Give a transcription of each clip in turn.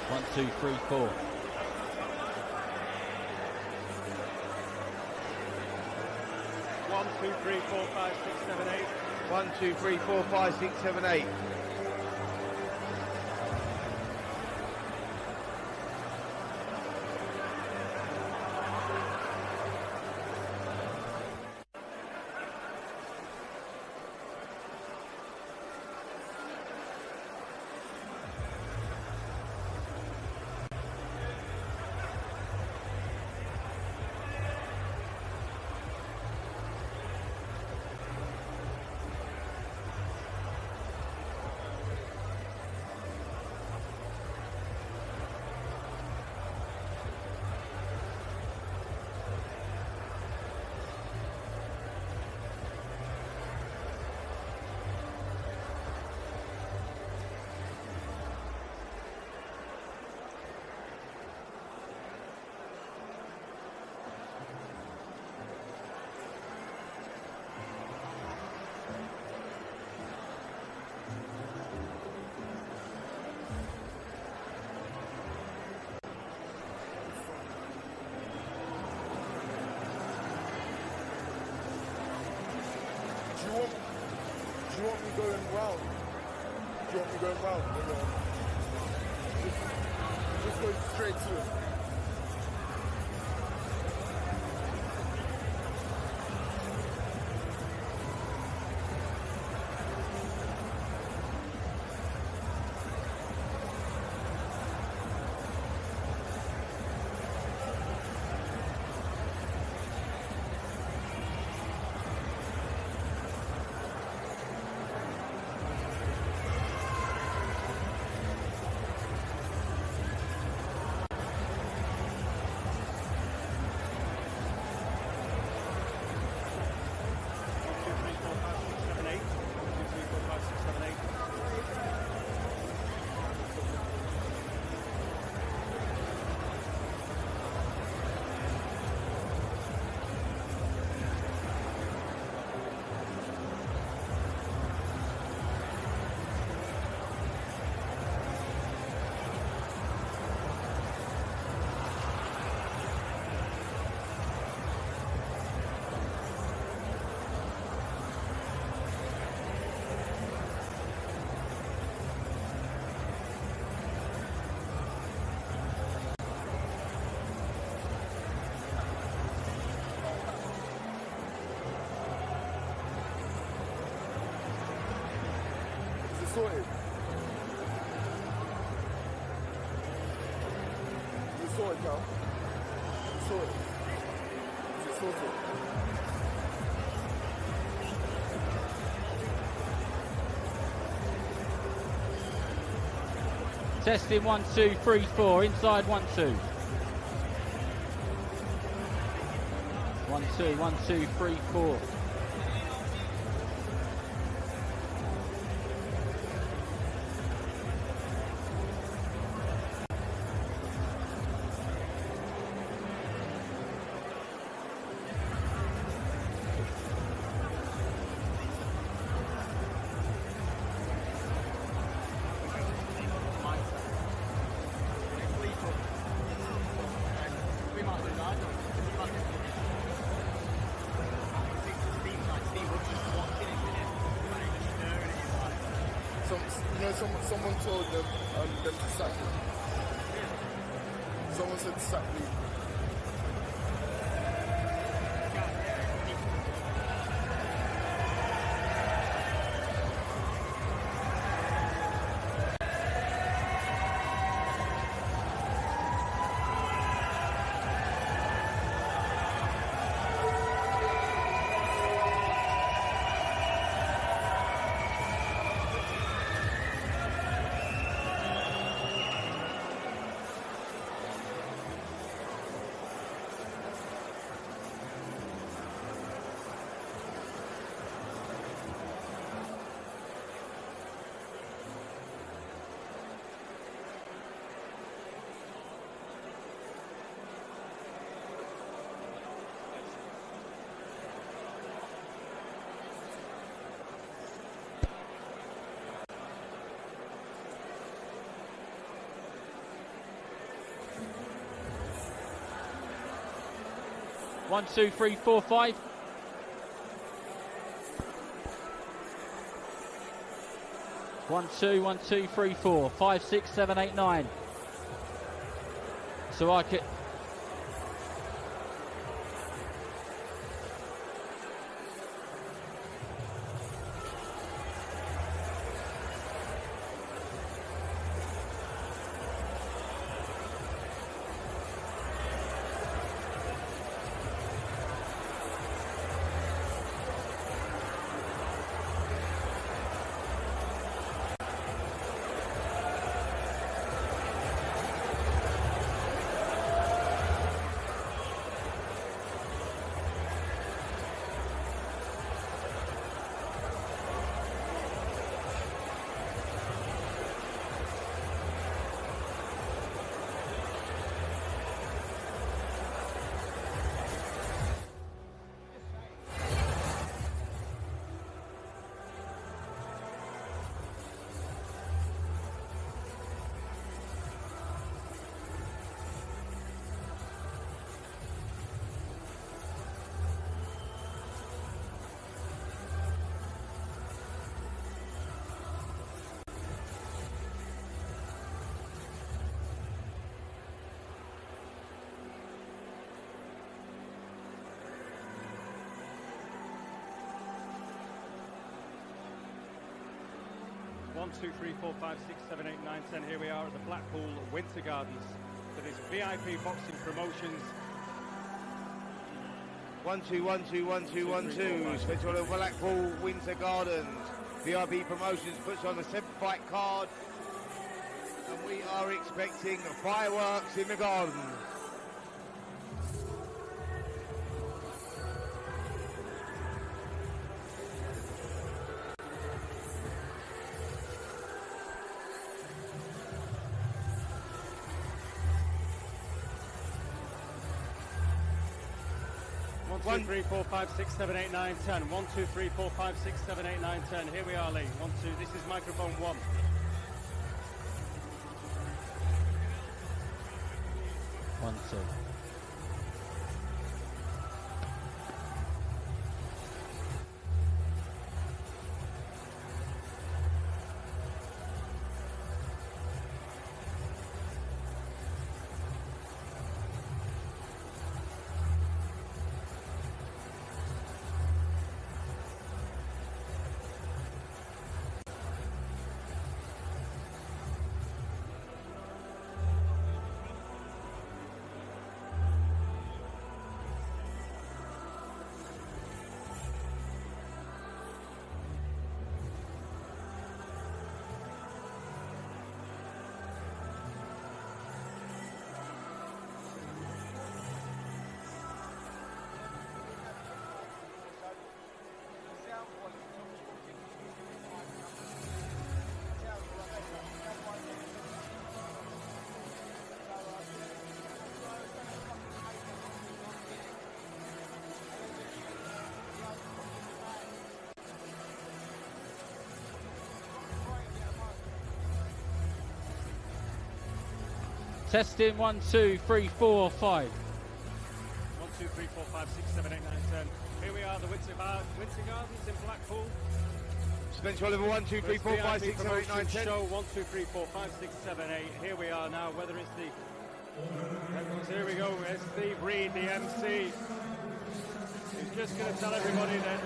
1, 2, 3, 4. 1, 2, 3, 4, 5, 6, 7, 8. 1, 2, 3, 4, 5, 6, 7, 8. Do you want me going round? Do you want me going round? Just go straight to it. Sorted. Is it sorted, Cal? Is it sorted? Is it sorted? Testing 1, 2, 3, 4. Inside 1, 2. 1, 2, 1, 2, 3, 4. Someone told them to sack me. Someone said to sack me. 1, 2, 3, 4, 5. 1, 2, 1, 2, 3, 4, 5, 6, 7, 8, 9. So I could. One, 2, 3, 4, 5, 6, 7, 8, 9, 10. Here we are at the Blackpool Winter Gardens for this VIP boxing promotions. 1, 2, 1, 2, 1, 2, 1, 2. Special of Blackpool Winter Gardens. VIP Promotions puts on the 7th fight card. And we are expecting fireworks in the gardens. One, 2, 3, 4, 5, 6, 7, 8, 9, 10. 1, 2, 3, 4, 5, 6, 7, 8, 9, 10. Here we are, Lee. 1, 2. This is microphone 1. One, two. Testing 1, 2, 3, 4, 5. 1, 2, 3, 4, 5, 6, 7, 8, 9, 10. Here we are, the Winter Gardens in Blackpool. Spencer Oliver, 1, 2, 3, 4, 5, 6, 7, 8, 9, 10. Show 1, 2, 3, 4, 5, 6, 7, 8. Here we are now, whether it's the... Here we go, it's Steve Reed, the MC. He's just going to tell everybody that...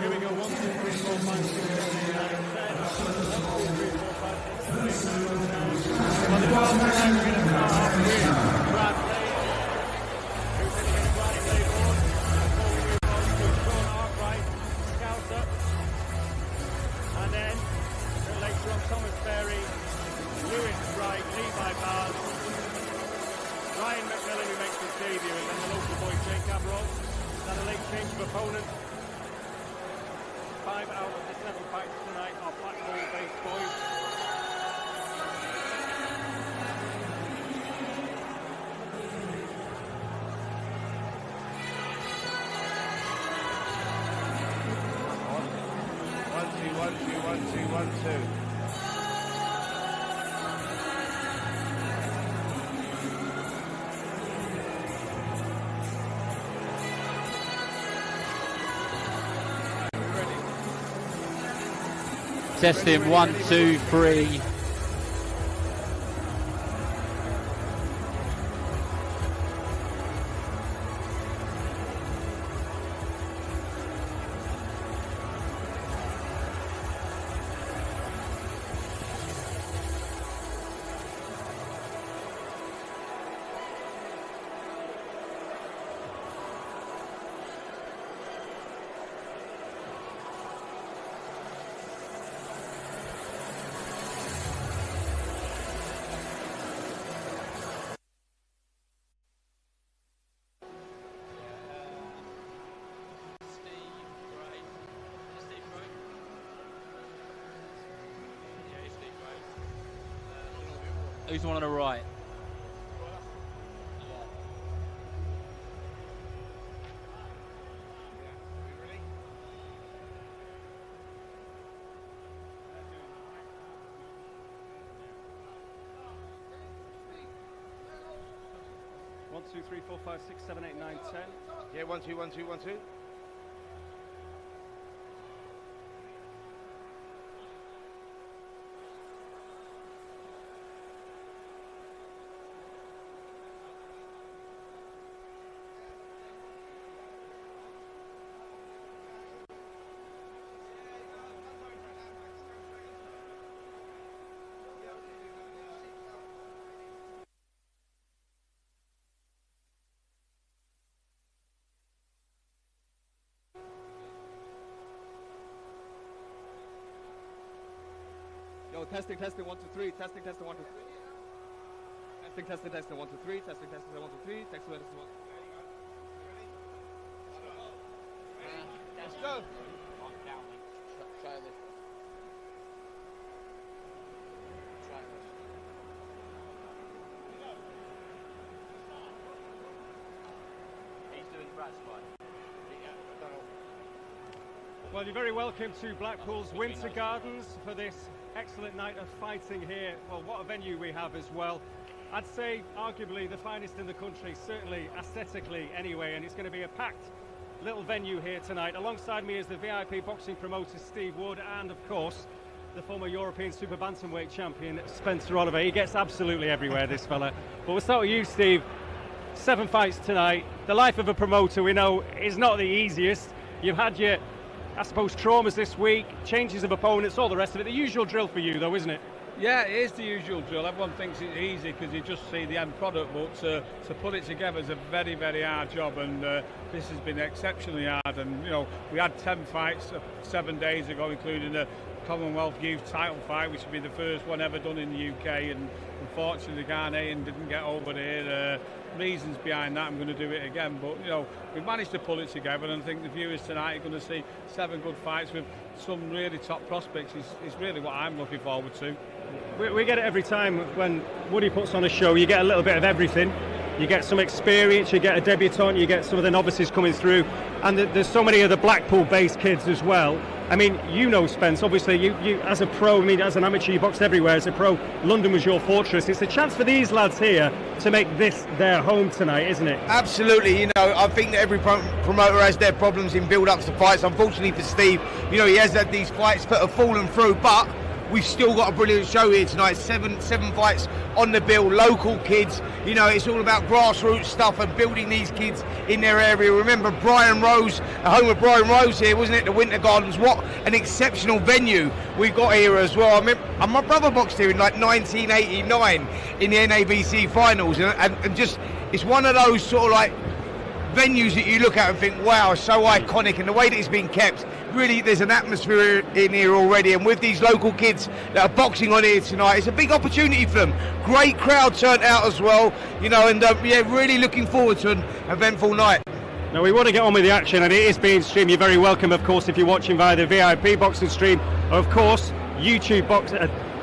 Here we go, 1, 2, 3, 4, 5, 6, 7, 8, 9, 10. 1, 2, 3, 4, 5, 6, 7, 8, 9, 10. Well, the first time we're going to start off with Brad Lane, who's in against Ryan Labourn. Before we move on to Sean Arkwright, Scouser. And then, a bit later on, Thomas Varey, Lewis Wright, Levi Bars, Ryan McMillan, who makes his debut, and then the local boy Jake Abrol. Then a late change of opponent. 5 out of the 7 fights tonight are Blackpool-based boys. One, two. Testing 1, 2, 3. Who's the one on the right? One, two, three, four, five, six, seven, eight, nine, 10. Yeah, 1, 2, 1, 2, 1, 2. Yo, testing, 1, 2, 3. Testing, 1, 2, 3. Testing, 1, 2, 3. Testing, 1, 2, 3. Testing, 1, 2, 3. Let's go. Try this. He's doing Brad's fight. Well, you're very welcome to Blackpool's Winter Gardens for this excellent night of fighting here. Well, what a venue we have as well. I'd say arguably the finest in the country, certainly aesthetically anyway, and it's going to be a packed little venue here tonight. Alongside me is the VIP boxing promoter Steve Wood and, of course, the former European Super Bantamweight champion Spencer Oliver. He gets absolutely everywhere, this fella. But we'll start with you, Steve. 7 fights tonight. The life of a promoter, we know, is not the easiest. You've had your, I suppose, traumas this week, changes of opponents, all the rest of it. The usual drill for you, though, isn't it? Yeah, it is the usual drill. Everyone thinks it's easy because you just see the end product, but to put it together is a very, very hard job, and this has been exceptionally hard. And, you know, we had 10 fights 7 days ago, including the Commonwealth Youth Title fight, which would be the first one ever done in the UK, and unfortunately the Ghanaian didn't get over there. Reasons behind that, I'm going to do it again, but, you know, we've managed to pull it together, and I think the viewers tonight are going to see 7 good fights with some really top prospects. Is really what I'm looking forward to. We get it every time when Woody puts on a show. You get a little bit of everything. You get some experience, you get a debutant, you get some of the novices coming through, and there's so many of the Blackpool-based kids as well. I mean, you know, Spence, obviously, you as a pro, I mean, as an amateur, you boxed everywhere. As a pro, London was your fortress. It's a chance for these lads here to make this their home tonight, isn't it? Absolutely. You know, I think that every promoter has their problems in build-ups to fights. Unfortunately for Steve, you know, he has had these fights that have fallen through, but we've still got a brilliant show here tonight. Seven fights on the bill, local kids. You know, it's all about grassroots stuff and building these kids in their area. Remember Brian Rose, the home of Brian Rose here, wasn't it? The Winter Gardens. What an exceptional venue we've got here as well. I mean, my brother boxed here in like 1989 in the NABC finals, and just, it's one of those sort of like venues that you look at and think, wow, so iconic, and the way that it's been kept, really there's an atmosphere in here already, and with these local kids that are boxing on here tonight, it's a big opportunity for them. Great crowd turned out as well, you know, and yeah, really looking forward to an eventful night. Now we want to get on with the action, and it is being streamed. You're very welcome, of course, if you're watching via the VIP boxing stream, of course, YouTube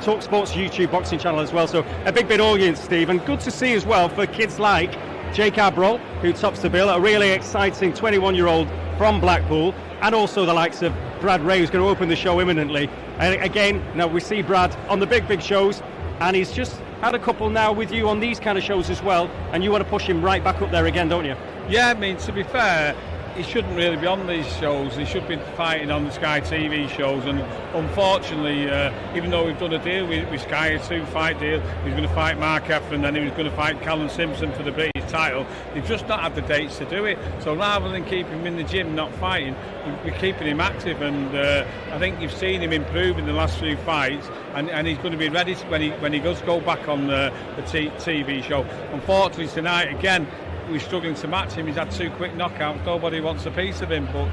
Talk Sports YouTube boxing channel as well, so a big audience, Steve, and good to see as well for kids like Jake Abrol, who tops the bill, a really exciting 21-year-old from Blackpool, and also the likes of Brad Ray, who's going to open the show imminently. And again, now we see Brad on the big shows, and he's just had a couple now with you on these kind of shows as well, and you want to push him right back up there again, don't you? Yeah, I mean, to be fair, he shouldn't really be on these shows. He should be fighting on the Sky TV shows, and unfortunately, even though we've done a deal with Sky, a 2-fight deal, he was going to fight Mark Effer and then he was going to fight Callum Simpson for the British title. They've just not had the dates to do it. So rather than keep him in the gym not fighting, we're keeping him active, and I think you've seen him improve in the last few fights, and he's going to be ready when he does go back on the TV show. Unfortunately tonight again, we're struggling to match him. He's had 2 quick knockouts. Nobody wants a piece of him, but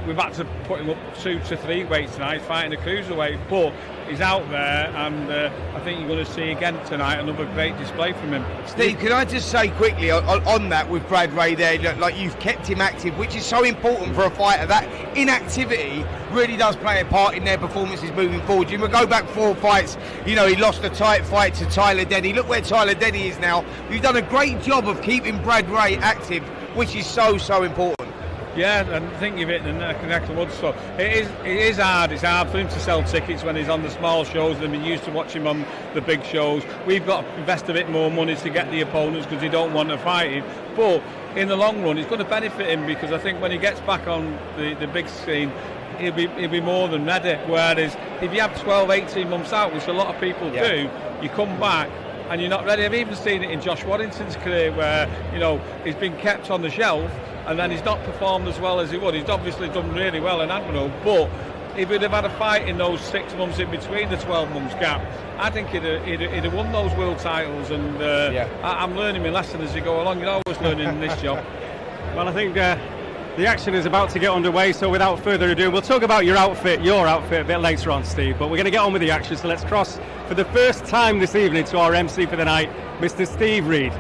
we've had to put him up 2 to 3 weights tonight, fighting a cruiserweight. But he's out there, and I think you're going to see again tonight another great display from him. Steve, can I just say quickly on that with Brad Ray there, like you've kept him active, which is so important for a fighter. That inactivity really does play a part in their performances moving forward. You go back 4 fights, he lost a tight fight to Tyler Denny. Look where Tyler Denny is now. You've done a great job of keeping Brad Ray active, which is so important. Yeah, and I think you've hit the neck of the woods. So it is hard. It's hard for him to sell tickets when he's on the small shows. They've been used to watch him on the big shows. We've got to invest a bit more money to get the opponents because they don't want to fight him. But in the long run, it's going to benefit him, because I think when he gets back on the big scene, he'll be more than ready. Whereas if you have 12, 18 months out, which a lot of people do, you come back and you're not ready. I've even seen it in Josh Waddington's career where he's been kept on the shelf and then he's not performed as well as he would. He's obviously done really well in Admiral, but if he'd have had a fight in those 6 months in between the 12 months gap, I think he'd have won those world titles. And I'm learning my lesson as you go along. You're always learning in this job. Well, I think the action is about to get underway, so without further ado, we'll talk about your outfit a bit later on, Steve, but we're going to get on with the action. So let's cross for the first time this evening to our MC for the night, Mr. Steve Reed.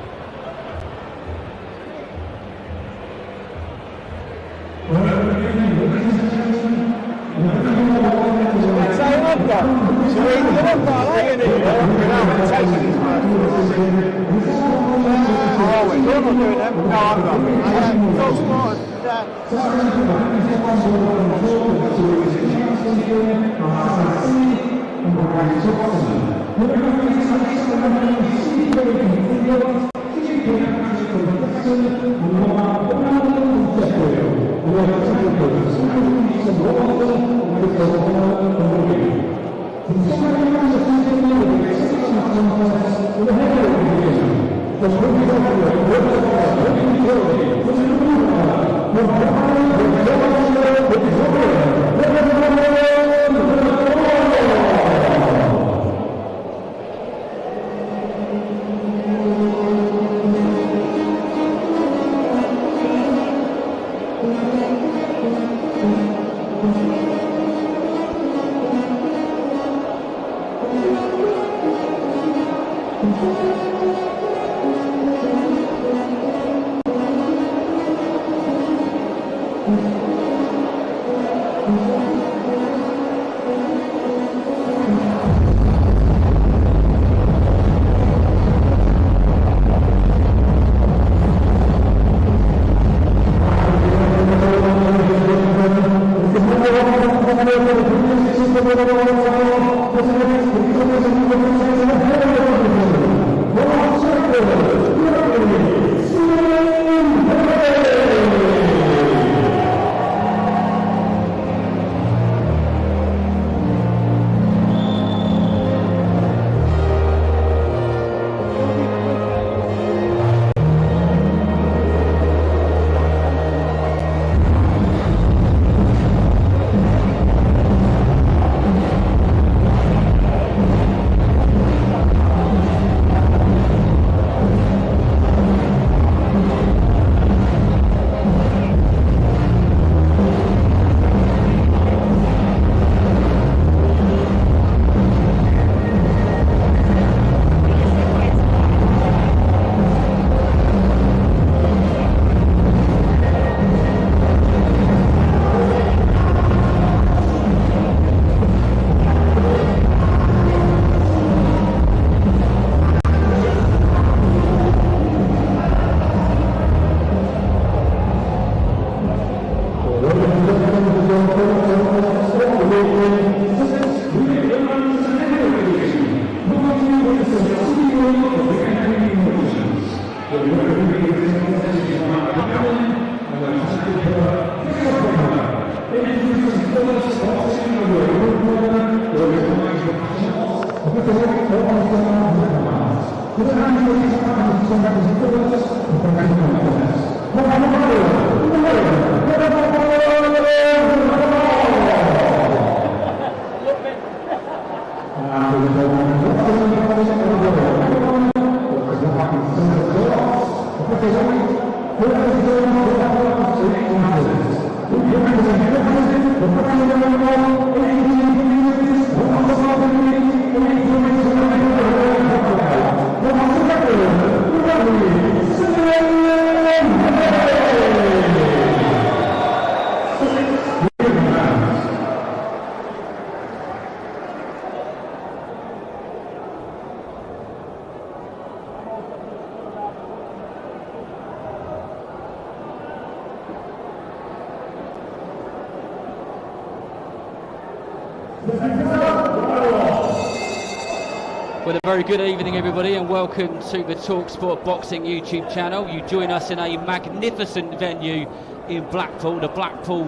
Well, a very good evening, everybody, and welcome to the TalkSport Boxing YouTube channel. You join us in a magnificent venue in Blackpool, the Blackpool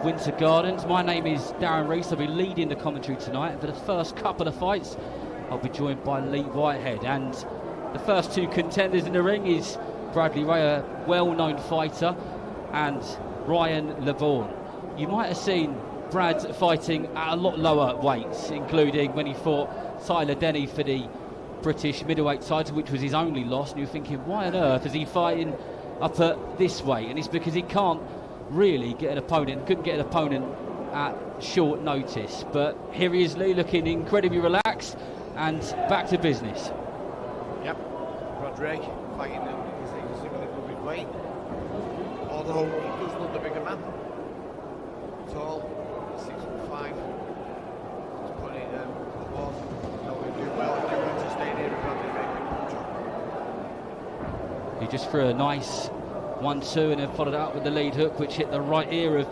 Winter Gardens. My name is Darren Rees. I'll be leading the commentary tonight. For the first couple of fights, I'll be joined by Lee Whitehead. And the first two contenders in the ring is Bradley Ray, a well-known fighter, and Ryan Labourn. You might have seen Brad fighting at a lot lower weights, including when he fought Tyler Denny for the British middleweight title, which was his only loss, and you're thinking, why on earth is he fighting up at this weight? And it's because he can't really get an opponent, couldn't get an opponent at short notice. But here he is, Lee, looking incredibly relaxed and back to business. Yep, Roderick fighting a similar good weight, although he does look the bigger man. Tall, 6'5". He's putting football. Do well to stay near He just threw a nice 1-2 and then followed it up with the lead hook, which hit the right ear of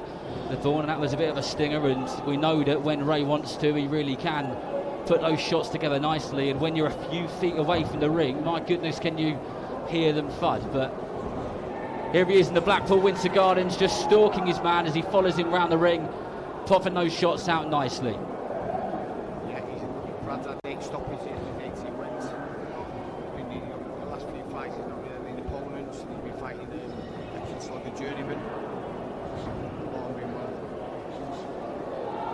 Labourn, and that was a bit of a stinger. And we know that when Ray wants to, he really can put those shots together nicely. And when you're a few feet away from the ring, my goodness, can you hear them thud. But here he is in the Blackpool Winter Gardens, just stalking his man as he follows him round the ring, popping those shots out nicely. Brad's had 8 stoppages in 18 wins. In the last few fights, he's not been any opponents. He's been fighting like a journeyman.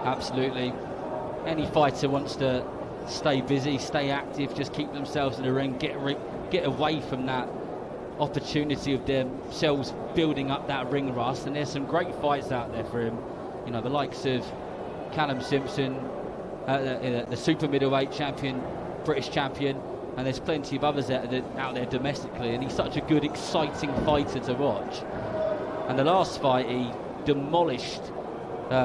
Absolutely. Any fighter wants to stay busy, stay active, just keep themselves in the ring, get away from that opportunity of themselves building up that ring rust. And there's some great fights out there for him. You know, the likes of Callum Simpson, the super middleweight champion, British champion, and there's plenty of others out there domestically, and he's such a good, exciting fighter to watch. And the last fight, he demolished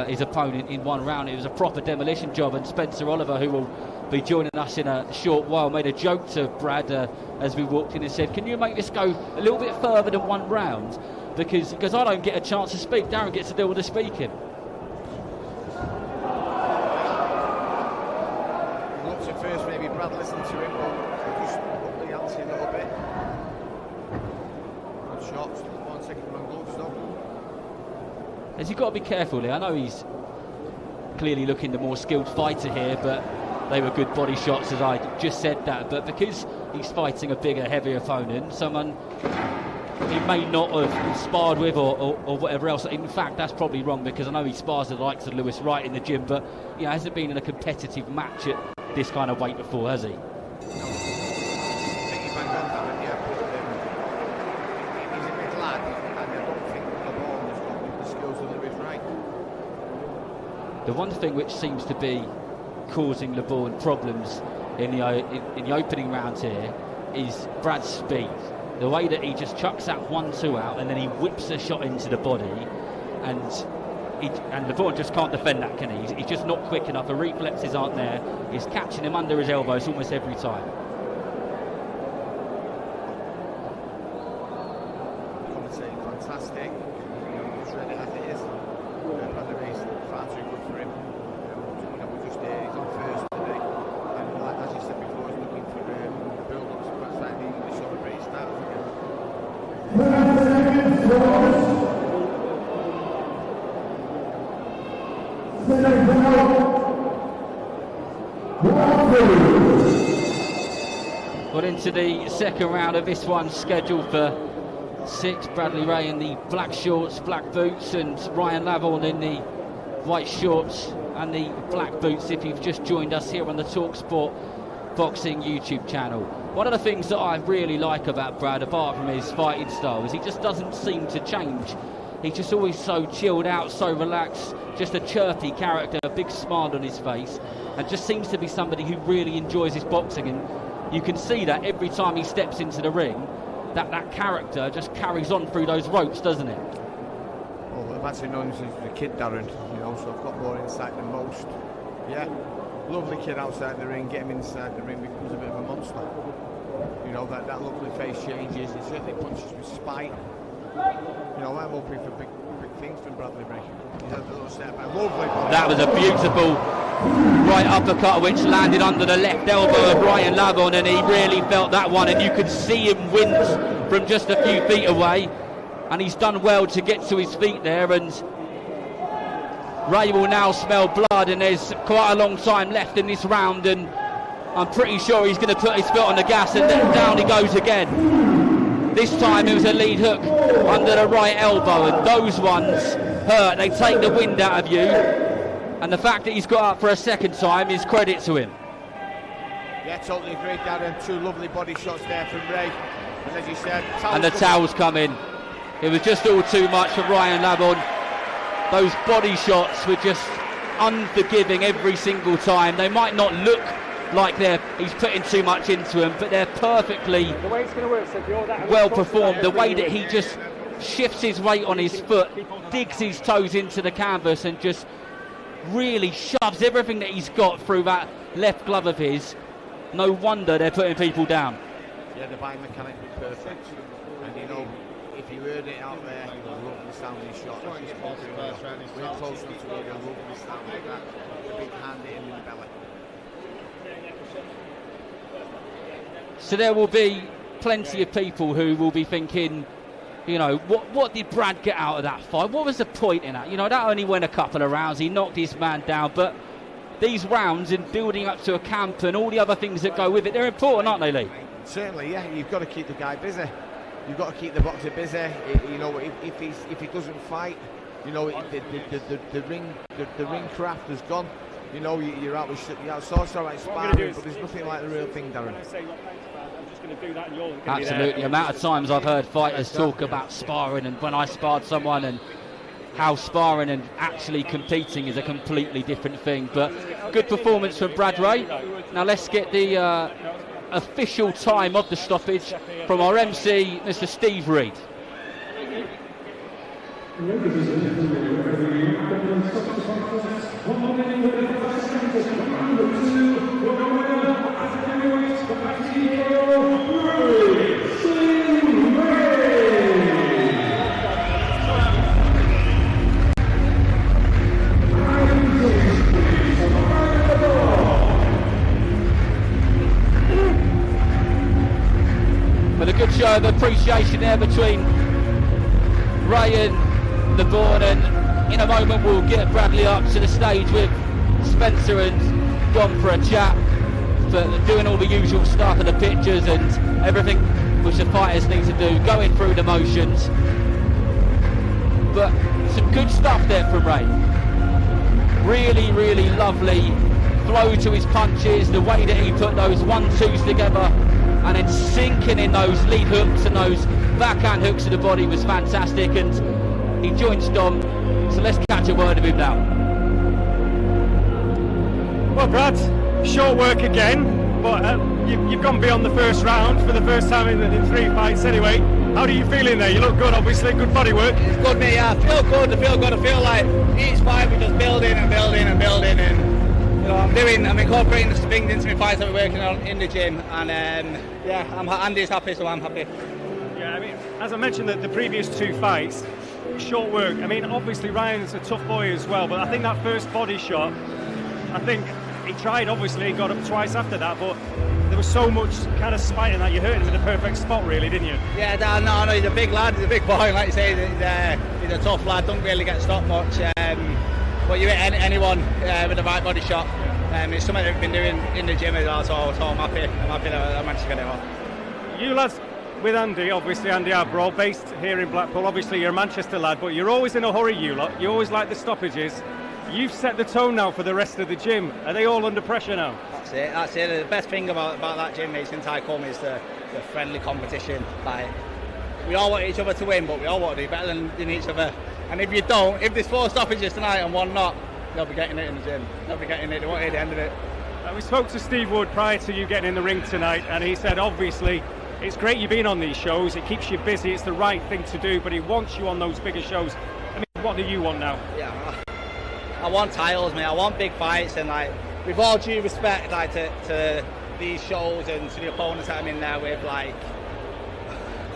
his opponent in one round. It was a proper demolition job, and Spencer Oliver, who will be joining us in a short while, made a joke to Brad as we walked in and said, can you make this go a little bit further than one round? Because I don't get a chance to speak. Darren gets to deal with the speaking. First, maybe Brad listened to him, but just up the ante a little bit. Good shots, 1 second on gloves though. Has he got to be careful there? I know he's clearly looking the more skilled fighter here, but they were good body shots, as I just said that. But because he's fighting a bigger, heavier opponent, someone he may not have sparred with or whatever else. In fact, that's probably wrong, because I know he spars with the likes of Lewis Wright in the gym, but you know, hasn't been in a competitive match at this kind of weight before, has he? No. I think he banged on that, yeah. He's a big lad, and I don't think Labourn has got the skills of Lewis Wright. The one thing which seems to be causing Labourn problems in the opening round here is Brad's speed. The way that he just chucks that 1-2 out and then he whips a shot into the body, and Labourn just can't defend that, can he? He's just not quick enough. The reflexes aren't there. He's catching him under his elbows almost every time. Commentating fantastic. He's ready as it is. Bradley Ray's far too good for him. We just he's on first today. And as you said before, he's looking for build-ups. That's like the celebrate start again. Well, into the second round of this one, scheduled for 6. Bradley Ray in the black shorts, black boots, and Ryan Labourn in the white shorts and the black boots, if you've just joined us here on the TalkSport Boxing YouTube channel. One of the things that I really like about Brad, apart from his fighting style, is he just doesn't seem to change. He's just always so chilled out, so relaxed, just a chirpy character, a big smile on his face, and just seems to be somebody who really enjoys his boxing. And you can see that every time he steps into the ring, that character just carries on through those ropes, doesn't it? Well, I've actually known since the kid, Darren, you know, so I've got more insight than most. Yeah, lovely kid outside the ring, get him inside the ring, becomes a bit of a monster. You know, that lovely face changes, he certainly punches with spite. You know, I'm hoping for big things from Bradley Ray. He's had a little step back. Lovely body. That was a beautiful right uppercut which landed under the left elbow of Ryan Labourn, and he really felt that one, and you could see him wince from just a few feet away, and he's done well to get to his feet there. And Ray will now smell blood, and there's quite a long time left in this round, and I'm pretty sure he's going to put his foot on the gas, and then down he goes again. This time it was a lead hook under the right elbow, and those ones hurt. They take the wind out of you, and the fact that he's got up for a second time is credit to him. Yeah, totally agree, Darren. 2 lovely body shots there from Ray. As you said, and the towels come in. It was just all too much for Ryan Labourn. Those body shots were just unforgiving every single time. They might not look like he's putting too much into them, but they're perfectly well performed. The way that he just shifts his weight on his foot, digs his toes into the canvas, and just really shoves everything that he's got through that left glove of his. No wonder they're putting people down. Yeah, the biomechanics were perfect, and you know, if you heard it out there, it was a lovely sounding shot. We're close enough to hear a lovely sound like that. A big hand hit him in the belly. So there will be plenty of people who will be thinking, you know, what did Brad get out of that fight? What was the point in that? You know, that only went a couple of rounds. He knocked his man down, but these rounds in building up to a camp and all the other things that go with it, they're important, aren't they, Lee? Certainly, yeah. You've got to keep the guy busy. You've got to keep the boxer busy. You know, if he doesn't fight, you know, the ring craft has gone. You know, you're out source, all right, sparring, but there's nothing like the real thing, Darren. Absolutely. The amount of times I've heard fighters talk about sparring, and when I sparred someone, and how sparring and actually competing is a completely different thing. But good performance from Brad Ray. Now let's get the official time of the stoppage from our MC, Mr. Steve Reed. But a good show of appreciation there between Ray and Labourn, and in a moment we'll get Bradley up to the stage with Spencer and Dom for a chat, for doing all the usual stuff and the pictures and everything which the fighters need to do, going through the motions. But some good stuff there from Ray. Really, really lovely flow to his punches, the way that he put those 1-2s together, and then sinking in those lead hooks and those backhand hooks to the body was fantastic. And he joins Dom, so let's catch a word of him now. Well, Brad, short work again, but you've gone beyond the first round for the first time in 3 fights anyway. How do you feel in there? You look good, obviously, good body work. It's good, mate, yeah, I feel good, I feel like each fight we're just building, and you know, I'm incorporating the things into my fights that we're working on in the gym, and yeah, Andy's happy, so I'm happy. Yeah, I mean, as I mentioned, the previous 2 fights, short work. I mean, obviously Ryan's a tough boy as well, but I think that first body shot, I think he tried, obviously, got up twice after that, but there was so much kind of spite in that. You hurt him in the perfect spot, really, didn't you? Yeah, no, he's a big lad, he's a big boy, like you say, he's a tough lad, don't really get stopped much, but you hit anyone with the right body shot. It's something that we've been doing in the gym as well, so I'm happy that I managed to get it off. You lads with Andy, obviously Andy Abrol, based here in Blackpool. Obviously you're a Manchester lad, but you're always in a hurry, you lot. You always like the stoppages. You've set the tone now for the rest of the gym. Are they all under pressure now? That's it. The best thing about that gym, mate, since I come, is the friendly competition. Like, we all want each other to win, but we all want to do better than each other. And if you don't, if there's 4 stoppages tonight and 1 not, they'll be getting it in the gym. They'll be getting it. They won't hear the end of it. We spoke to Steve Wood prior to you getting in the ring tonight, and he said, obviously, it's great you've been on these shows. It keeps you busy. It's the right thing to do, but he wants you on those bigger shows. I mean, what do you want now? Yeah, I want titles, mate. I want big fights, and like, with all due respect, like to these shows and to the opponents that I'm in there with, like,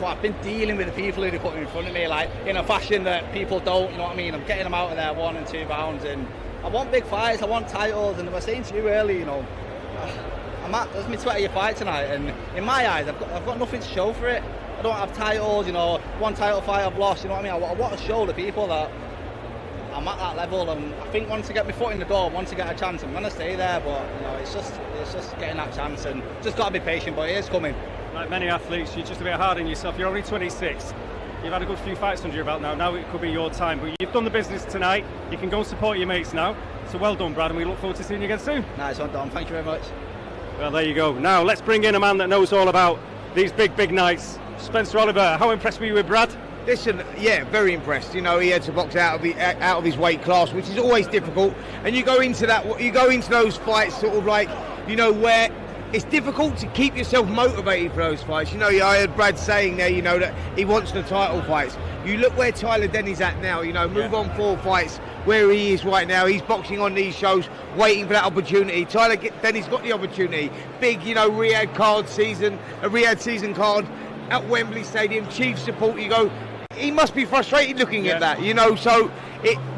I've been dealing with the people who they put in front of me, like, in a fashion that people don't. You know what I mean? I'm getting them out of there 1 and 2 rounds, and I want big fights. I want titles, and I was saying to you earlier, you know, there's my 20th fight tonight, and in my eyes, I've got nothing to show for it. I don't have titles, you know. 1 title fight I've lost. You know what I mean? I want to show the people that I'm at that level, and I think once I get my foot in the door, once I get a chance, I'm going to stay there. But you know, it's just getting that chance, and just got to be patient. But it is coming. Like many athletes, you're just a bit hard on yourself. You're only 26. You've had a good few fights under your belt now. Now it could be your time. But you've done the business tonight. You can go and support your mates now. So well done, Brad, and we look forward to seeing you again soon. Nice one, Dom. Thank you very much. Well, there you go. Now let's bring in a man that knows all about these big nights. Spencer Oliver, how impressed were you with Brad? Listen, yeah, very impressed. You know, he had to box out of his weight class, which is always difficult. And you go into those fights sort of like, you know, where it's difficult to keep yourself motivated for those fights. You know, I heard Brad saying there, you know, that he wants the title fights. You look where Tyler Denny's at now, you know, move on 4 fights, where he is right now. He's boxing on these shows, waiting for that opportunity. Tyler Denny's got the opportunity. Big, you know, Riyadh season card at Wembley Stadium, chief support. You go, he must be frustrated looking at that, you know. So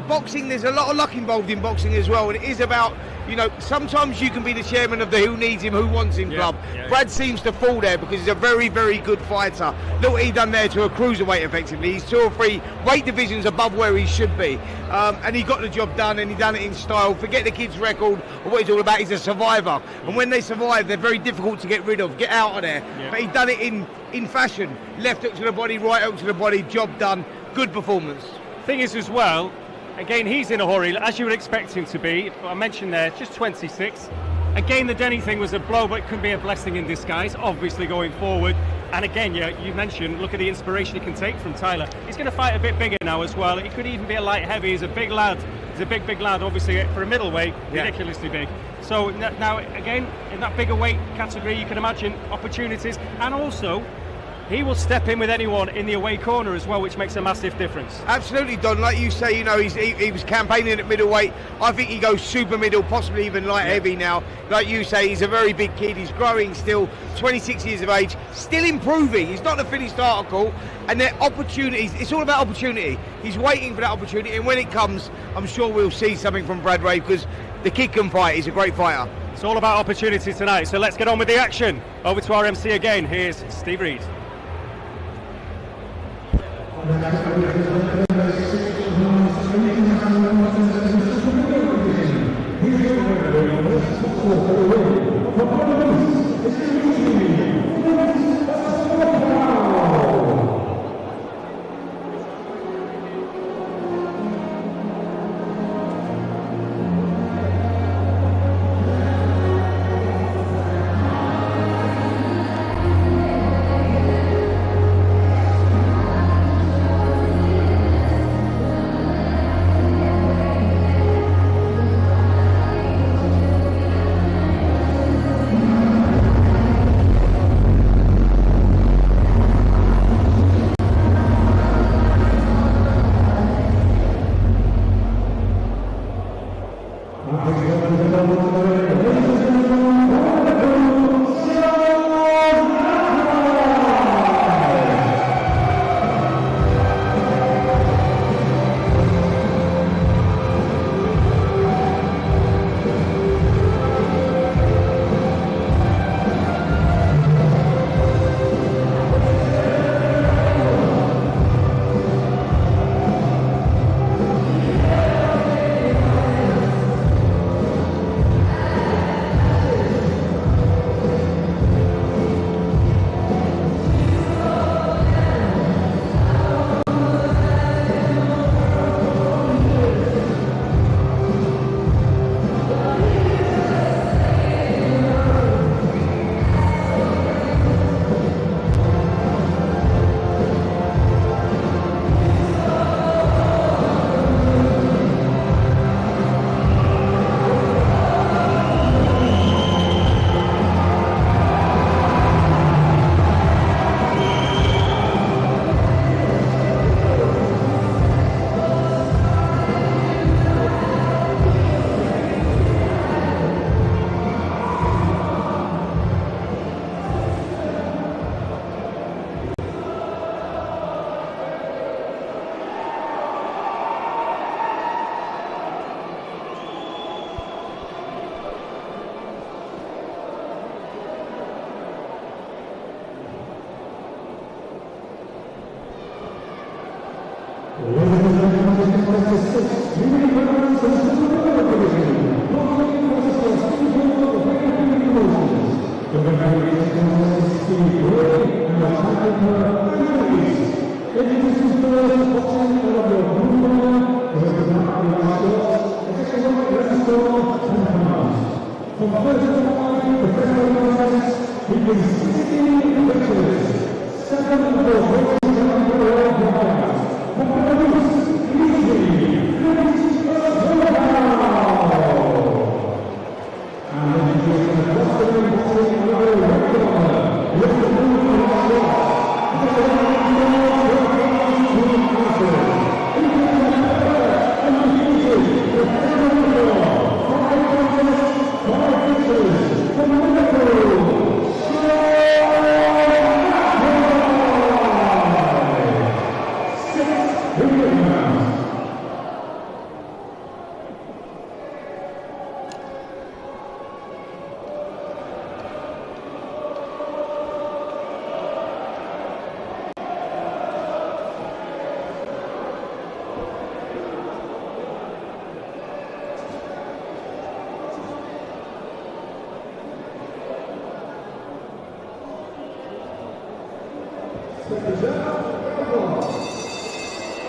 boxing, there's a lot of luck involved in boxing as well, and it is about, you know, sometimes you can be the chairman of the who needs him, who wants him club. Brad seems to fall there because he's a very good fighter. Look what he done there to a cruiserweight effectively. He's 2 or 3 weight divisions above where he should be, and he got the job done, and he done it in style. Forget the kid's record or what he's all about. He's a survivor, and when they survive, they're very difficult to get rid of, get out of there. But he done it in fashion. Left hook to the body, right hook to the body, job done. Good performance. Thing is as well, again, he's in a hurry, as you would expect him to be. I mentioned there, just 26. Again, the Denny thing was a blow, but it could be a blessing in disguise, obviously, going forward. And again, you mentioned, look at the inspiration he can take from Tyler. He's going to fight a bit bigger now as well. He could even be a light heavy. He's a big lad. He's a big lad, obviously, for a middleweight, ridiculously big. So now, again, in that bigger weight category, you can imagine opportunities. And also, he will step in with anyone in the away corner as well, which makes a massive difference. Absolutely, Don. Like you say, you know, he was campaigning at middleweight. I think he goes super middle, possibly even light heavy now. Like you say, he's a very big kid. He's growing still, 26 years of age, still improving. He's not a finished article, and there are opportunities. It's all about opportunity. He's waiting for that opportunity, and when it comes, I'm sure we'll see something from Brad Ray, because the kid can fight. He's a great fighter. It's all about opportunity tonight, so let's get on with the action. Over to our MC again. Here's Steve Reed.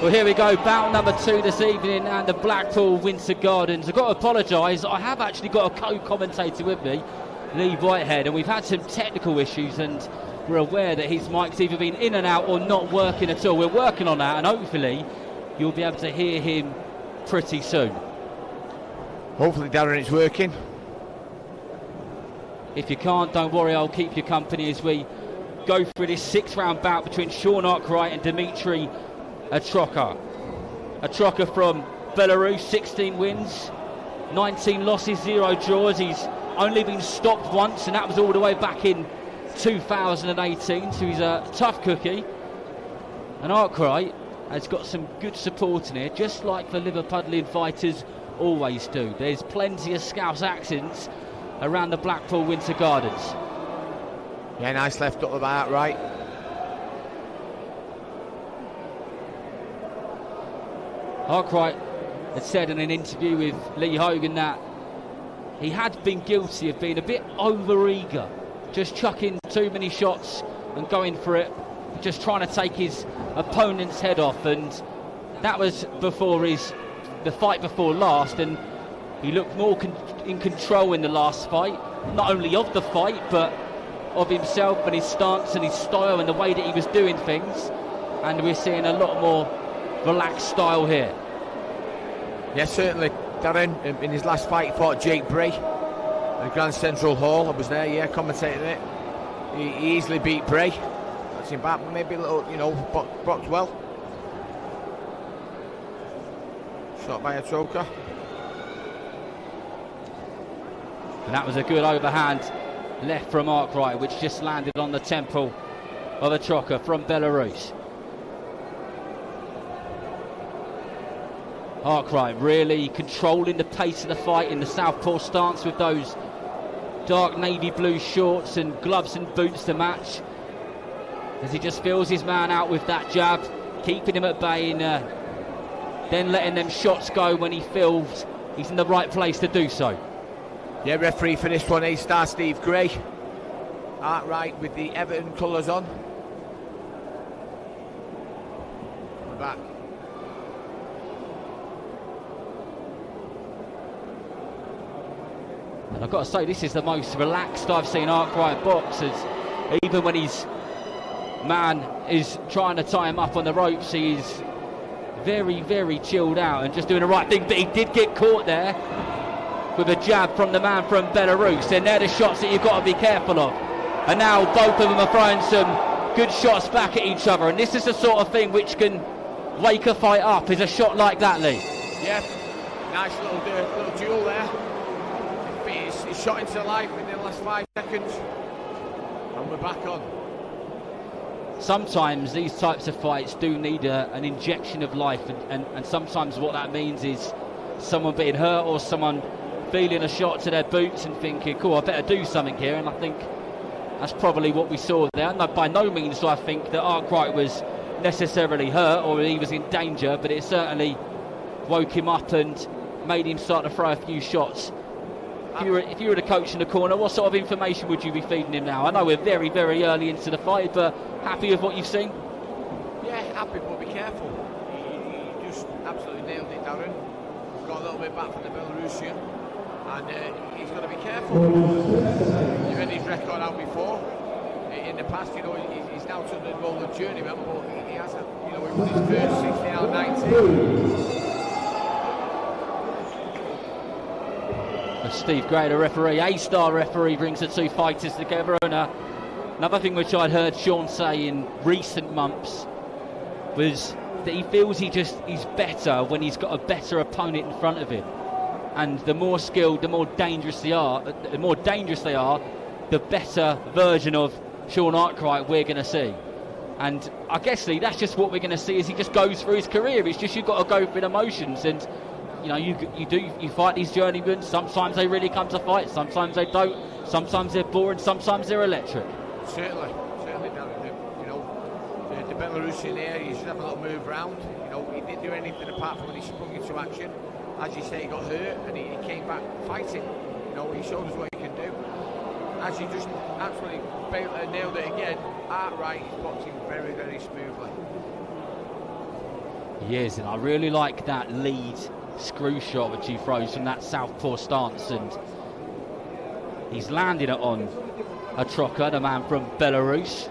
Well, here we go, bout number 2 this evening and the Blackpool Winter Gardens. I've got to apologise, I have actually got a co-commentator with me, Lee Whitehead, and we've had some technical issues and we're aware that his mic's either been in and out or not working at all. We're working on that and hopefully you'll be able to hear him pretty soon. Hopefully, Darren, it's working. If you can't, don't worry, I'll keep you company as we go through this 6th-round bout between Sean Arkwright and Dimitri Atrokhau. Atrokhau from Belarus, 16 wins, 19 losses, 0 draws. He's only been stopped once, and that was all the way back in 2018, so he's a tough cookie. And Arkwright has got some good support in here, just like the Liverpudlian fighters always do. There's plenty of Scouse accents around the Blackpool Winter Gardens. Yeah, nice left up by Arkwright. Arkwright had said in an interview with Lee Hogan that he had been guilty of being a bit over-eager, just chucking too many shots and going for it, just trying to take his opponent's head off, and that was before the fight before last, and he looked more in control in the last fight, not only of the fight but of himself and his stance and his style and the way that he was doing things, and we're seeing a lot more relaxed style here. Yes, certainly, Darren. In his last fight, he fought Jake Abrol at Grand Central Hall. I was there, yeah, commentating it. He easily beat Abrol. That's him back, maybe a little, boxed well. Shot by Atrokhau. And that was a good overhand left from Arkwright, which just landed on the temple of Atrokhau from Belarus. Arkwright really controlling the pace of the fight in the southpaw stance with those dark navy blue shorts and gloves and boots to match, as he just feels his man out with that jab, keeping him at bay and then letting them shots go when he feels he's in the right place to do so. Yeah, referee for this one, A-star Steve Gray. Arkwright with the Everton colours on. We're back. And I've got to say, this is the most relaxed I've seen Arkwright box, as even when his man is trying to tie him up on the ropes, he's very, very chilled out and just doing the right thing. But he did get caught there with a jab from the man from Belarus, and they're the shots that you've got to be careful of. And now both of them are throwing some good shots back at each other, and this is the sort of thing which can wake a fight up, is a shot like that, Lee. Yeah, nice little duel there. He's shot into life in the last 5 seconds, and we're back on. Sometimes these types of fights do need an injection of life, and sometimes what that means is someone being hurt or someone feeling a shot to their boots and thinking, cool, I better do something here. And I think that's probably what we saw there. No, by no means do I think that Arkwright was necessarily hurt or he was in danger, but it certainly woke him up and made him start to throw a few shots. If you were the coach in the corner, what sort of information would you be feeding him now? I know we're very, very early into the fight, but happy with what you've seen? Yeah, happy, but be careful. He just absolutely nailed it, Darren. Got a little bit back from the Belarusian, and he's got to be careful. You've had his record out before. In the past, you know, he's now took the role of journeyman, but he hasn't, you know, he won his first 16 out of 19. Steve Gray, the referee, A-star referee, brings the two fighters together. And another thing which I'd heard Sean say in recent months was that he feels he's better when he's got a better opponent in front of him. And the more skilled, the more dangerous they are, the better version of Sean Arkwright we're going to see. And I guess, Lee, that's just what we're going to see as he just goes through his career. It's just you've got to go through the motions, and you know, you fight these journeymen. Sometimes they really come to fight, sometimes they don't. Sometimes they're boring, sometimes they're electric. Certainly, you know, the Belarusian here, he should have a little move round. You know, he didn't do anything apart from when he sprung into action. As you say, he got hurt and he came back fighting. You know, he showed us what he can do. As he just absolutely nailed it again, Arkwright is boxing very, very smoothly. He is, and I really like that lead screw shot which he throws from that southpaw stance, and he's landing it on Atrokhau, the man from Belarus.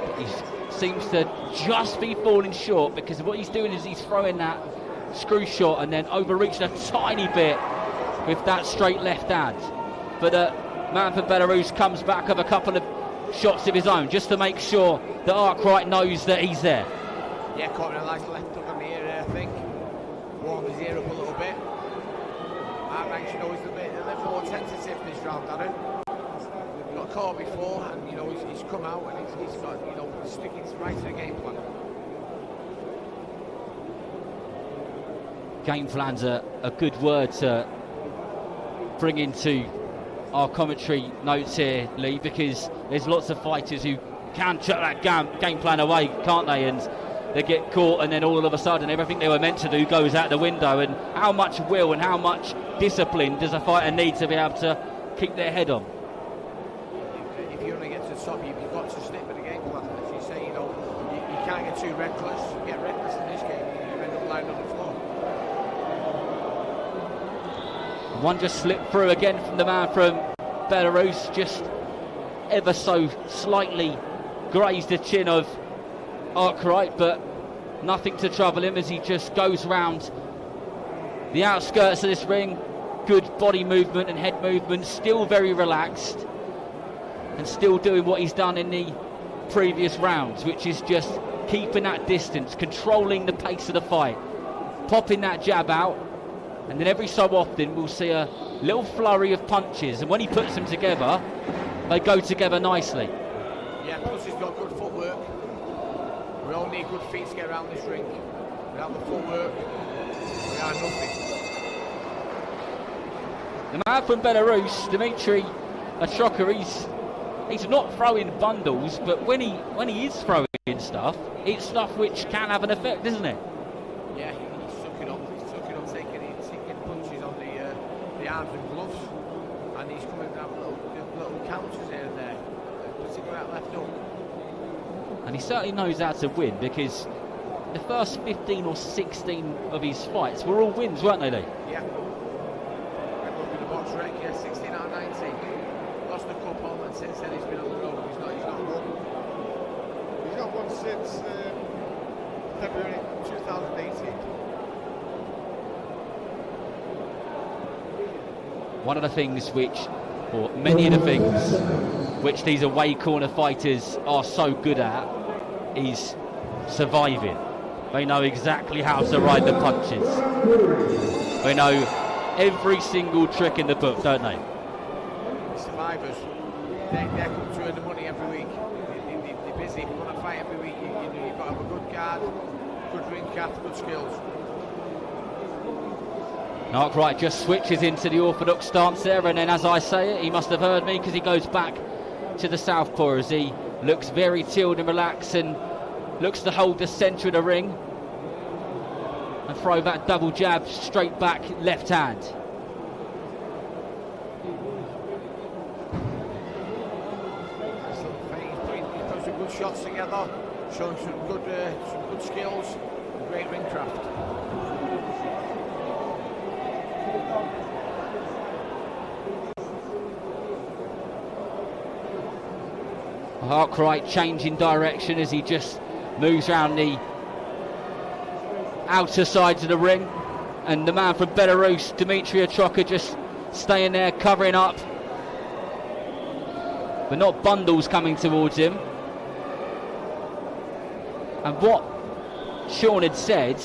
But he seems to just be falling short, because what he's doing is he's throwing that screw shot and then overreaching a tiny bit with that straight left hand. But man from Belarus comes back with a couple of shots of his own just to make sure that Arkwright knows that he's there. Yeah, caught him a nice left hook on the ear, I think. Warmed his ear up a little bit. Arkwright, you know, he's a little more tentative this round, Darren. He got caught before, and you know he's come out and he's got, you know, sticking right to the game plan. Game plan's a good word to bring into our commentary notes here, Lee, because there's lots of fighters who can chuck that game plan away, can't they? And they get caught, and then all of a sudden everything they were meant to do goes out the window. And how much will and how much discipline does a fighter need to be able to keep their head on? If you want to get to the top, you've got to stick with the game plan. As you say, you know, you can't get too reckless. You get reckless in this game, you end up lying on the floor. One just slipped through again from the man from Belarus, just ever so slightly grazed the chin of Arkwright, but nothing to trouble him as he just goes round the outskirts of this ring. Good body movement and head movement, still very relaxed, and still doing what he's done in the previous rounds, which is just keeping that distance, controlling the pace of the fight, popping that jab out, and then every so often we'll see a little flurry of punches, and when he puts them together, they go together nicely. Yeah, plus he's got good footwork. We all need good feet to get around this ring. Without the footwork, we are nothing. The man from Belarus, Dmitry Atrokhau, he's not throwing bundles, but when he is throwing stuff, it's stuff which can have an effect, isn't it? Yeah, he's sucking up. He's sucking up, taking punches on the arms and gloves, and he's coming down little counters here and there, particularly that left hook. And he certainly knows how to win, because the first 15 or 16 of his fights were all wins, weren't they, Lee? Yeah. Look at the box rec, yeah, 16 out of 19. Lost a couple, and since then he's been on the road. He's not won. He's not won since February 2018. One of the things which, or many of the things which these away corner fighters are so good at is surviving. They know exactly how to ride the punches. They know every single trick in the book, don't they? Survivors, they're coming to earn the money every week. They're busy. If you want to fight every week, you've got to have a good guard, good ring craft, good skills. Arkwright just switches into the orthodox stance there, and then as I say it, he must have heard me, because he goes back to the southpaw as he looks very chilled and relaxed, and looks to hold the centre of the ring and throw that double jab straight back left hand. He's put some good shots together, showing some good skills, great ring craft. Arkwright changing direction as he just moves around the outer sides of the ring, and the man from Belarus, Dmitry Atrokhau, just staying there covering up, but not bundles coming towards him. And what Sean had said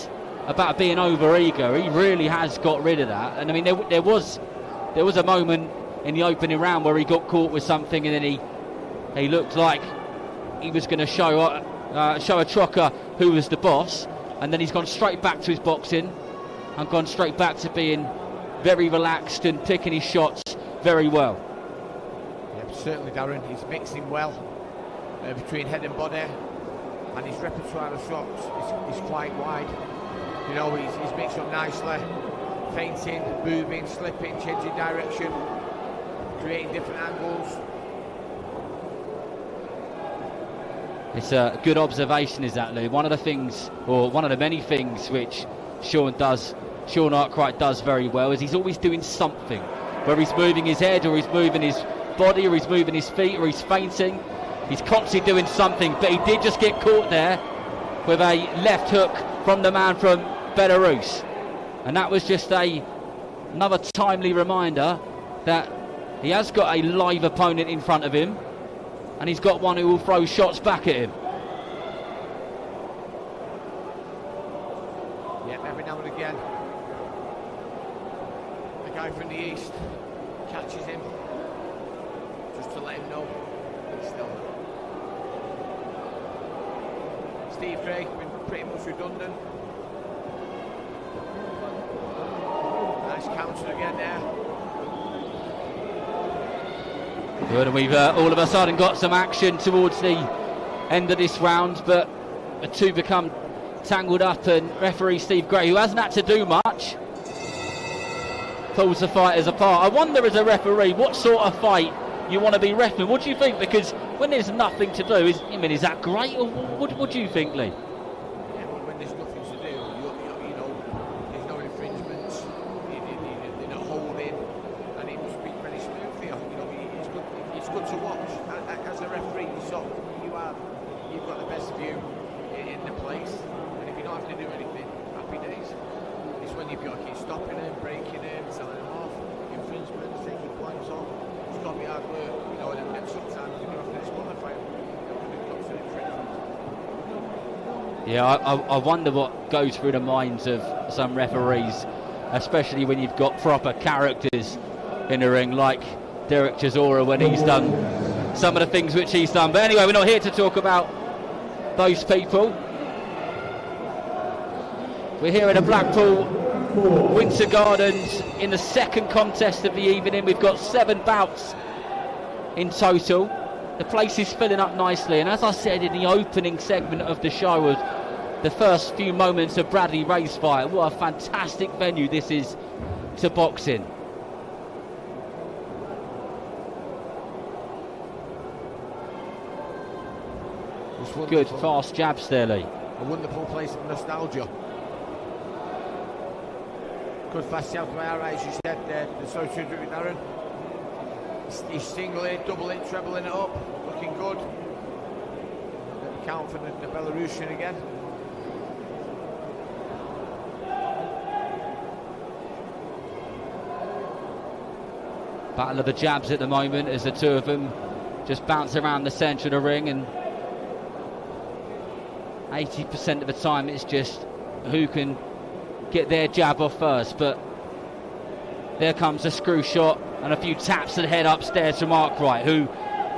about being over eager, he really has got rid of that. And I mean, there was a moment in the opening round where he got caught with something, and then he looked like he was going to show Atrokhau who was the boss, and then he's gone straight back to his boxing and gone straight back to being very relaxed and picking his shots very well. Yeah, certainly, Darren. He's mixing well between head and body, and his repertoire of shots is quite wide. You know, he's mixed up nicely, feinting, moving, slipping, changing direction, creating different angles. It's a good observation, is that, Lou? One of the things, or one of the many things which Sean Arkwright does very well, is he's always doing something, whether he's moving his head or he's moving his body or he's moving his feet or he's feinting. He's constantly doing something, but he did just get caught there with a left hook from the man from Belarus, and that was just another timely reminder that he has got a live opponent in front of him, and he's got one who will throw shots back at him. Yeah, every now and again, the guy from the east catches him, just to let him know he's still. Steve Gray been pretty much redundant. Nice counter again there. Good, and we've all of a sudden got some action towards the end of this round, but the two become tangled up, and referee Steve Gray, who hasn't had to do much, pulls the fighters apart. I wonder, as a referee, what sort of fight you want to be reffing. What do you think? Because when there's nothing to do, is that great, or what do you think, Lee? Yeah, well, when there's nothing to do, you know, there's no infringements, they're not holding, and it must be pretty smooth for you. You know, it's good to watch. As a referee, you've got the best view in the place, and if you don't have to do anything, happy days. It's when you've got to keep stopping them, breaking them, selling them off, infringements, taking points off. It's got to be hard work, you know, and sometimes you have to disqualify them when it comes to infringement. Yeah, I wonder what goes through the minds of some referees, especially when you've got proper characters in the ring, like Derek Chisora, when he's done some of the things which he's done. But anyway, we're not here to talk about those people. We're here at the Blackpool Winter Gardens in the second contest of the evening. We've got 7 bouts in total. The place is filling up nicely, and as I said in the opening segment of the show, was the first few moments of Bradley Ray's fight, what a fantastic venue this is to box in. Good fast jabs there, Lee. A wonderful place of nostalgia. Good fast jabs by Arkwright, as you said, the Sovtus with Darren. He's singling, doubling, trebling it up, looking good. Count for the Belarusian again. Battle of the jabs at the moment as the two of them just bounce around the centre of the ring, and 80% of the time it's just who can get their jab off first. But there comes a screw shot and a few taps to the head upstairs from Arkwright, who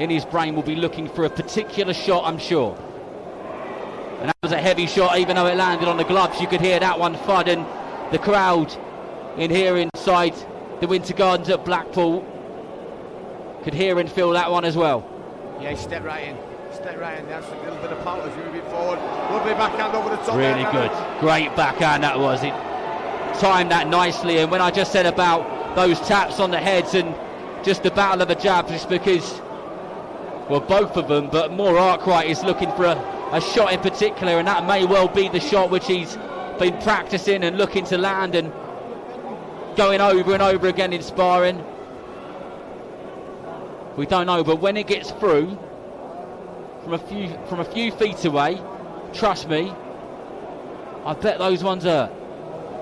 in his brain will be looking for a particular shot, I'm sure. And that was a heavy shot, even though it landed on the gloves. You could hear that one thud, and the crowd in here inside the Winter Gardens at Blackpool could hear and feel that one as well. Yeah, he stepped right in. step right and that's a little bit of power as you move forward. Lovely backhand over the top. Really good. Great backhand that was. It timed that nicely, and when I just said about those taps on the heads and just the battle of the jabs, just because, well, both of them, but more Arkwright is looking for a shot in particular, and that may well be the shot which he's been practicing and looking to land and going over and over again in sparring. We don't know, but when it gets through from a few feet away, trust me, I bet those ones hurt,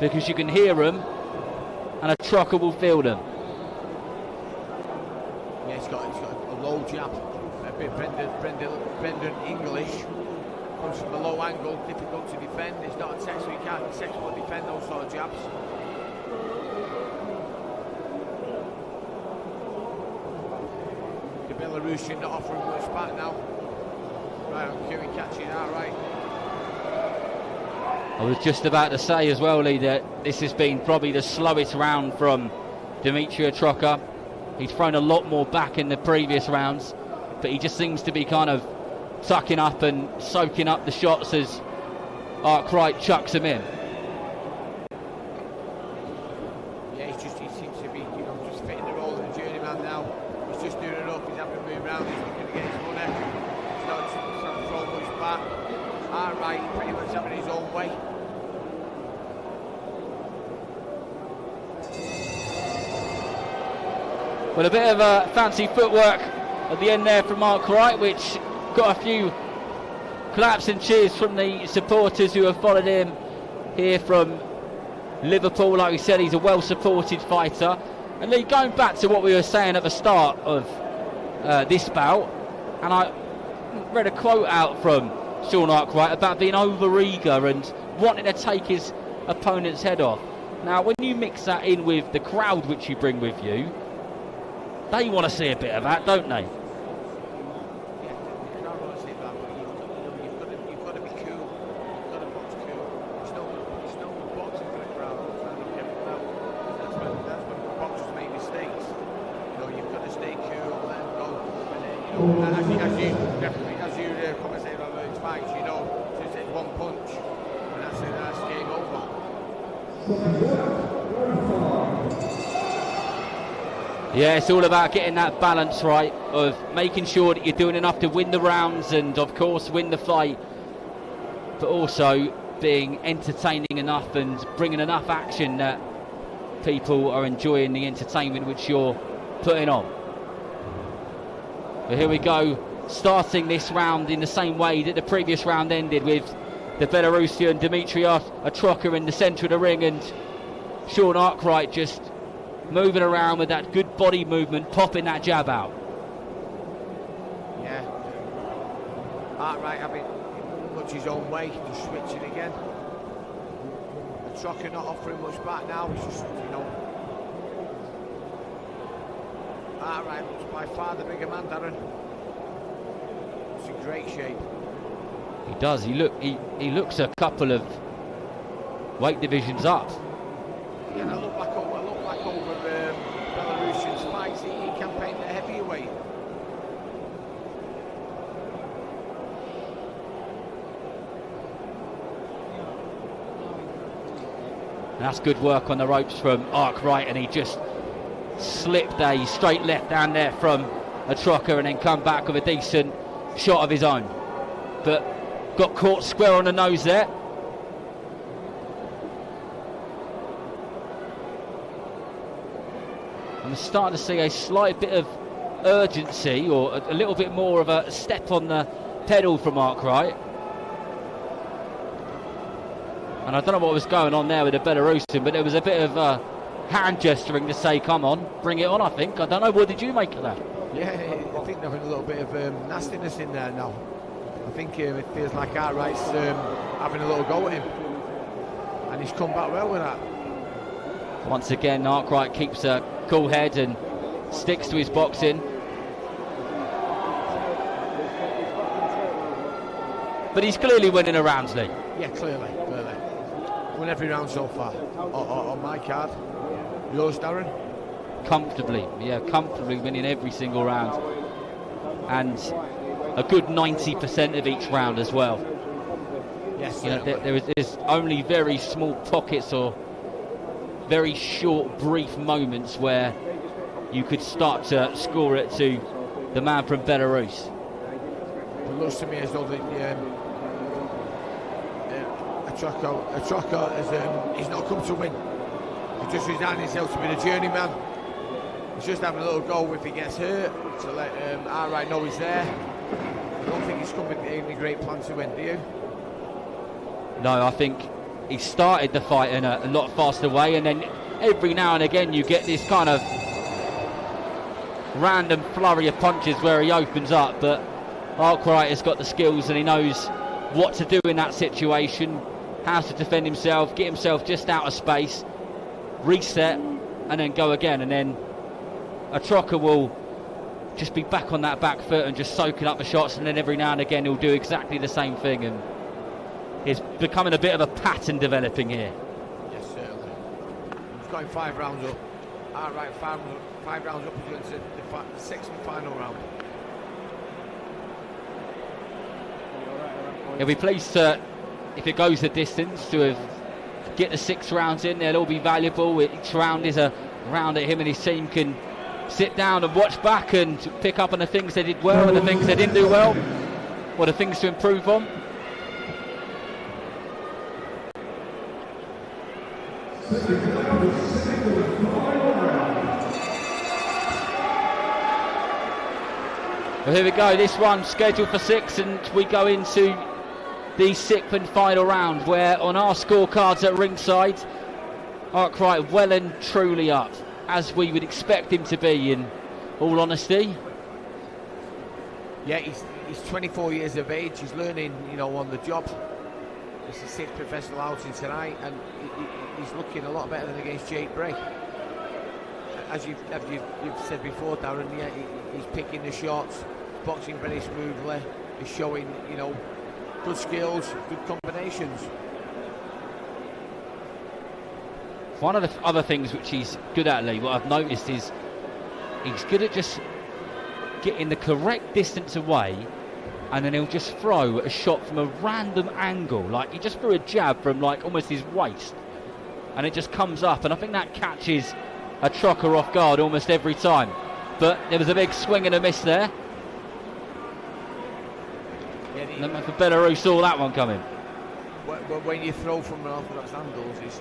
because you can hear them and Atrokhau will feel them. Yeah, he's got a low jab, a bit Brendan English, comes from a low angle, difficult to defend. It's not a text, so you can't successfully defend those sort of jabs. The Belarusian not offering much back now. Right, I'm Kerry catching that, right. I was just about to say as well, Lee, that this has been probably the slowest round from Dimitri Atrokhau. He's thrown a lot more back in the previous rounds, but he just seems to be kind of tucking up and soaking up the shots as Arkwright chucks him in. Yeah, he seems to be, just fitting the role of the journeyman now. He's just doing it up, he's having to move around, he's looking to get his money. He's not trying to throw much back. Arkwright pretty much having his own way. Well, a bit of fancy footwork at the end there from Arkwright, which got a few claps and cheers from the supporters who have followed him here from Liverpool. Like we said, he's a well-supported fighter. And Lee, going back to what we were saying at the start of this bout, and I read a quote out from Sean Arkwright about being over-eager and wanting to take his opponent's head off. Now, when you mix that in with the crowd which you bring with you, they want to see a bit of that, don't they? Yeah, the crowd want to see that, but you've got to be cool. You've got to box cool. It's no boxing for the crowd. That's when boxers make mistakes. You've got to stay cool, let them go. And as you commentate on those fights, just take one punch, and that's it. That's game over. Yeah, it's all about getting that balance right, of making sure that you're doing enough to win the rounds and, of course, win the fight, but also being entertaining enough and bringing enough action that people are enjoying the entertainment which you're putting on. But here we go, starting this round in the same way that the previous round ended, with the Belarusian Dimitri Atrokhau in the centre of the ring and Sean Arkwright just moving around with that good body movement, popping that jab out. Yeah. Arkwright having much his own way, just switching again. Atrokhau not offering much back now, it's just, Arkwright looks by far the bigger man, Darren. It's in great shape. He does, he looks a couple of weight divisions up. Yeah, I look back over Belarusian's fights, he campaigned at heavyweight. And that's good work on the ropes from Arkwright, and he just slipped a straight left hand there from Atrokhau and then come back with a decent shot of his own. But got caught square on the nose there. I'm starting to see a slight bit of urgency, or a little bit more of a step on the pedal from Arkwright. And I don't know what was going on there with the Belarusian, but there was a bit of hand gesturing to say, come on, bring it on, I think. I don't know, what did you make of that? Yeah, I think there's a little bit of nastiness in there now. I think it feels like Arkwright's having a little go at him. And he's come back well with that. Once again, Arkwright keeps a cool head and sticks to his boxing. But he's clearly winning a round, Lee. Yeah, clearly. Won every round so far on my card. Yours, Darren? Comfortably winning every single round. And a good 90% of each round as well. Yes, you know, there's only very small pockets or very short, brief moments where you could start to score it to the man from Belarus. It looks to me as though Atrokhau he's not come to win. He just resigned himself to be the journeyman. He's just having a little go if he gets hurt to let Arkwright know he's there. I don't think he's come with any great plan to win, do you? No, I think he started the fight in a lot faster way, and then every now and again you get this kind of random flurry of punches where he opens up, but Arkwright has got the skills and he knows what to do in that situation, how to defend himself, get himself just out of space, reset, and then go again. And then Atrokhau will just be back on that back foot and just soaking up the shots, and then every now and again he'll do exactly the same thing, and it's becoming a bit of a pattern developing here. Yes, certainly. He's got him 5 rounds up. Arkwright 5 rounds up against the 6th and final round. He'll be pleased to, if it goes the distance, to get the 6 rounds in. They'll all be valuable. Each round is a round that him and his team can sit down and watch back and pick up on the things they did well and the things they didn't do well, or the things to improve on. Well, here we go, this one scheduled for 6, and we go into the 6th and final round, where on our scorecards at ringside, Arkwright well and truly up, as we would expect him to be, in all honesty. Yeah, he's 24 years of age, he's learning, on the job. It's his 6th professional outing tonight, and he's looking a lot better than against Jade Burden. As you've said before, Darren, yeah, he's picking the shots, boxing very smoothly, he's showing, good skills, good combinations. One of the other things which he's good at, Lee, what I've noticed is he's good at just getting the correct distance away, and then he'll just throw a shot from a random angle. Like, he just threw a jab from like almost his waist, and it just comes up, and I think that catches Atrokhau off guard almost every time. But there was a big swing and a miss there. And the man for Belarus saw that one coming. When you throw from unorthodox angles, it's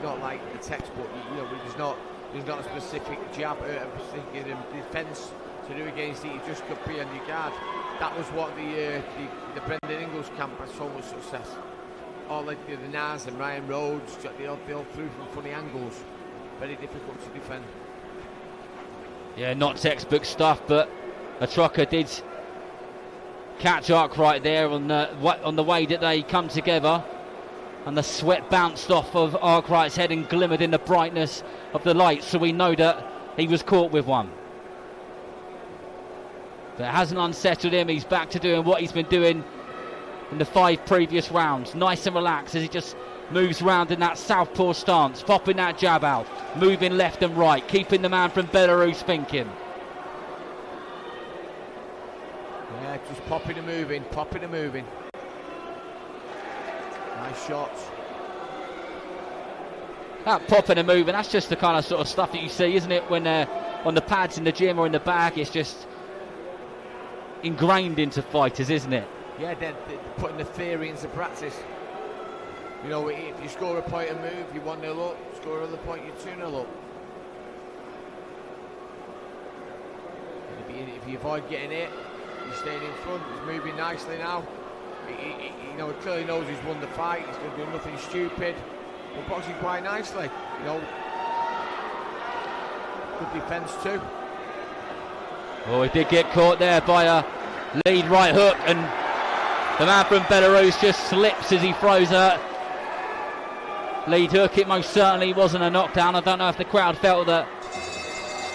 not like a textbook. There's not a specific jab, a specific defence to do against it. You just could be on your guard. That was what the Brendan Ingles camp had so much success. All the Nars and Ryan Rhodes, they all threw from funny angles. Very difficult to defend. Yeah, not textbook stuff, but Atrokhau did catch Arkwright there on the way that they come together, and the sweat bounced off of Arkwright's head and glimmered in the brightness of the light, so we know that he was caught with one. But it hasn't unsettled him. He's back to doing what he's been doing in the 5 previous rounds, nice and relaxed as he just moves round in that southpaw stance, popping that jab out, moving left and right, keeping the man from Belarus thinking. Yeah, just popping and moving. Nice shots. That popping and moving, that's just the kind of sort of stuff that you see, isn't it, when they're on the pads in the gym or in the bag. It's just ingrained into fighters, isn't it? Yeah, they're putting the theory into practice. If you score a point and move, you 1-0 up. Score another point, you're 2-0 up. If you avoid getting it, you're staying in front. He's moving nicely now. He clearly knows he's won the fight. He's going to do nothing stupid. But boxing quite nicely. Good defence too. Oh, he did get caught there by a lead right hook, and the man from Belarus just slips as he throws a lead hook. It most certainly wasn't a knockdown. I don't know if the crowd felt that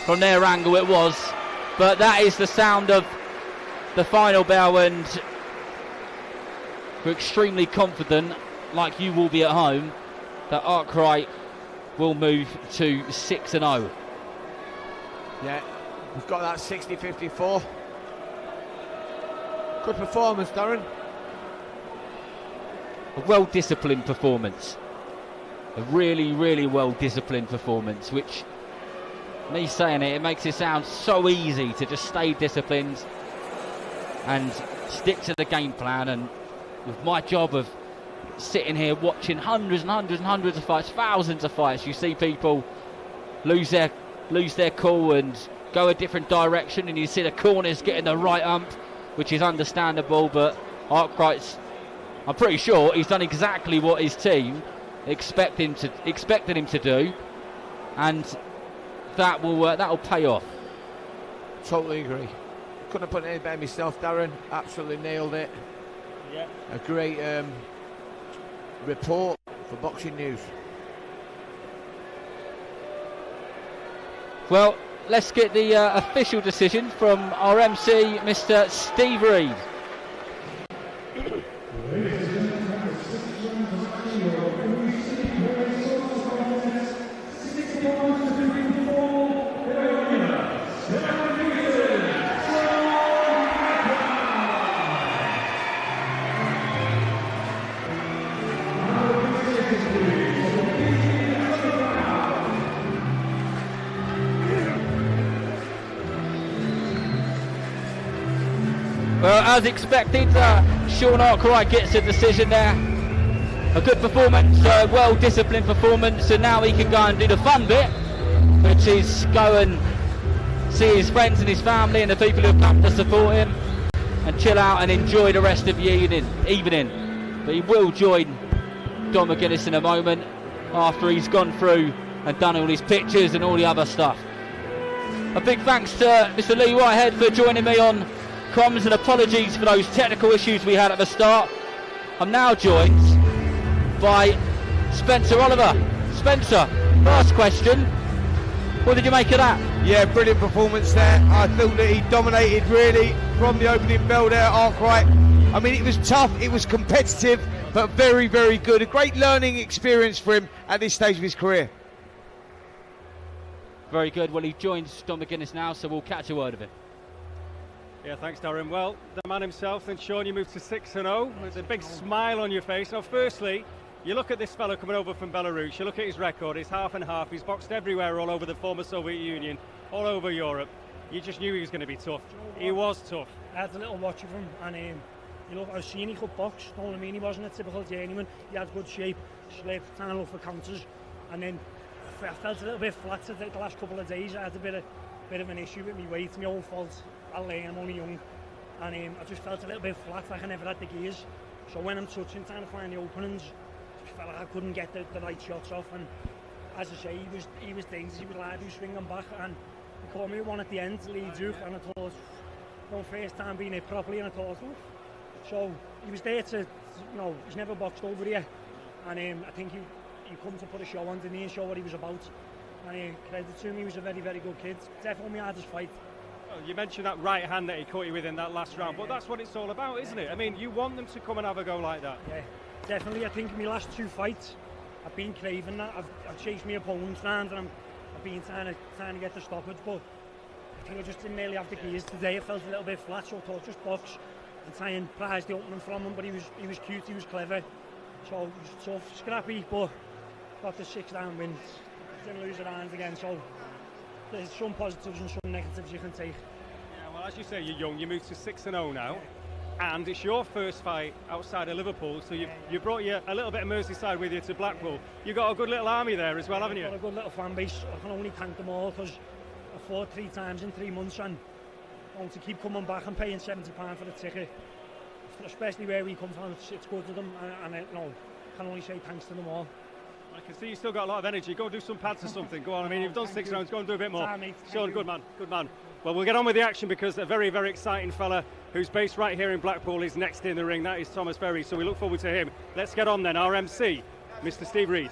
from their angle it was, but that is the sound of the final bell, and we're extremely confident, like you will be at home, that Arkwright will move to 6-0. Yeah, we've got that 60-54. Good performance, Darren. A well-disciplined performance. A really, really well-disciplined performance, which, me saying it makes it sound so easy to just stay disciplined and stick to the game plan. And with my job of sitting here watching hundreds and hundreds and hundreds of fights, thousands of fights, you see people lose their cool and go a different direction, and you see the corners getting the right ump, which is understandable. But Arkwright's, I'm pretty sure he's done exactly what his team expected him to do, and that will pay off. Totally agree. Couldn't have put it any better myself, Darren. Absolutely nailed it. Yeah. A great report for Boxing News. Well, let's get the official decision from our MC, Mr. Steve Reed. Well, as expected, Sean Arkwright gets a decision there. A good performance, well-disciplined performance, and now he can go and do the fun bit, which is go and see his friends and his family and the people who have come to support him, and chill out and enjoy the rest of the evening. But he will join Don McGuinnes in a moment after he's gone through and done all his pictures and all the other stuff. A big thanks to Mr. Lee Whitehead for joining me on comms, and apologies for those technical issues we had at the start. I'm now joined by Spencer Oliver. Spencer, first question, what did you make of that? Yeah, brilliant performance there. I thought that he dominated really from the opening bell there, Arkwright. I mean, it was tough, it was competitive, but very, very good. A great learning experience for him at this stage of his career. Very good. Well, he joins Don McGuinnes now, so we'll catch a word of him. Yeah, thanks, Darren. Well, the man himself, then Sean, you moved to 6-0 with a big smile on your face. Now, firstly, you look at this fellow coming over from Belarus, you look at his record, it's half and half, he's boxed everywhere all over the former Soviet Union, all over Europe. You just knew he was going to be tough. He was tough. I had a little watch of him, and you know, I was seeing he could box, you know what I mean? He wasn't a typical journeyman, he had good shape, slipped, trying to look for counters, and then I felt a little bit flat the last couple of days. I had a bit of an issue with my weight, my own fault. I'm only young, and I just felt a little bit flat, like I never had the gears. So when I'm touching, trying to find the openings, I just felt like I couldn't get the right shots off. And as I say, he was dangerous. He was Alidu swinging back, and he caught me with one at the end, Alidu, and I thought, first time being hit properly, and I thought, oh. So he was there to, you know, he's never boxed over here, and I think he come to put a show on, didn't he, and show what he was about. And credit to him, he was a very, very good kid. Definitely my hardest fight. You mentioned that right hand that he caught you with in that last round, but that's what it's all about, isn't it? I mean, you want them to come and have a go like that. Yeah, definitely. I think in my last two fights, I've been craving that. I've chased my opponents round, and I've been trying to get the stoppage, but I think I just didn't really have the gears today. I felt a little bit flat, so I thought just box and try and prize the opening from him. But he was cute, he was clever, so he was tough, scrappy, but got the 6-round win. Didn't lose the rounds again, so there's some positives and some negatives you can take. Yeah, well, as you say, you're young. You moved to 6-0 now, and it's your first fight outside of Liverpool. So you brought a little bit of Merseyside with you to Blackpool. You got a good little army there as well, haven't you? Got a good little fan base. I can only thank them all, because I fought 3 times in 3 months, and to keep coming back and paying £70 for the ticket, especially where we come from, it's good to them, and I can only say thanks to them all. I can see you still got a lot of energy. Go do some pads or something. Go on. I mean, you've done 6 rounds. Go and do a bit more. Sean, good man. Good man. Well, we'll get on with the action, because a very, very exciting fella who's based right here in Blackpool is next in the ring. That is Thomas Varey. So we look forward to him. Let's get on then. Our MC, Mr. Steve Reed.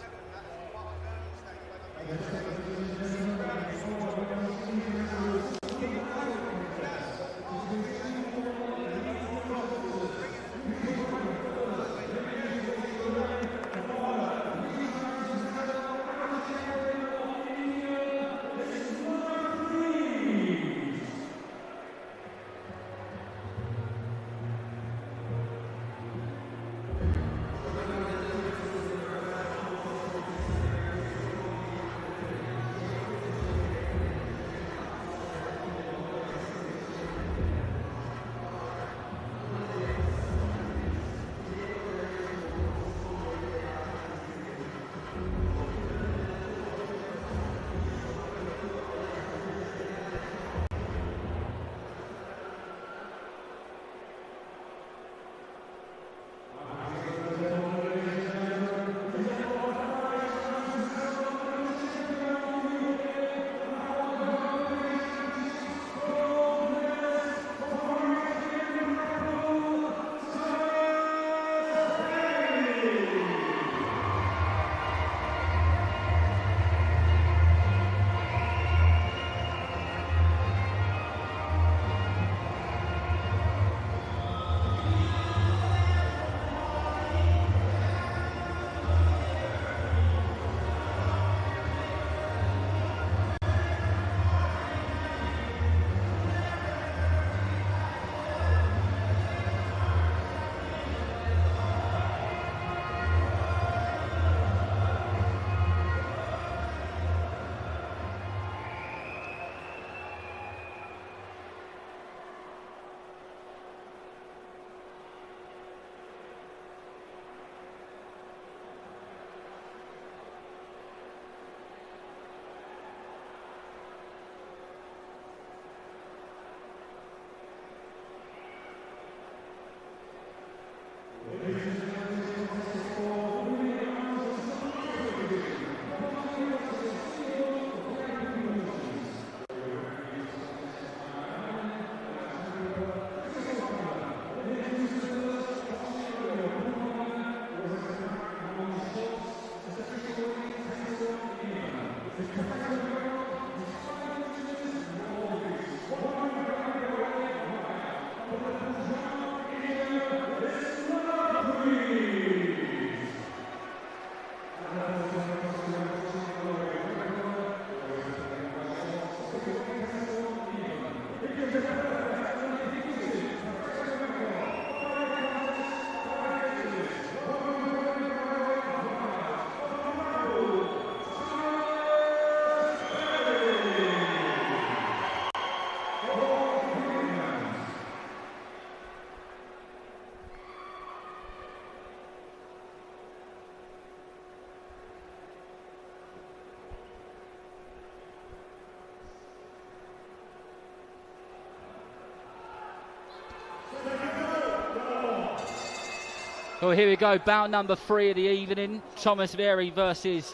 Well, here we go, bout number 3 of the evening. Thomas Varey versus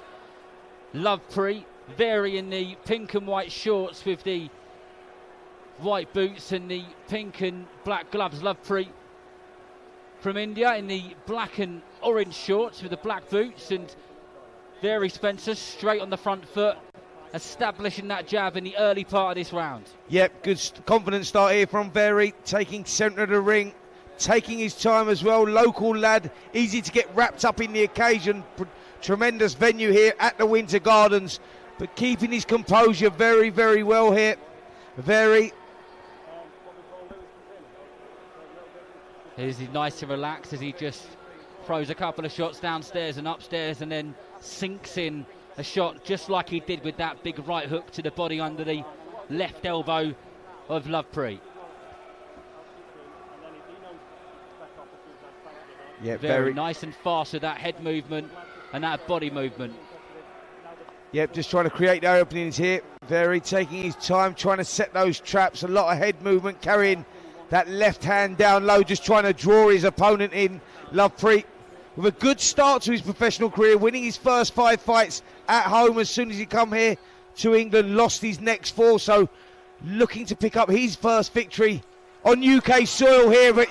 Lovepreet. Varey in the pink and white shorts with the white boots and the pink and black gloves. Lovepreet from India in the black and orange shorts with the black boots, and Varey, Spencer, straight on the front foot, establishing that jab in the early part of this round. Yep, good confident start here from Varey, taking centre of the ring, taking his time as well. Local lad, easy to get wrapped up in the occasion. Tremendous venue here at the Winter Gardens, but keeping his composure very, very well here. Varey. Is he nice and relaxed as he just throws a couple of shots downstairs and upstairs and then sinks in a shot just like he did with that big right hook to the body under the left elbow of Lovepreet. Yeah, very nice and fast with that head movement and that body movement. Yep, just trying to create the openings here. Varey taking his time, trying to set those traps. A lot of head movement, carrying that left hand down low, just trying to draw his opponent in. Lovepreet with a good start to his professional career, winning his first 5 fights at home as soon as he come here to England, lost his next 4, so looking to pick up his first victory on UK soil here. But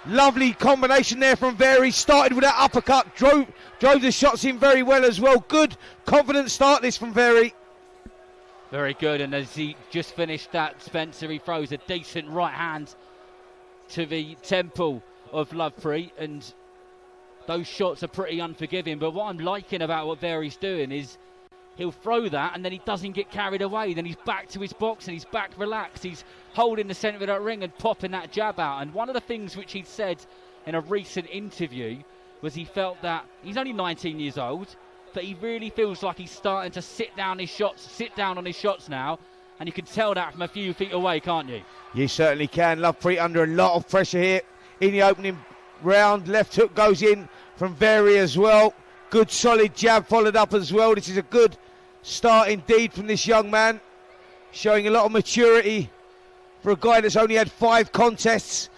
lovely combination there from Varey, started with that uppercut, drove the shots in very well as well. Good, confident start this from Varey. Very good, and as he just finished that, Spencer, he throws a decent right hand to the temple of Lovepreet, and those shots are pretty unforgiving. But what I'm liking about what Varey's doing is he'll throw that and then he doesn't get carried away. Then he's back to his box and he's back relaxed. He's holding the centre of that ring and popping that jab out. And one of the things which he'd said in a recent interview was he felt that he's only 19 years old, but he really feels like he's starting to sit down on his shots now. And you can tell that from a few feet away, can't you? You certainly can. Lovepreet under a lot of pressure here in the opening round. Left hook goes in from Varey as well. Good solid jab followed up as well. This is a good start indeed from this young man, showing a lot of maturity for a guy that's only had 5 contests.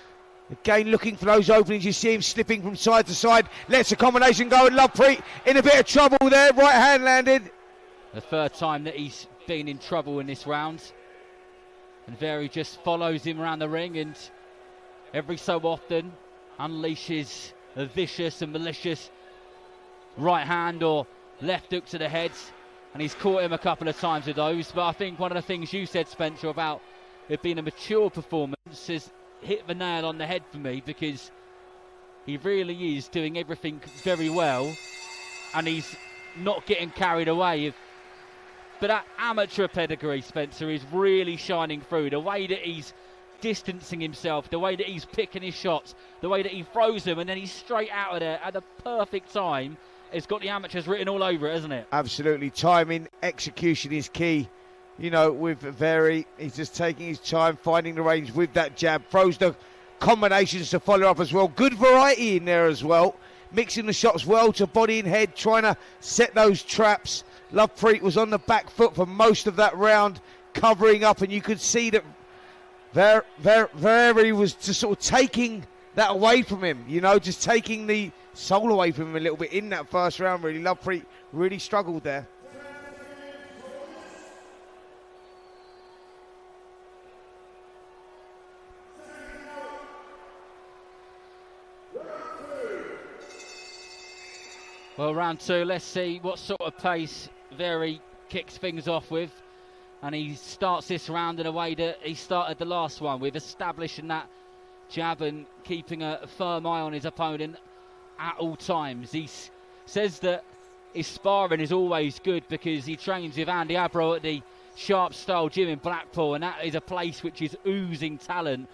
Again, looking for those openings. You see him slipping from side to side. Lets the combination go, and Lovepreet in a bit of trouble there. Right hand landed. The third time that he's been in trouble in this round. And Varey just follows him around the ring and every so often unleashes a vicious and malicious right hand or left hook to the head. And he's caught him a couple of times with those. But I think one of the things you said, Spencer, about it being a mature performance has hit the nail on the head for me, because he really is doing everything very well and he's not getting carried away. But that amateur pedigree, Spencer, is really shining through. The way that he's distancing himself, the way that he's picking his shots, the way that he throws them and then he's straight out of there at the perfect time. It's got the amateurs written all over it, hasn't it? Absolutely. Timing, execution is key. You know, with Varey, he's just taking his time, finding the range with that jab. Throws the combinations to follow up as well. Good variety in there as well. Mixing the shots well to body and head, trying to set those traps. Lovepreet was on the back foot for most of that round, covering up, and you could see that Varey was just sort of taking that away from him, you know, just taking the soul away from him a little bit in that first round, really. Lovepreet really struggled there. Well, round 2, let's see what sort of pace Varey kicks things off with. And he starts this round in a way that he started the last one, with establishing that jab and keeping a firm eye on his opponent at all times. He says that his sparring is always good because he trains with Andy Abrol at the Sharp Style Gym in Blackpool, and that is a place which is oozing talent.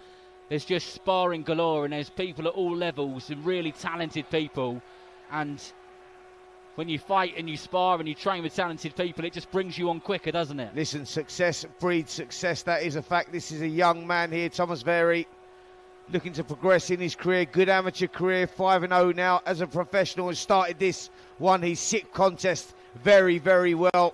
There's just sparring galore, and there's people at all levels and really talented people. And when you fight and you spar and you train with talented people, it just brings you on quicker, doesn't it? Listen, success breeds success. That is a fact. This is a young man here, Thomas Varey, looking to progress in his career. Good amateur career, 5-0 now as a professional, and started this one, his 6th contest, very, very well.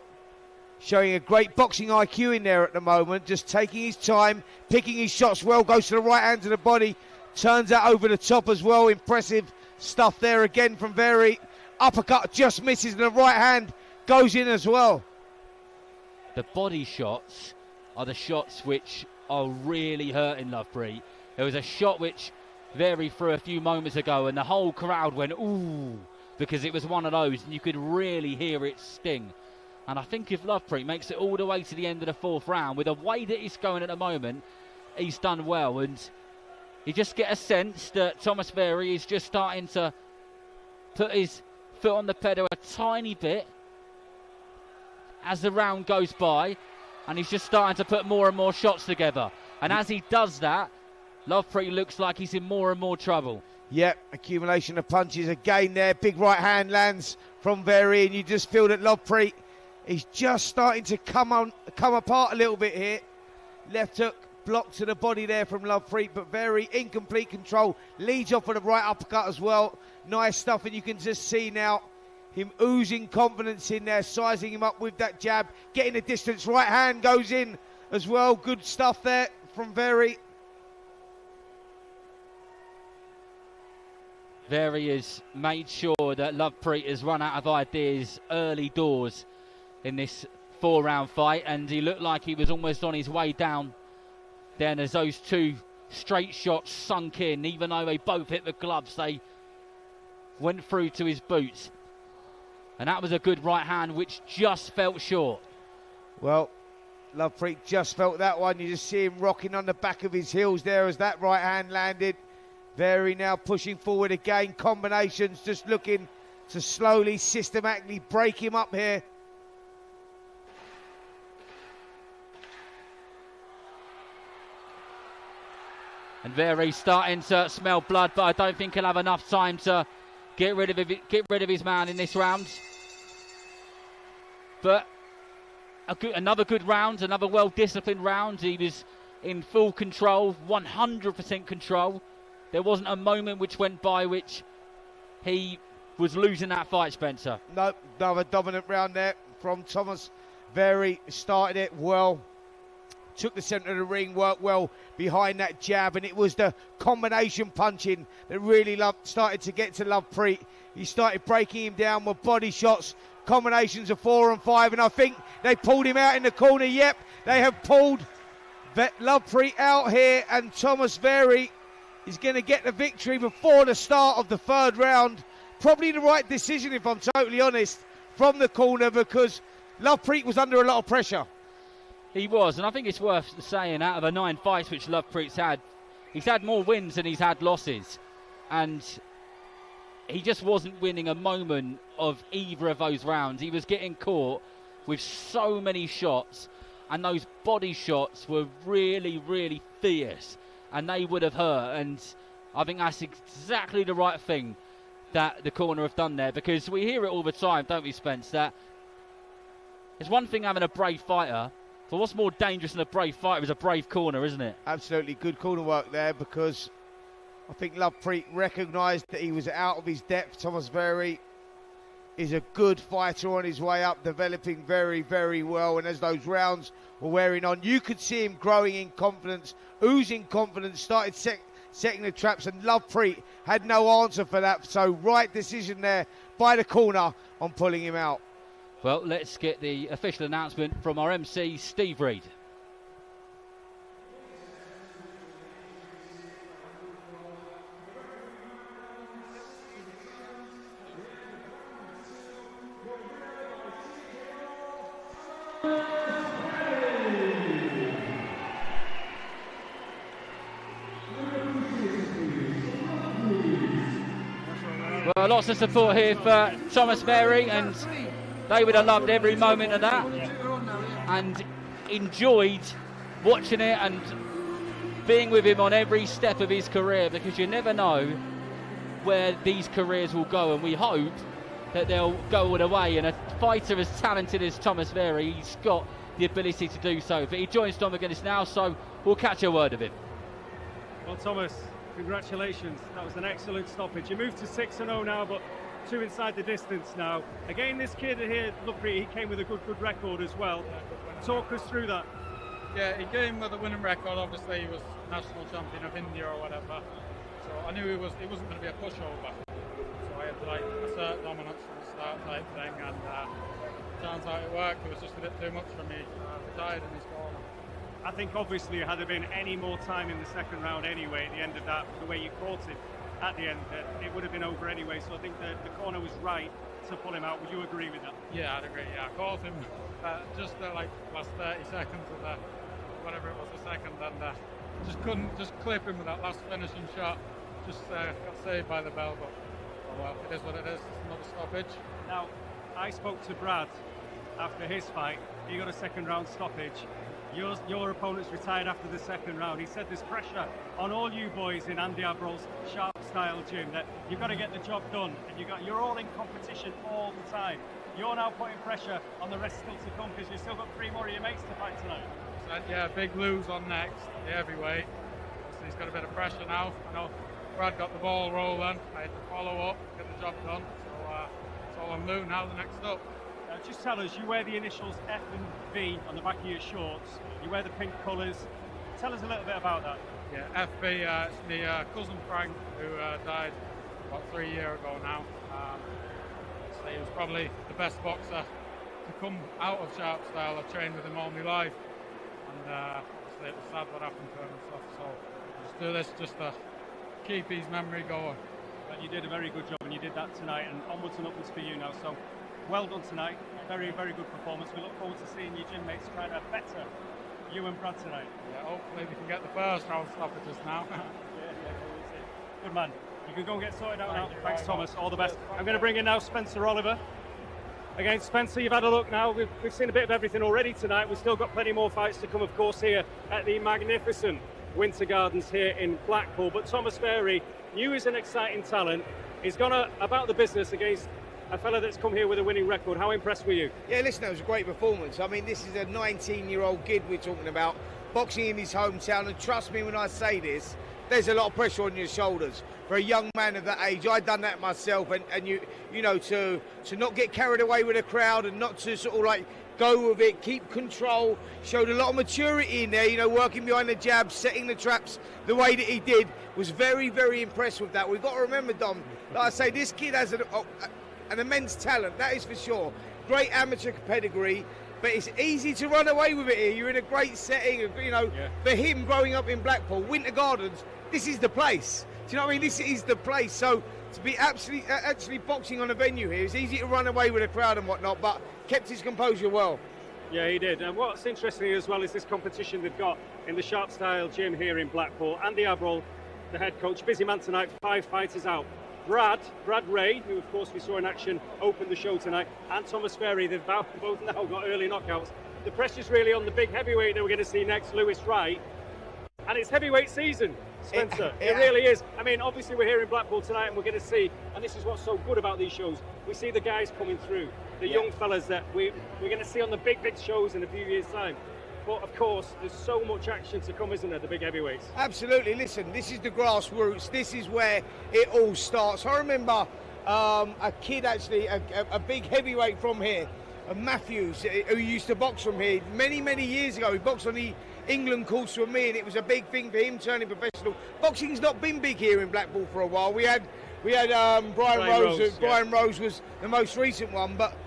Showing a great boxing IQ in there at the moment, just taking his time, picking his shots well, goes to the right hand to the body, turns that over the top as well. Impressive stuff there again from Varey. Uppercut just misses, and the right hand goes in as well. The body shots are the shots which are really hurting Lovepreet. There was a shot which Varey threw a few moments ago, and the whole crowd went, ooh, because it was one of those, and you could really hear it sting. And I think if Lovepreet makes it all the way to the end of the 4th round, with the way that he's going at the moment, he's done well. And you just get a sense that Thomas Varey is just starting to put his foot on the pedal a tiny bit as the round goes by, and he's just starting to put more and more shots together. And as he does that, Lovepreet looks like he's in more and more trouble. Yep, accumulation of punches again there. Big right hand lands from Varey, and you just feel that Lovepreet is just starting to come apart a little bit here. Left hook blocked to the body there from Lovepreet, but Varey in complete control. Leads off with a right uppercut as well. Nice stuff, and you can just see now him oozing confidence in there, sizing him up with that jab, getting the distance. Right hand goes in as well. Good stuff there from Varey. Varey has made sure that Lovepreet has run out of ideas early doors in this 4-round fight, and he looked like he was almost on his way down then as those two straight shots sunk in. Even though they both hit the gloves, they went through to his boots. And that was a good right hand which just felt short. Well, Lovepreet just felt that one. You just see him rocking on the back of his heels there as that right hand landed. Varey now pushing forward again. Combinations, just looking to slowly, systematically break him up here. And Varey starting to smell blood, but I don't think he'll have enough time to get rid of his man in this round. But another good round, another well-disciplined round. He was in full control, 100% control. There wasn't a moment which went by which he was losing that fight, Spencer. No, another dominant round there from Thomas Varey. Started it well. Took the centre of the ring, worked well behind that jab, and it was the combination punching that really started to get to Lovepreet. He started breaking him down with body shots, combinations of 4 and 5, and I think they pulled him out in the corner. Yep, they have pulled Lovepreet out here, and Thomas Varey is going to get the victory before the start of the 3rd round. Probably the right decision, if I'm totally honest, from the corner, because Lovepreet was under a lot of pressure. He was, and I think it's worth saying, out of the 9 fights which Lovepreet's had, he's had more wins than he's had losses. And he just wasn't winning a moment of either of those rounds. He was getting caught with so many shots, and those body shots were really, really fierce, and they would have hurt. And I think that's exactly the right thing that the corner have done there, because we hear it all the time, don't we, Spence, that it's one thing having a brave fighter, but what's more dangerous than a brave fighter is a brave corner, isn't it? Absolutely good corner work there, because I think Lovepreet recognised that he was out of his depth. Thomas Varey is a good fighter on his way up, developing very, very well. And as those rounds were wearing on, you could see him growing in confidence, oozing confidence, started setting the traps, and Lovepreet had no answer for that. So right decision there by the corner on pulling him out. Well, let's get the official announcement from our MC, Steve Reed. Well, lots of support here for Thomas Varey, and they would have loved every moment of that and enjoyed watching it and being with him on every step of his career, because you never know where these careers will go, and we hope that they'll go all the way. And a fighter as talented as Thomas Varey, he's got the ability to do so. But he joins Don McGuinnes now, so we'll catch a word of him. Well, Thomas, congratulations. That was an excellent stoppage. You moved to 6-0 now, but 2 inside the distance now. Again, this kid here, Lovepreet, he came with a good record as well. Talk us through that. Yeah, he came with a winning record. Obviously, he was national champion of India or whatever. I knew he wasn't going to be a pushover. So I had to like assert dominance from the start type thing, and turns out it worked. It was just a bit too much for me. Retired in his corner. I think obviously had there been any more time in the second round anyway, at the end of that, the way you caught him at the end, it would have been over anyway. So I think the corner was right to pull him out. Would you agree with that? Yeah, I'd agree. Yeah, I caught him just like last 30 seconds of the whatever it was, the second, and just couldn't clip him with that last finishing shot. Just got saved by the bell, but oh well, it is what it is. It's another stoppage. Now, I spoke to Brad after his fight. He got a second round stoppage. Your opponent's retired after the second round. He said there's pressure on all you boys in Andy Abrol's sharp style gym, that you've got to get the job done, and you're all in competition all the time. You're now putting pressure on the rest still to come, because you've still got 3 more of your mates to fight tonight. So, yeah, big lose on next, the heavyweight. So he's got a bit of pressure now. I know Brad got the ball rolling. I had to follow up, get the job done. So it's all on Lou now, the next up. Just tell us, you wear the initials F and V on the back of your shorts. You wear the pink colours. Tell us a little bit about that. Yeah, FV, it's my cousin Frank, who died about 3 years ago now. So he was probably the best boxer to come out of sharp style. I've trained with him all my life, and obviously it was sad what happened to him and stuff. So just do this just to keep his memory going. Well, you did a very good job, and you did that tonight, and onwards and upwards for you now. So well done tonight. Very, very good performance. We look forward to seeing your gym mates trying to better you and Brad tonight. Yeah, hopefully we can get the first round stoppages now. yeah, we'll see. Good man. You can go and get sorted out now. Thanks, Thomas. All the best. I'm going to bring in now Spencer Oliver. Again, Spencer, you've had a look now. We've seen a bit of everything already tonight. We've still got plenty more fights to come, of course, here at the magnificent Winter Gardens here in Blackpool. But Thomas Varey, new is an exciting talent. He's gone about the business against a fella that's come here with a winning record. How impressed were you? Yeah, listen, that was a great performance. I mean, this is a 19-year-old kid we're talking about, boxing in his hometown, and trust me when I say this, there's a lot of pressure on your shoulders for a young man of that age. I've done that myself, and you know, to not get carried away with the crowd and not to sort of like go with it, keep control, showed a lot of maturity in there, you know, working behind the jabs, setting the traps the way that he did. Was very, very impressed with that. We've got to remember, Dom, like I say, this kid has an immense talent, that is for sure. Great amateur pedigree, but it's easy to run away with it here. You're in a great setting, you know, for him growing up in Blackpool, Winter Gardens, this is the place. Do you know what I mean? This is the place. So to be actually boxing on a venue here, it's easy to run away with a crowd and whatnot, but kept his composure well. Yeah, he did. And what's interesting as well is this competition they've got in the Sharp Style gym here in Blackpool. Andy Abrol, the head coach, busy man tonight, 5 fighters out. Brad Ray, who of course we saw in action, opened the show tonight, and Thomas Varey, they've both now got early knockouts. The pressure's really on the big heavyweight that we're going to see next, Wright. And it's heavyweight season, Spencer. It really is. I mean, obviously we're here in Blackpool tonight, and we're going to see, and this is what's so good about these shows, we see the guys coming through, the young fellas that we're going to see on the big shows in a few years' time. But of course, there's so much action to come, isn't there, the big heavyweights? Absolutely. Listen, this is the grassroots. This is where it all starts. I remember a kid, actually, a big heavyweight from here, Matthews, who used to box from here many, many years ago. He boxed on the England course with me, and it was a big thing for him turning professional. Boxing's not been big here in Blackpool for a while. We had Brian Rose. Brian Rose was the most recent one, but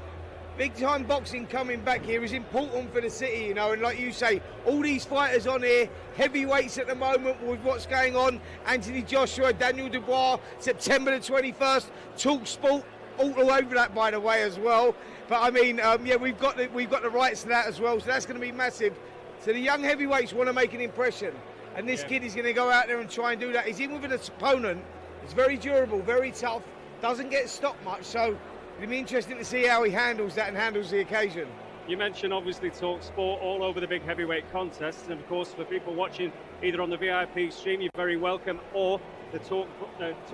big time boxing coming back here is important for the city, you know, and like you say, all these fighters on here, heavyweights at the moment with what's going on, Anthony Joshua, Daniel Dubois, September the 21st, Talk Sport, all over that, by the way, as well. But I mean, yeah, we've got the rights to that as well, so that's going to be massive. So the young heavyweights want to make an impression, and this kid is going to go out there and try and do that. He's in with an opponent, he's very durable, very tough, doesn't get stopped much, so it'll be interesting to see how he handles that and handles the occasion. You mentioned obviously Talk Sport all over the big heavyweight contests, and of course for people watching either on the VIP stream, you're very welcome, or the Talk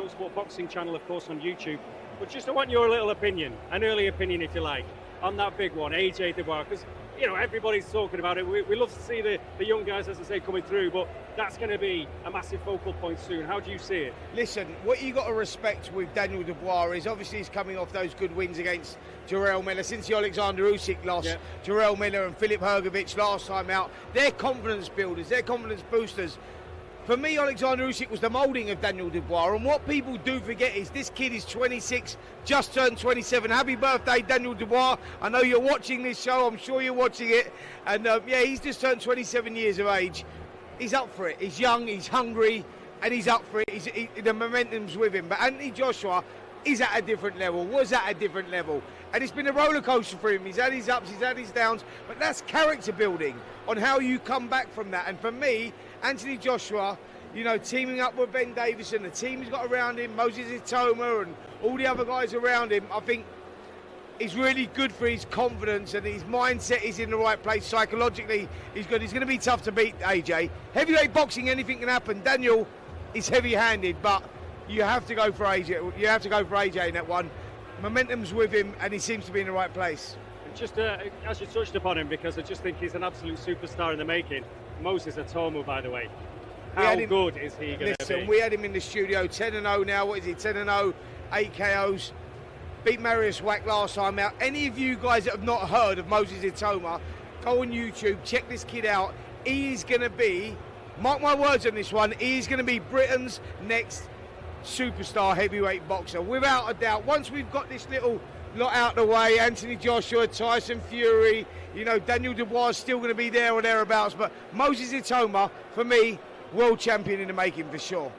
Sport Boxing channel, of course, on YouTube. But just I want your little opinion, an early opinion if you like, on that big one, AJ Dubois, because you know everybody's talking about it. We love to see the young guys, as I say, coming through, but that's going to be a massive focal point soon. How do you see it? Listen, what you got to respect with Daniel Dubois is obviously he's coming off those good wins against Jarrell Miller. Since the Alexander Usyk loss, Jarrell Miller and Filip Hrgovic last time out, they're confidence builders, they're confidence boosters. For me, Alexander Usyk was the moulding of Daniel Dubois, and what people do forget is this kid is 26, just turned 27. Happy birthday, Daniel Dubois. I know you're watching this show, I'm sure you're watching it. And yeah, he's just turned 27 years of age. He's up for it. He's young, he's hungry, and he's up for it. The momentum's with him. But Anthony Joshua is at a different level, was at a different level. And it's been a roller coaster for him. He's had his ups, he's had his downs, but that's character building on how you come back from that. And for me, Anthony Joshua, you know, teaming up with Ben Davison, the team he's got around him, Moses Itoma and all the other guys around him, I think is really good for his confidence, and his mindset is in the right place. Psychologically, he's good. He's going to be tough to beat, AJ. Heavyweight boxing, anything can happen. Daniel is heavy-handed, but you have to go for AJ. You have to go for AJ in that one. Momentum's with him, and he seems to be in the right place. And just as you touched upon him, because I just think he's an absolute superstar in the making. Moses Itoma, by the way. How good is he going to be? We had him in the studio, 10-0 now. What is he? 10-0, 8 KOs. Beat Marius Wack last time out. Any of you guys that have not heard of Moses Itoma, go on YouTube, check this kid out. He is going to be, mark my words on this one, he is going to be Britain's next superstar heavyweight boxer, without a doubt. Once we've got this little lot out of the way, Anthony Joshua, Tyson Fury, you know, Daniel Dubois is still going to be there or thereabouts, but Moses Itoma, for me, world champion in the making for sure.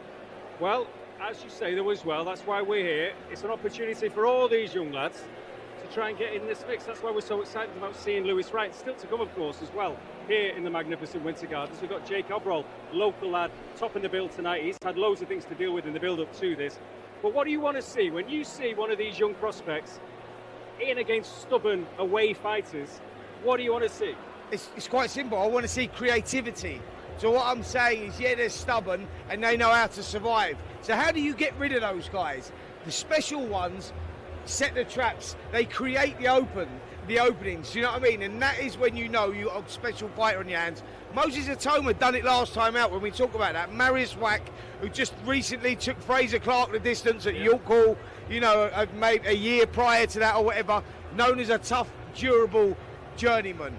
Well, as you say, there was, well, that's why we're here. It's an opportunity for all these young lads to try and get in this mix. That's why we're so excited about seeing Lewis Wright. Still to come, of course, as well, here in the magnificent Winter Gardens. We've got Jake Abrol, local lad, topping the bill tonight. He's had loads of things to deal with in the build-up to this. But what do you want to see? When you see one of these young prospects in against stubborn away fighters, what do you want to see? It's quite simple. I want to see creativity. So what I'm saying is, yeah, they're stubborn and they know how to survive. So how do you get rid of those guys? The special ones set the traps. They create the openings. You know what I mean? And that is when you know you've got a special fighter on your hands. Moses Itoma done it last time out when we talk about that. Marius Wack, who just recently took Fraser Clark the distance at York Hall, you know, maybe a year prior to that or whatever, known as a tough, durable journeyman.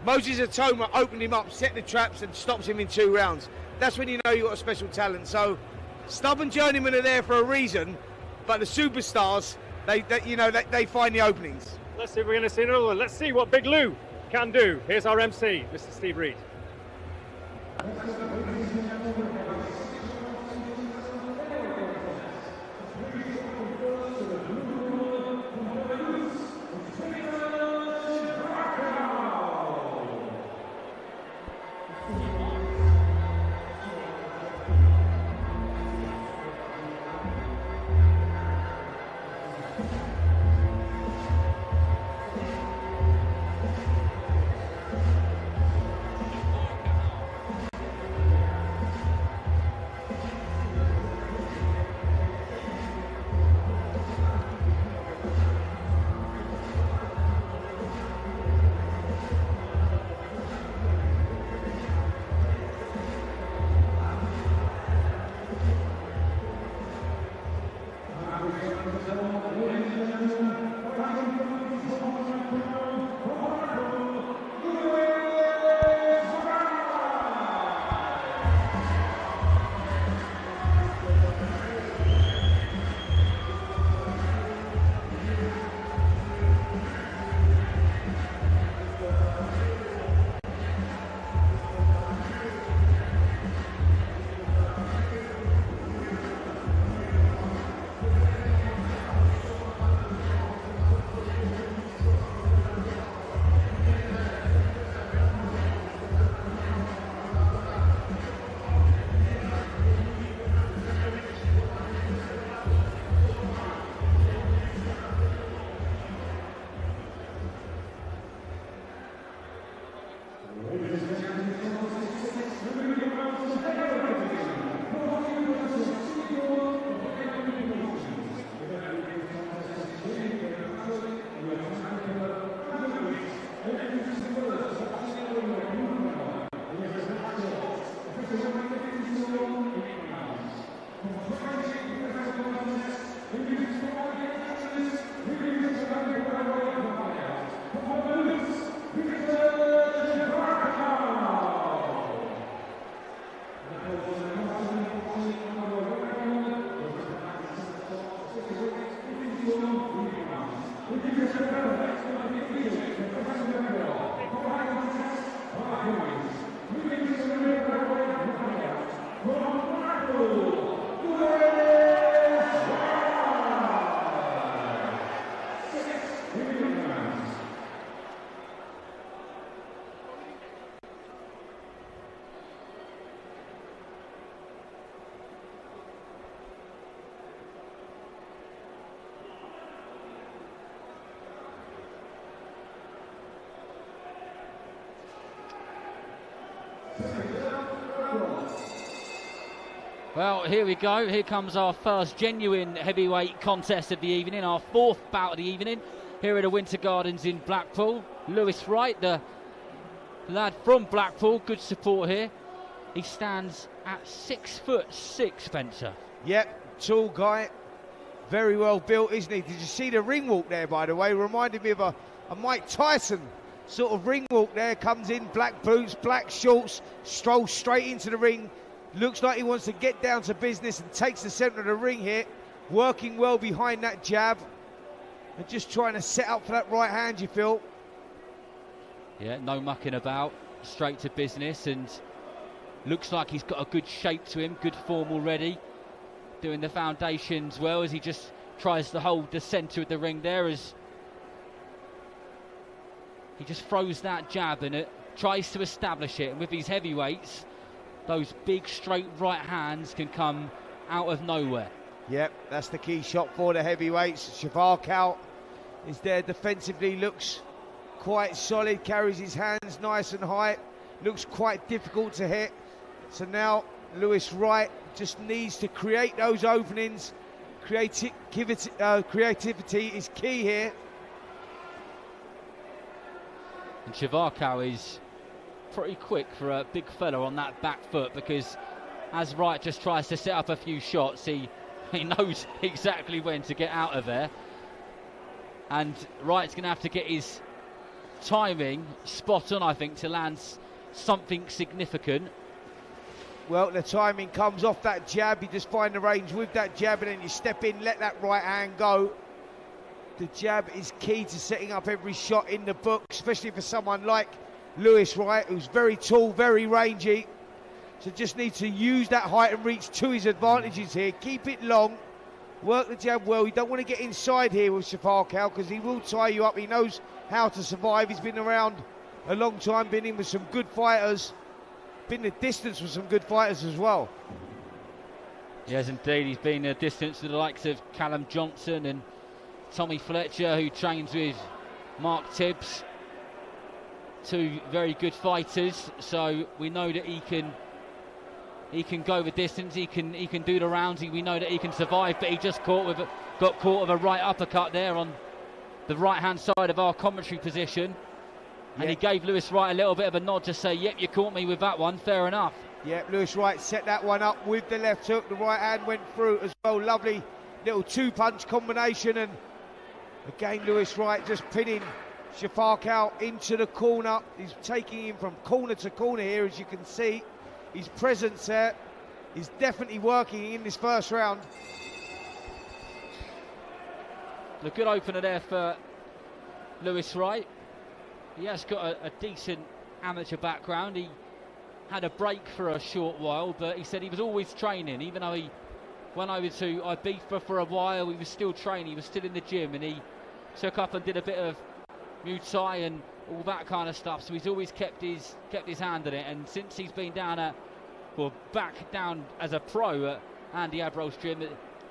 Moses Itoma opened him up, set the traps and stops him in 2 rounds. That's when you know you've got a special talent. So stubborn journeymen are there for a reason, but the superstars, they find the openings. Let's see if we're going to see another one. Let's see what Big Lou can do. Here's our MC, Mr. Steve Reed. Well, here we go. Here comes our first genuine heavyweight contest of the evening, our fourth bout of the evening, here at the Winter Gardens in Blackpool. Lewis Wright, the lad from Blackpool, good support here. He stands at 6'6", Spencer. Yep, tall guy, very well built, isn't he? Did you see the ring walk there, by the way? Reminded me of a Mike Tyson sort of ring walk there. Comes in, black boots, black shorts, strolls straight into the ring. Looks like he wants to get down to business and takes the centre of the ring here. Working well behind that jab. And just trying to set up for that right hand, you feel. Yeah, no mucking about. Straight to business, and looks like he's got a good shape to him. Good form already. Doing the foundations well as he just tries to hold the centre of the ring there, as he just throws that jab and it tries to establish it. And with these heavyweights, those big straight right hands can come out of nowhere. Yep, that's the key shot for the heavyweights. Chvarkou is there defensively, looks quite solid, carries his hands nice and high, looks quite difficult to hit. So now Lewis Wright just needs to create those openings. Creativity is key here. And Chvarkou is pretty quick for a big fella on that back foot, because as Wright just tries to set up a few shots, he knows exactly when to get out of there. And Wright's going to have to get his timing spot on, I think, to land something significant. Well, the timing comes off that jab. You just find the range with that jab, and then you step in, let that right hand go. The jab is key to setting up every shot in the book, especially for someone like Lewis Wright, who's very tall, very rangy. So just needs to use that height and reach to his advantages here. Keep it long, work the jab well. You don't want to get inside here with Chvarkou, because he will tie you up. He knows how to survive. He's been around a long time, been in with some good fighters, been the distance with some good fighters as well. Yes, indeed. He's been a distance to the likes of Callum Johnson and Tommy Fletcher, who trains with Mark Tibbs. Two very good fighters, so we know that he can go the distance, he can do the rounds. We know that he can survive, but he just got caught with a right uppercut there on the right hand side of our commentary position, and he gave Lewis Wright a little bit of a nod to say, yep, you caught me with that one, fair enough. Yep, Lewis Wright set that one up with the left hook. The right hand went through as well. Lovely little two-punch combination, and again Lewis Wright just pinning Chvarkou into the corner. He's taking him from corner to corner here, as you can see. His presence there is definitely working in this first round. A good opener there for Lewis Wright. He has got a decent amateur background. He had a break for a short while, but he said he was always training. Even though he went over to Ibiza for a while, he was still training. He was still in the gym, and he took up and did a bit of Muay Thai and all that kind of stuff. So he's always kept his hand in it. And since he's been back down as a pro at Andy Abrol's gym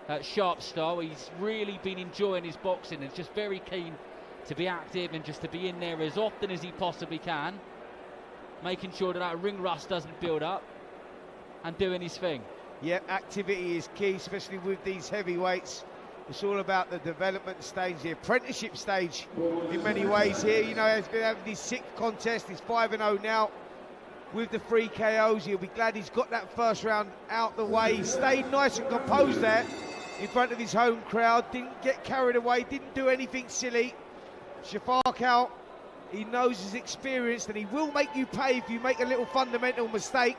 at Sharp Style, he's really been enjoying his boxing. And just very keen to be active and just to be in there as often as he possibly can, making sure that ring rust doesn't build up, and doing his thing. Yeah, activity is key, especially with these heavyweights. It's all about the development stage, the apprenticeship stage in many ways here. You know, he's been having his sixth contest, he's 5-0 now with the 3 KOs. He'll be glad he's got that first round out the way. He stayed nice and composed there in front of his home crowd, didn't get carried away, didn't do anything silly. Chvarkou, he knows his experience, and he will make you pay if you make a little fundamental mistake.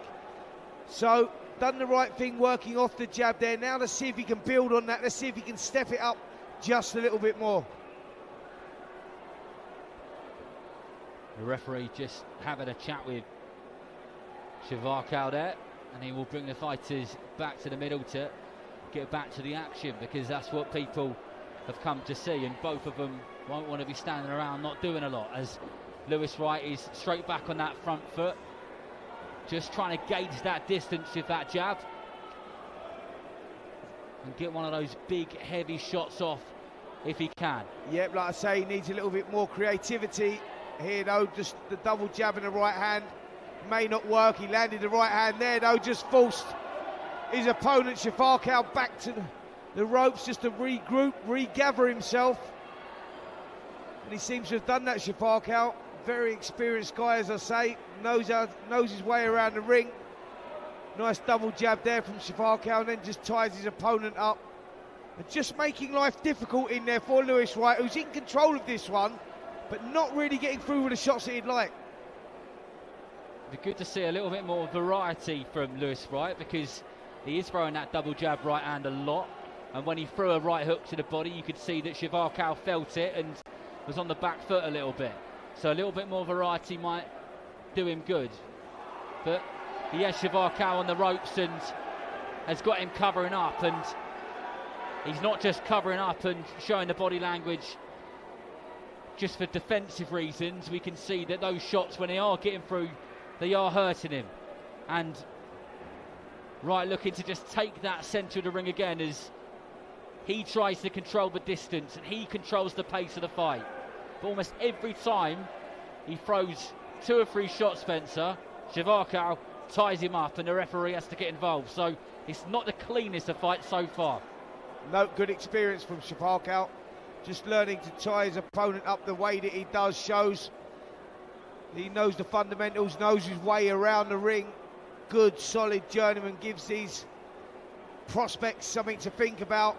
So, done the right thing working off the jab there. Now let's see if he can build on that. Let's see if he can step it up just a little bit more. The referee just having a chat with Chvarkou there, and he will bring the fighters back to the middle to get back to the action, because that's what people have come to see, and both of them won't want to be standing around not doing a lot, as Wright is straight back on that front foot, just trying to gauge that distance with that jab and get one of those big heavy shots off if he can. Yep, like I say, he needs a little bit more creativity here though. Just the double jab in the right hand may not work. He landed the right hand there though, just forced his opponent Chvarkou back to the ropes just to regroup, regather himself, and he seems to have done that. Chvarkou, very experienced guy, as I say, knows his way around the ring. Nice double jab there from Chvarkou, and then just ties his opponent up, and just making life difficult in there for Wright, who's in control of this one, but not really getting through with the shots that he'd like. It'd be good to see a little bit more variety from Wright, because he is throwing that double jab right hand a lot, and when he threw a right hook to the body, you could see that Chvarkou felt it and was on the back foot a little bit. So a little bit more variety might do him good. But he has Chvarkou on the ropes and has got him covering up, and he's not just covering up and showing the body language just for defensive reasons. We can see that those shots, when they are getting through, they are hurting him. And Wright looking to just take that centre of the ring again as he tries to control the distance and he controls the pace of the fight. But almost every time he throws 2 or 3 shots, Spencer, Chvarkou ties him up and the referee has to get involved. So it's not the cleanest of fights so far. No, good experience from Chvarkou. Just learning to tie his opponent up the way that he does shows he knows the fundamentals, knows his way around the ring. Good, solid journeyman, gives these prospects something to think about.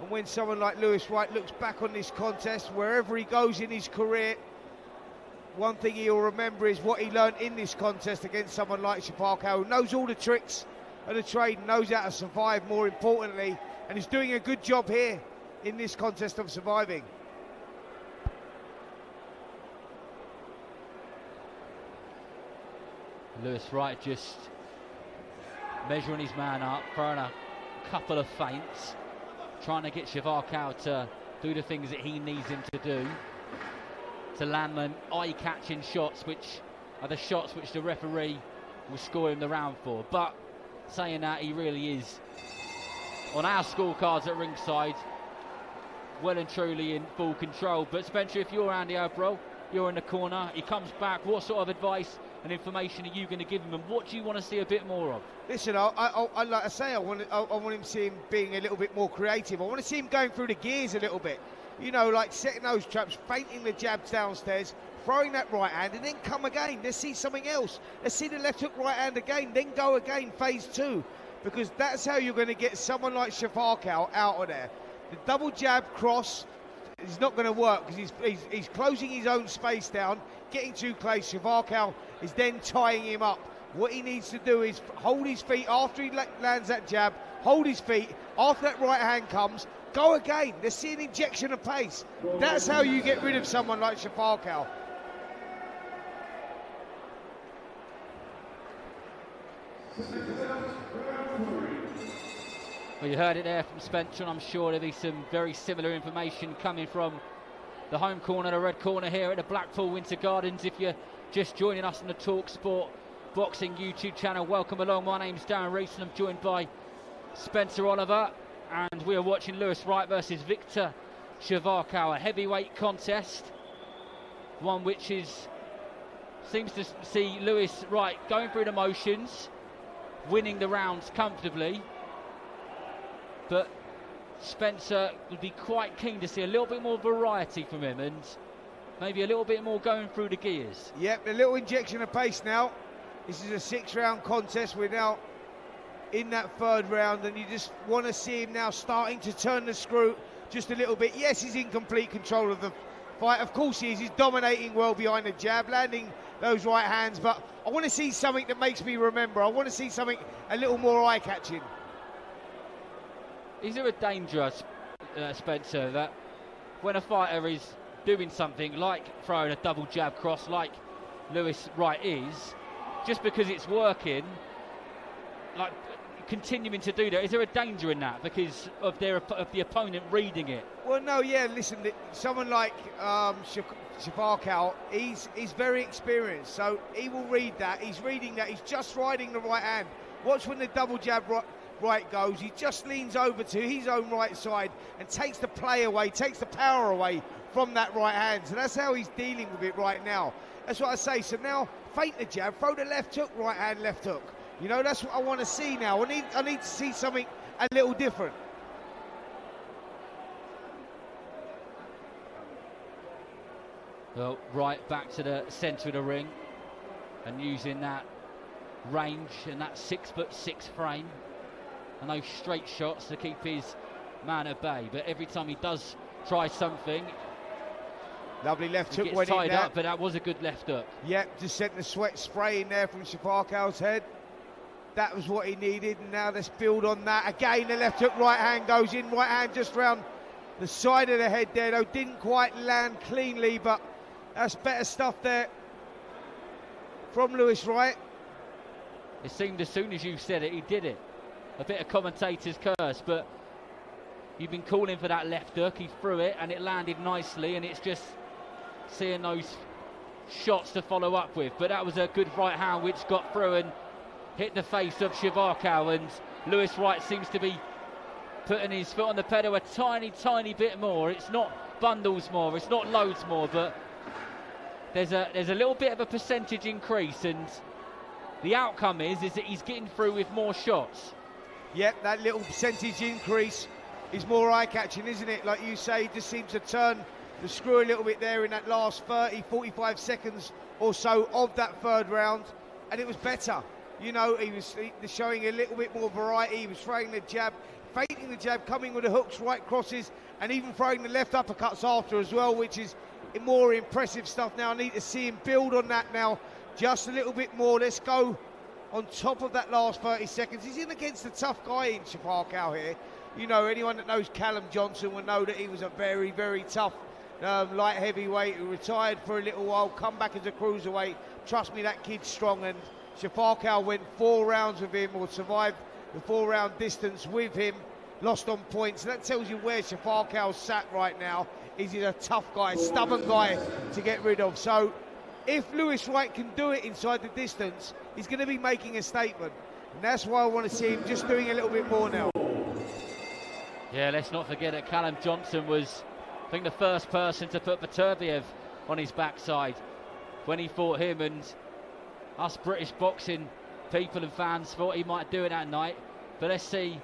And when someone like Wright looks back on this contest, wherever he goes in his career, one thing he'll remember is what he learned in this contest against someone like Chvarkou, who knows all the tricks of the trade, knows how to survive more importantly, and is doing a good job here in this contest of surviving. Wright just measuring his man up, throwing a couple of feints, trying to get Chvarkou to do the things that he needs him to do, to land them eye-catching shots, which are the shots which the referee will score him the round for. But saying that, he really is, on our scorecards at ringside, well and truly in full control. But Spencer, if you're Andy Abrol, you're in the corner, he comes back, what sort of advice and information are you going to give him, and what do you want to see a bit more of? Listen, I like I say, I want him to see him being a little bit more creative. I want to see him going through the gears a little bit. You know, like setting those traps, feinting the jabs downstairs, throwing that right hand, and then come again. Let's see something else. Let's see the left hook right hand again, then go again, phase 2. Because that's how you're going to get someone like Chvarkou out of there. The double jab cross is not going to work because he's closing his own space down, getting too close. Chvarkou is then tying him up. What he needs to do is hold his feet after he lands that jab, hold his feet, after that right hand comes, go again. Let's see an injection of pace. That's how you get rid of someone like Chvarkou. Well, you heard it there from Spencer, and I'm sure there'll be some very similar information coming from the home corner, the red corner here at the Blackpool Winter Gardens. If you're just joining us on the Talk Sport Boxing YouTube channel, welcome along. My name's Darren Rees and I'm joined by Spencer Oliver, and we are watching Wright versus Viktar Chvarkou, a heavyweight contest, one which seems to see Wright going through the motions, winning the rounds comfortably. But Spencer would be quite keen to see a little bit more variety from him and maybe a little bit more going through the gears. Yep, a little injection of pace now. This is a 6-round contest. We're now in that 3rd round, and you just want to see him now starting to turn the screw just a little bit. Yes, he's in complete control of the fight. Of course he is. He's dominating well behind the jab, landing those right hands. But I want to see something that makes me remember. I want to see something a little more eye-catching. Is there a danger, Spencer, that when a fighter is doing something like throwing a double jab cross like Lewis Wright is, just because it's working, like continuing to do that, is there a danger in that because of the opponent reading it? Well, no, yeah, listen, someone like Chvarkou, he's very experienced, so he will read that. He's reading that. He's just riding the right hand. Watch when the double jab right goes. He just leans over to his own right side and takes the play away, takes the power away from that right hand. So that's how he's dealing with it right now. That's what I say. So now, feint the jab, throw the left hook, right hand, left hook. You know, that's what I want to see now. I need to see something a little different. Well, right back to the centre of the ring and using that range and that 6'6" frame and those straight shots to keep his man at bay. But every time he does try something, lovely left hook gets went tied in there. up, but that was a good left hook. Yep, just sent the sweat spray in there from Chvarkou's head. That was what he needed, and now let's build on that. Again, the left hook, right hand goes in, right hand just round the side of the head there, though didn't quite land cleanly, but that's better stuff there from Lewis Wright. It seemed as soon as you said it, he did it. A bit of commentator's curse, but you've been calling for that left hook. He threw it, and it landed nicely, and it's just seeing those shots to follow up with. But that was a good right hand which got through and hit the face of Chvarkou, and Lewis Wright seems to be putting his foot on the pedal a tiny bit more. It's not bundles more, it's not loads more, but there's a little bit of a percentage increase, and the outcome is that he's getting through with more shots. Yep, that little percentage increase is more eye-catching, isn't it? Like you say, he just seems to turn the screw a little bit there in that last 45 seconds or so of that third round, and it was better. You know, he was showing a little bit more variety. He was throwing the jab, feinting the jab, coming with the hooks, right crosses, and even throwing the left uppercuts after as well, which is more impressive stuff now. I need to see him build on that now just a little bit more. Let's go on top of that last 30 seconds. He's in against a tough guy in Chvarkou here. You know, anyone that knows Callum Johnson will know that he was a very, very tough light heavyweight who retired for a little while, come back as a cruiserweight. Trust me, that kid's strong, and Chvarkou went 4 rounds with him, or survived the 4-round distance with him, lost on points. That tells you where Chvarkou's sat right now. He's a tough guy, stubborn guy to get rid of. So if Lewis Wright can do it inside the distance, he's going to be making a statement. And that's why I want to see him just doing a little bit more now. Yeah, let's not forget that Callum Johnson was, I think, the first person to put Beterbiev on his backside when he fought him, and us British boxing people and fans thought he might do it that night. But let's see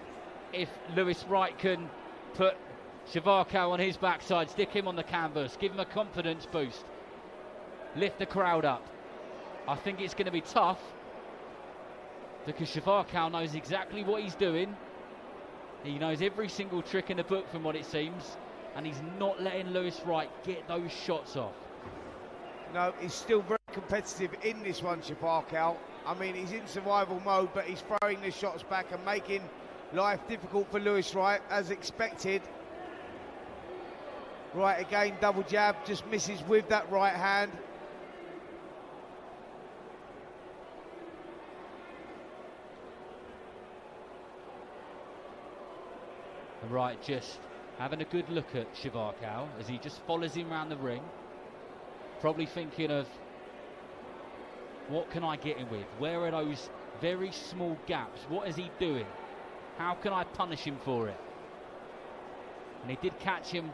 if Lewis Wright can put Chvarkou on his backside, stick him on the canvas, give him a confidence boost, lift the crowd up. I think it's going to be tough because Chvarkou knows exactly what he's doing. He knows every single trick in the book from what it seems, and he's not letting Lewis Wright get those shots off. No, he's still very competitive in this one, Chvarkou. I mean, he's in survival mode, but he's throwing the shots back and making life difficult for Lewis Wright, as expected. Right, again, double jab, just misses with that right hand. Right, just having a good look at Chvarkou as he just follows him around the ring. Probably thinking of, what can I get him with? Where are those very small gaps? What is he doing? How can I punish him for it? And he did catch him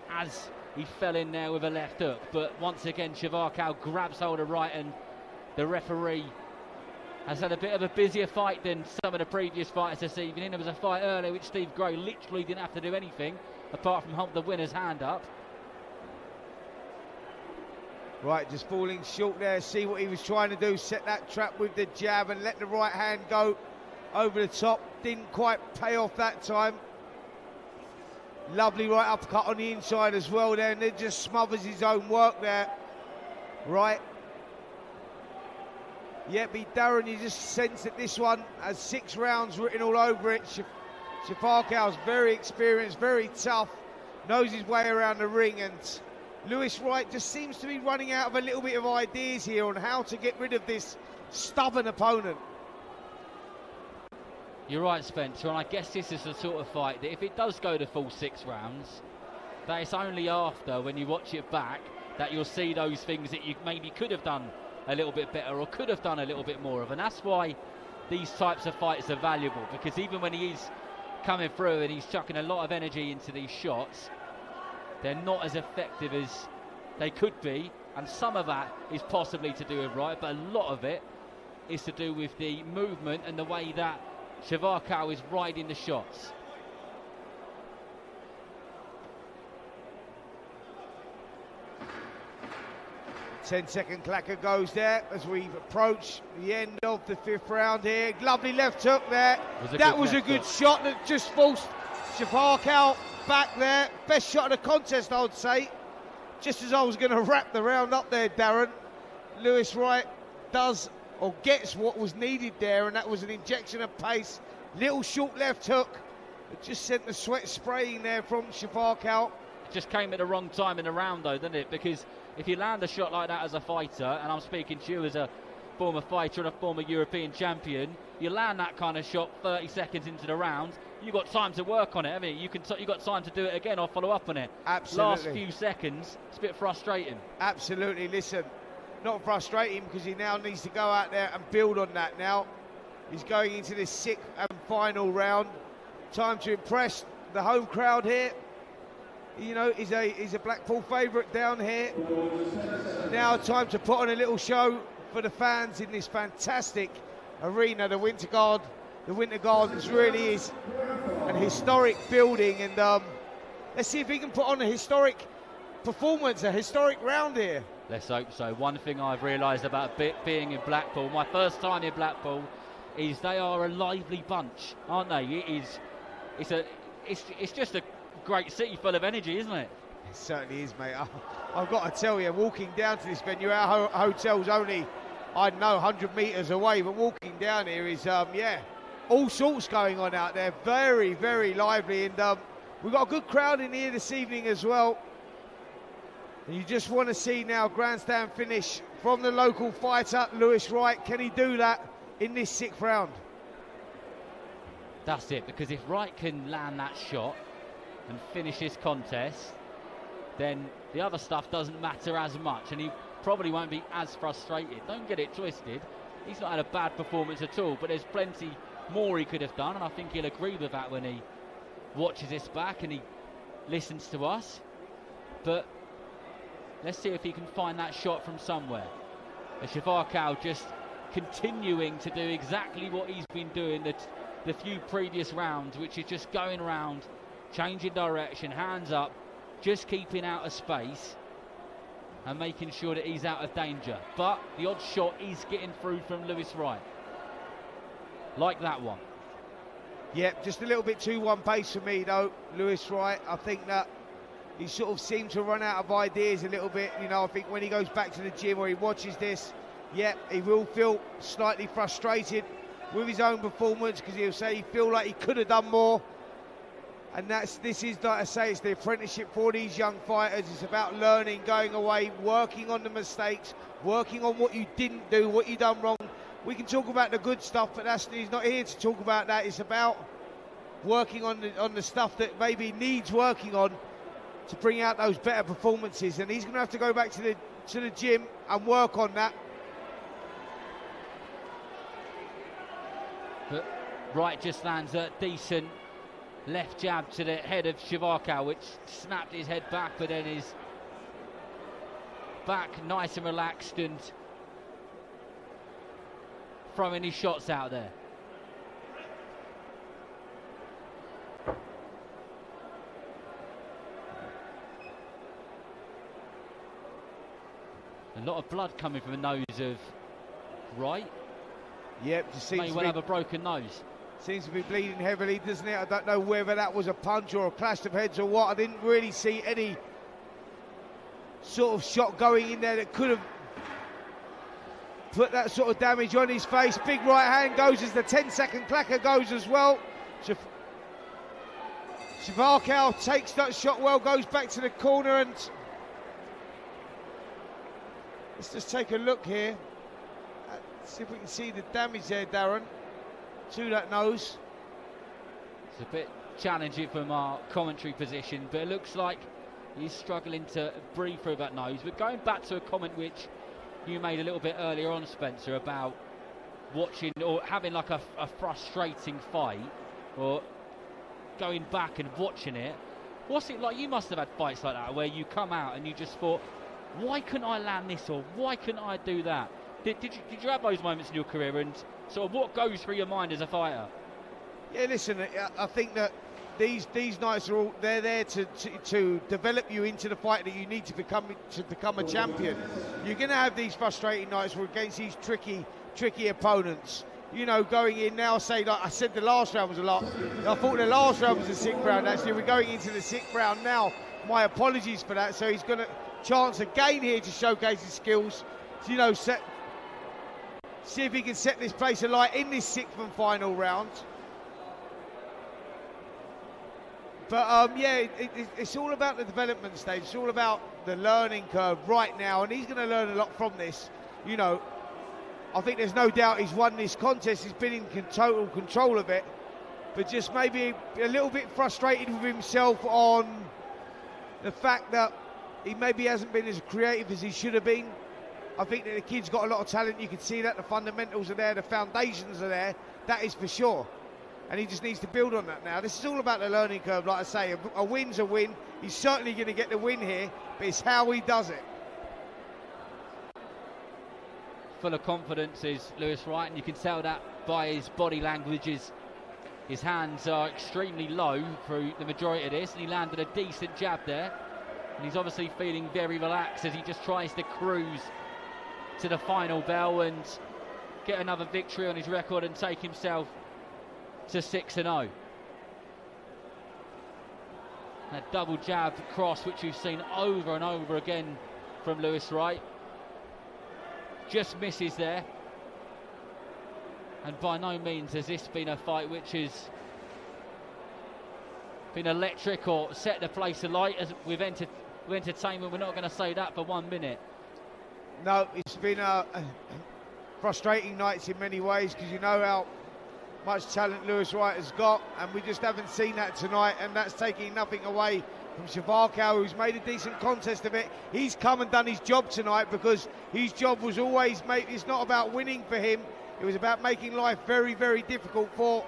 as he fell in there with a left hook. But once again, Chvarkou grabs hold of Wright, and the referee has had a bit of a busier fight than some of the previous fights this evening. There was a fight earlier which Steve Gray literally didn't have to do anything apart from hold the winner's hand up. Right, just falling short there. See what he was trying to do, set that trap with the jab and let the right hand go over the top. Didn't quite pay off that time. Lovely right uppercut on the inside as well there, and it just smothers his own work there. Right. Yep, Darren, you just sense that this one has 6 rounds written all over it. Chvarkou's very experienced, very tough, knows his way around the ring, and Lewis Wright just seems to be running out of a little bit of ideas here on how to get rid of this stubborn opponent. You're right, Spencer, and I guess this is the sort of fight that if it does go to full 6 rounds, that it's only after, when you watch it back, that you'll see those things that you maybe could have done a little bit better or could have done a little bit more of. And that's why these types of fights are valuable, because even when he is coming through and he's chucking a lot of energy into these shots, they're not as effective as they could be, and some of that is possibly to do with Wright, but a lot of it is to do with the movement and the way that Chvarkou is riding the shots. Ten-second clacker goes there as we approach the end of the 5th round here. Lovely left hook there. That was a good shot that just forced Chvarkou back there. Best shot of the contest, I would say. Just as I was going to wrap the round up there, Darren, Lewis Wright does or gets what was needed there, and that was an injection of pace. Little short left hook that just sent the sweat spraying there from Chvarkou. It just came at the wrong time in the round, though, didn't it? Because if you land a shot like that as a fighter, and I'm speaking to you as a former fighter and a former European champion, you land that kind of shot 30 seconds into the round, you've got time to work on it, haven't you? You've got time to do it again or follow up on it. Absolutely. Last few seconds, it's a bit frustrating. Absolutely. Listen, not frustrating because he now needs to go out there and build on that now. He's going into this 6th and final round. Time to impress the home crowd here. You know, he's a Blackpool favourite down here. Now time to put on a little show for the fans in this fantastic arena. The Winter Gardens really is an historic building, and let's see if he can put on a historic performance, a historic round here. Let's hope so. One thing I've realised about being in Blackpool, my first time in Blackpool, is they are a lively bunch, aren't they? It's just a great city full of energy, isn't it? It certainly is, mate. I've got to tell you, walking down to this venue, our hotel's only, I don't know, 100 metres away, but walking down here is, all sorts going on out there. Very, very lively, and we've got a good crowd in here this evening as well. And you just want to see now grandstand finish from the local fighter, Lewis Wright. Can he do that in this 6th round? That's it, because if Wright can land that shot and finish this contest, then the other stuff doesn't matter as much, and he probably won't be as frustrated. Don't get it twisted, he's not had a bad performance at all, but there's plenty more he could have done, and I think he'll agree with that when he watches this back and he listens to us. But let's see if he can find that shot from somewhere. Chvarkou just continuing to do exactly what he's been doing the few previous rounds, which is just going around, changing direction, hands up, just keeping out of space and making sure that he's out of danger. But the odd shot is getting through from Lewis Wright, like that one. Yep, just a little bit too one pace for me though, Lewis Wright. I think that he sort of seemed to run out of ideas a little bit. You know, I think when he goes back to the gym or he watches this, yep, he will feel slightly frustrated with his own performance, because he'll say he feel like he could have done more. And this is, like I say, it's the apprenticeship for these young fighters. It's about learning, going away, working on the mistakes, working on what you didn't do, what you done wrong. We can talk about the good stuff, but he's not here to talk about that. It's about working on the stuff that maybe needs working on to bring out those better performances. And he's going to have to go back to the gym and work on that. But Wright just lands a decent left jab to the head of Chvarkou, which snapped his head back, but then his back nice and relaxed and throwing his shots out there. A lot of blood coming from the nose of Wright. Yep, just seems may well have a broken nose. Seems to be bleeding heavily, doesn't it? I don't know whether that was a punch or a clash of heads or what. I didn't really see any sort of shot going in there that could have put that sort of damage on his face. Big right hand goes as the 10-second clacker goes as well. Chvarkou takes that shot well, goes back to the corner, and let's just take a look here. See if we can see the damage there, Darren, to that nose. It's a bit challenging from our commentary position, but it looks like he's struggling to breathe through that nose. But going back to a comment which you made a little bit earlier on, Spencer, about watching or having like a frustrating fight, or going back and watching it. What's it like? You must have had fights like that where you come out and you just thought, why couldn't I land this, or why couldn't I do that? Did you have those moments in your career, and sort of what goes through your mind as a fighter? Yeah, listen, I think that these nights are all there to develop you into the fight that you need to become a champion. You're going to have these frustrating nights against these tricky opponents. You know, going in now, say, like I said, the last round was a lot. I thought the last round was the 6th round. Actually, we're going into the 6th round now. My apologies for that. So he's got a chance again here to showcase his skills. You know, see if he can set this place alight in this 6th and final round. But yeah, it's all about the development stage. It's all about the learning curve right now, and he's going to learn a lot from this. You know, I think there's no doubt he's won this contest. He's been in total control of it, but just maybe a little bit frustrated with himself on the fact that he maybe hasn't been as creative as he should have been. I think that the kid's got a lot of talent. You can see that the fundamentals are there, the foundations are there. That is for sure. And he just needs to build on that now. This is all about the learning curve, like I say. A win's a win. He's certainly going to get the win here, but it's how he does it. Full of confidence is Lewis Wright, and you can tell that by his body language. His hands are extremely low through the majority of this, and he landed a decent jab there. And he's obviously feeling very relaxed as he just tries to cruise to the final bell and get another victory on his record and take himself to 6-0. That double jab cross, which we've seen over and over again from Lewis Wright, just misses there. And by no means has this been a fight which has been electric or set the place alight. As with entertainment, we're not going to say that for 1 minute. No, it's been frustrating nights in many ways, because you know how much talent Lewis Wright has got, and we just haven't seen that tonight, and that's taking nothing away from Chvarkou, who's made a decent contest of it. He's come and done his job tonight, because his job was always it's not about winning for him, it was about making life very, very difficult for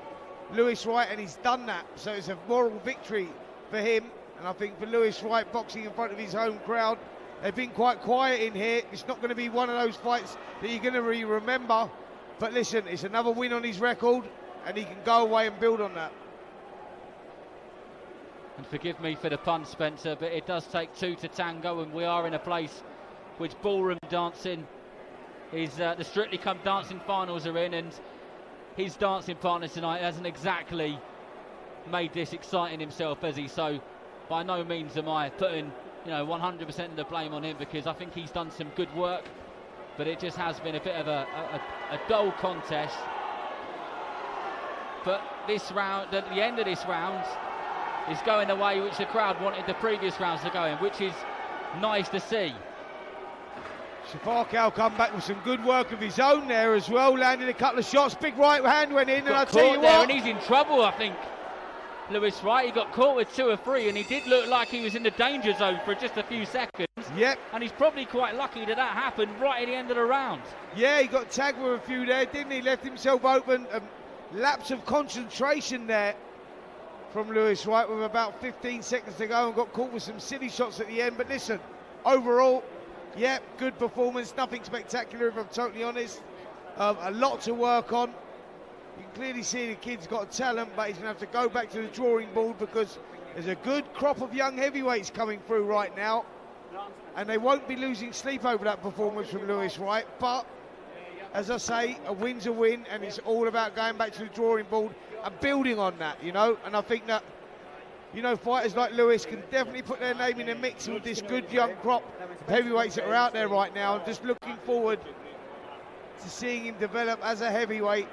Lewis Wright, and he's done that. So it's a moral victory for him, and I think for Lewis Wright, boxing in front of his home crowd, they've been quite quiet in here. It's not going to be one of those fights that you're going to remember, but listen, it's another win on his record, and he can go away and build on that. And forgive me for the pun, Spencer, but it does take two to tango, and we are in a place which ballroom dancing is the Strictly Come Dancing finals are in, and his dancing partner tonight hasn't exactly made this exciting himself, has he? So by no means am I putting 100% of the blame on him, because I think he's done some good work, but it just has been a bit of a dull contest. But this round, at the end of this round, is going the way which the crowd wanted the previous rounds to go in, which is nice to see. Chvarkou come back with some good work of his own there as well, landed a couple of shots, big right hand went in, and I tell you what, and he's in trouble, I think. Lewis Wright, he got caught with 2 or 3, and he did look like he was in the danger zone for just a few seconds. Yep. And he's probably quite lucky that happened right at the end of the round. Yeah, he got tagged with a few there, didn't he? Left himself open. Lapse of concentration there from Lewis Wright with about 15 seconds to go, and got caught with some silly shots at the end. But listen, overall, yeah, good performance, nothing spectacular if I'm totally honest. A lot to work on. You can clearly see the kid's got talent, but he's going to have to go back to the drawing board, because there's a good crop of young heavyweights coming through right now, and they won't be losing sleep over that performance from Lewis Wright. But as I say, a win's a win, and it's all about going back to the drawing board and building on that, and I think that fighters like Lewis can definitely put their name in the mix with this good young crop of heavyweights that are out there right now. I'm just looking forward to seeing him develop as a heavyweight.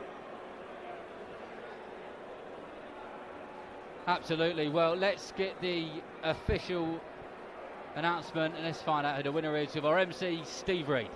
Absolutely. Well, let's get the official announcement and let's find out who the winner is with our MC, Steve Reed.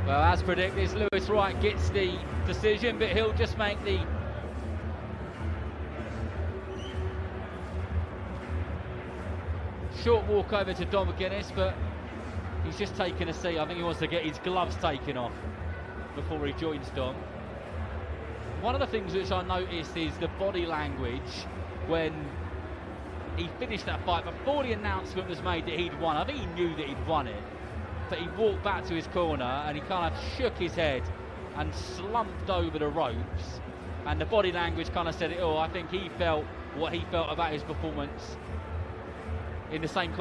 Well, as predicted, Lewis Wright gets the decision, but he'll just make the short walk over to Dom McGuinnes, but he's just taken a seat. I think he wants to get his gloves taken off before he joins Dom. One of the things which I noticed is the body language when he finished that fight. Before the announcement was made that he'd won, I think he knew that he'd won it, but he walked back to his corner and he kind of shook his head and slumped over the ropes, and the body language kind of said it all. I think he felt what he felt about his performance in the same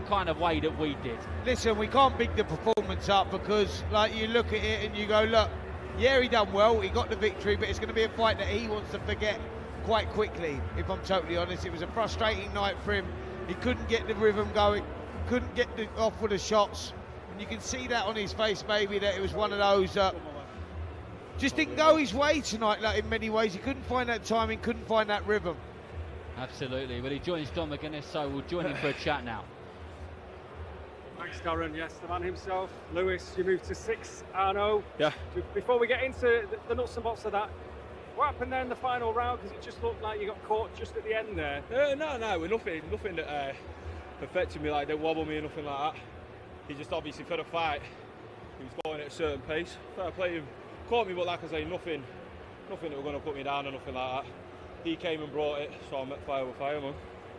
kind of way that we did. Listen, we can't big the performance up because, like, you look at it and you go, look, yeah, he done well, he got the victory, but it's going to be a fight that he wants to forget quite quickly, if I'm totally honest. It was a frustrating night for him. He couldn't get the rhythm going, couldn't get off with the shots, and you can see that on his face, maybe, that it was one of those just didn't go his way tonight, like, in many ways. He couldn't find that timing, couldn't find that rhythm. Absolutely. Well, he joins Dom McGuinnes, so we'll join him for a chat now. Thanks, Darren. Yes, the man himself. Lewis, you moved to 6-0. Yeah. Before we get into the nuts and bolts of that, what happened there in the final round? Because it just looked like you got caught just at the end there. No, we're nothing that affected me, like, they wobble me or nothing like that. He just obviously, for the fight, he was going at a certain pace. Fair play him. Caught me, but like I say, nothing that were going to put me down or nothing like that. He came and brought it, so I met fire with fire, man.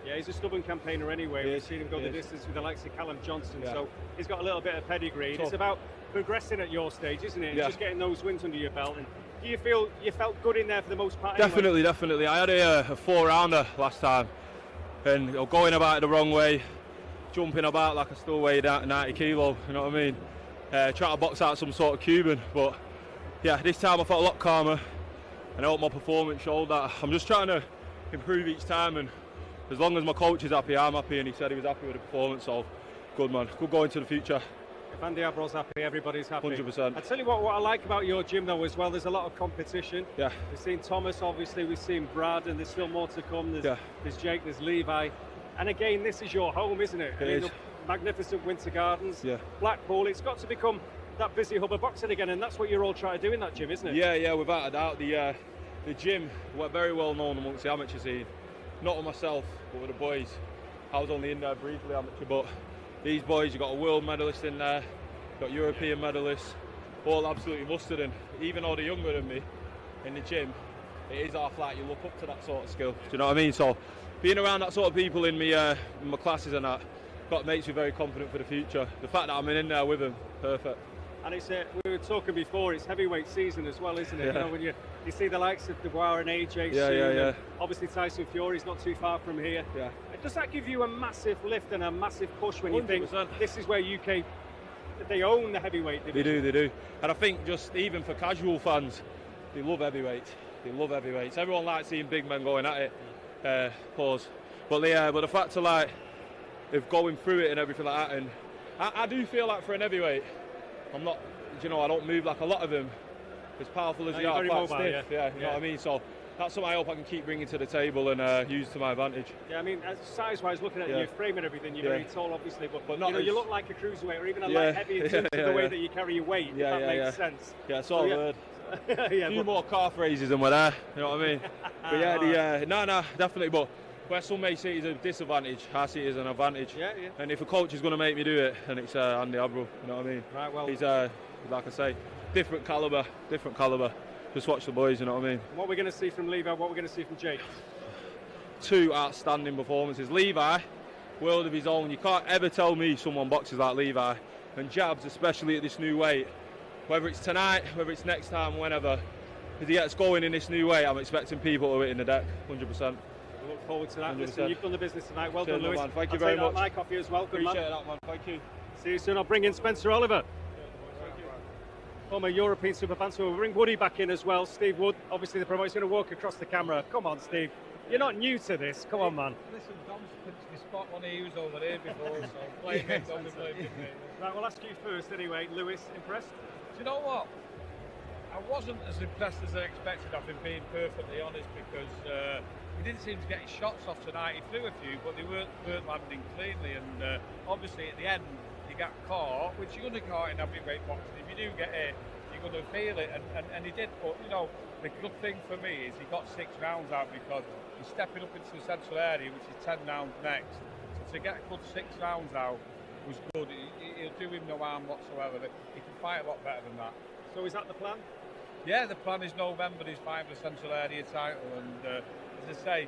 Yeah, he's a stubborn campaigner anyway. We've seen him go the distance with the likes of Callum Johnson, so he's got a little bit of pedigree. It's about progressing at your stage, isn't it? Yeah. Just getting those wins under your belt. And do you feel you felt good in there for the most part? Definitely, anyway? Definitely. I had a 4-rounder last time, and going about it the wrong way, jumping about like I still weighed out 90 kilo, you know what I mean? Trying to box out some sort of Cuban, but yeah, this time I felt a lot calmer, and I hope my performance showed that. I'm just trying to improve each time, and as long as my coach is happy, I'm happy, and he said he was happy with the performance, so good, man. Good going to the future. If Andy Abrol's happy, everybody's happy. 100%. I tell you what I like about your gym though as well, there's a lot of competition. Yeah. We've seen Thomas, obviously, we've seen Brad, and there's still more to come. There's Jake, there's Levi. And again, this is your home, isn't it? It is. Magnificent Winter Gardens, yeah. Blackpool, it's got to become that busy hub of boxing again, and that's what you're all trying to do in that gym, isn't it? Yeah, without a doubt. The gym, we're very well known amongst the amateur scene. Not with myself, but with the boys. I was only in there briefly amateur, but these boys, you've got a world medalist in there, you've got European medalists, all absolutely mustard, and even though they're younger than me in the gym, it is our flat, you look up to that sort of skill, do you know what I mean? So being around that sort of people in my classes and that, makes me very confident for the future. The fact that I'm in there with them, perfect. And it's we were talking before, it's heavyweight season as well, isn't it? Yeah. You know, when you see the likes of Dubois and AJ soon, yeah. Obviously Tyson Fury's not too far from here. Yeah. Does that give you a massive lift and a massive push when 100%. You think this is where UK, they own the heavyweight division? They do. And I think just even for casual fans, they love heavyweight. They love heavyweights. Everyone likes seeing big men going at it. Pause. But the fact of going through it and everything like that, and I do feel like for an heavyweight, I'm not, I don't move like a lot of them. As powerful as they are, quite stiff. Yeah, you know what I mean? So that's something I hope I can keep bringing to the table and use to my advantage. Yeah, I mean, size-wise, looking at your frame and everything, you're very tall, obviously, but not you look like a cruiserweight or even a light heavy in terms of the way that you carry your weight, if that makes sense. Yeah, it's all good. A few more calf raises and we're there, you know what I mean? But no, definitely, but where some may see it as a disadvantage, I see it as an advantage. Yeah. And if a coach is going to make me do it, then it's Andy Abrol, you know what I mean? Right, well, he's, like I say, different calibre. Just watch the boys, you know what I mean? What we're going to see from Levi, what we're going to see from Jake? Two outstanding performances. Levi, world of his own. You can't ever tell me someone boxes like Levi. And jabs, especially at this new weight. Whether it's tonight, whether it's next time, whenever, if he gets going in this new weight, I'm expecting people to hit in the deck, 100%. look forward to that. 100%. Listen, you've done the business tonight. Well Cheers, done, Lewis. man. Thank you I'll very take much. My coffee as well. Good Appreciate man. that, man. Thank you. See you soon. I'll bring in Spencer Oliver. Former European super bantamweight. We'll bring Woody back in as well. Steve Wood, obviously the promoter. He's going to walk across the camera. Come on, Steve. You're not new to this. Come on, man. Listen, Dom's pinched my spot when he was over there before, so blame him, don't be blaming me. Right, we'll ask you first anyway. Lewis, impressed? Do you know what? I wasn't as impressed as I expected, I've been being perfectly honest, because he didn't seem to get his shots off tonight. He threw a few, but they weren't landing cleanly, and obviously at the end he got caught, which you're going to caught in heavyweight boxing. If you do get hit, you're going to feel it, and he did. But you know, the good thing for me is he got 6 rounds out, because he's stepping up into the central area, which is 10 rounds next. So to get a good 6 rounds out was good. He'll do him no harm whatsoever. He can fight a lot better than that. So is that the plan? Yeah, the plan is November. He's fighting for the central area title, and as I say,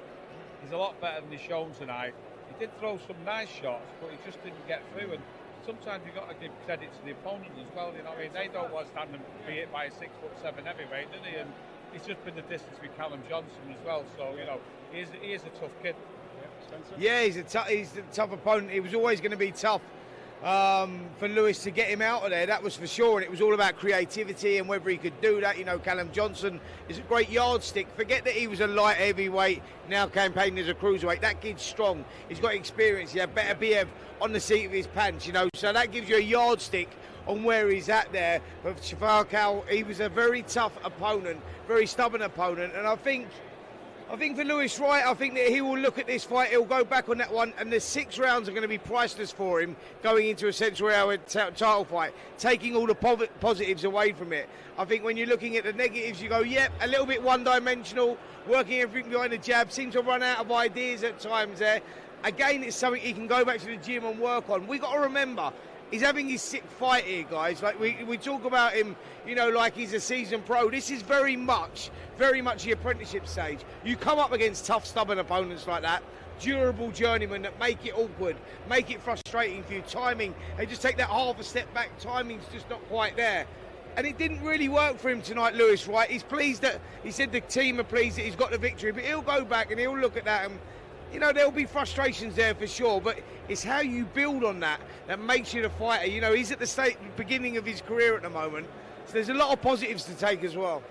he's a lot better than he's shown tonight. He did throw some nice shots, but he just didn't get through. And sometimes you've got to give credit to the opponent as well. You know, I mean, they don't want to stand and be hit by a 6'7" heavyweight, do they? And he's just been the distance with Callum Johnson as well. So you know, he is a tough kid. Yeah, he's a tough opponent. It was always going to be tough for Lewis to get him out of there, that was for sure, and it was all about creativity and whether he could do that. You know, Callum Johnson is a great yardstick. Forget that he was a light heavyweight, now campaigning as a cruiserweight. That kid's strong, he's got experience, he had better BF on the seat of his pants, you know, so that gives you a yardstick on where he's at there. But Chvarkou, he was a very tough opponent, very stubborn opponent, and I think for Lewis Wright, I think that he will look at this fight, he'll go back on that one, and the 6 rounds are going to be priceless for him going into a central area title fight, taking all the positives away from it. I think when you're looking at the negatives, you go, yep, a little bit one-dimensional, working everything behind the jab, seems to run out of ideas at times there. Again, it's something he can go back to the gym and work on. We got to remember, he's having his 6th fight here, guys. Like we talk about him, you know, like he's a seasoned pro. This is very much the apprenticeship stage. You come up against tough, stubborn opponents like that, durable journeymen that make it awkward, make it frustrating for you. Timing, they just take that half a step back. Timing's just not quite there. And it didn't really work for him tonight, Lewis Wright. He's pleased that, he said the team are pleased that he's got the victory, but he'll go back and he'll look at that and, you know, there'll be frustrations there for sure, but it's how you build on that makes you the fighter. You know, he's at the beginning of his career at the moment, so there's a lot of positives to take as well.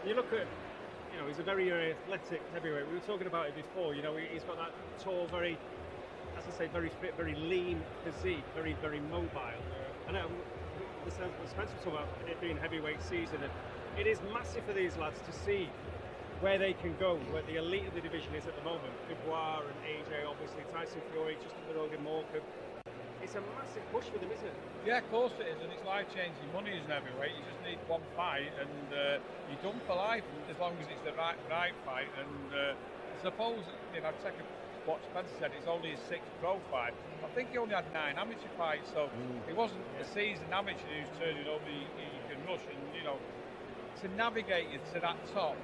You look at, you know, he's a very athletic heavyweight. We were talking about it before. You know, he's got that tall, very, as I say, very fit, very lean physique, very, very mobile. And Spencer was talking about it being heavyweight season, and it is massive for these lads to see where they can go, where the elite of the division is at the moment. Dubois and AJ, obviously, Tyson Fury, just under Rogan Morgan. It's a massive push for them, isn't it? Yeah, of course it is, and it's life-changing money as an heavyweight. You just need one fight, and you're done for life, as long as it's the right fight. And I suppose, you know, take what Spencer said, it's only his 6th pro fight. I think he only had 9 amateur fights, so it wasn't a seasoned amateur who's turning over. He can rush, and you know, to navigate you to that top,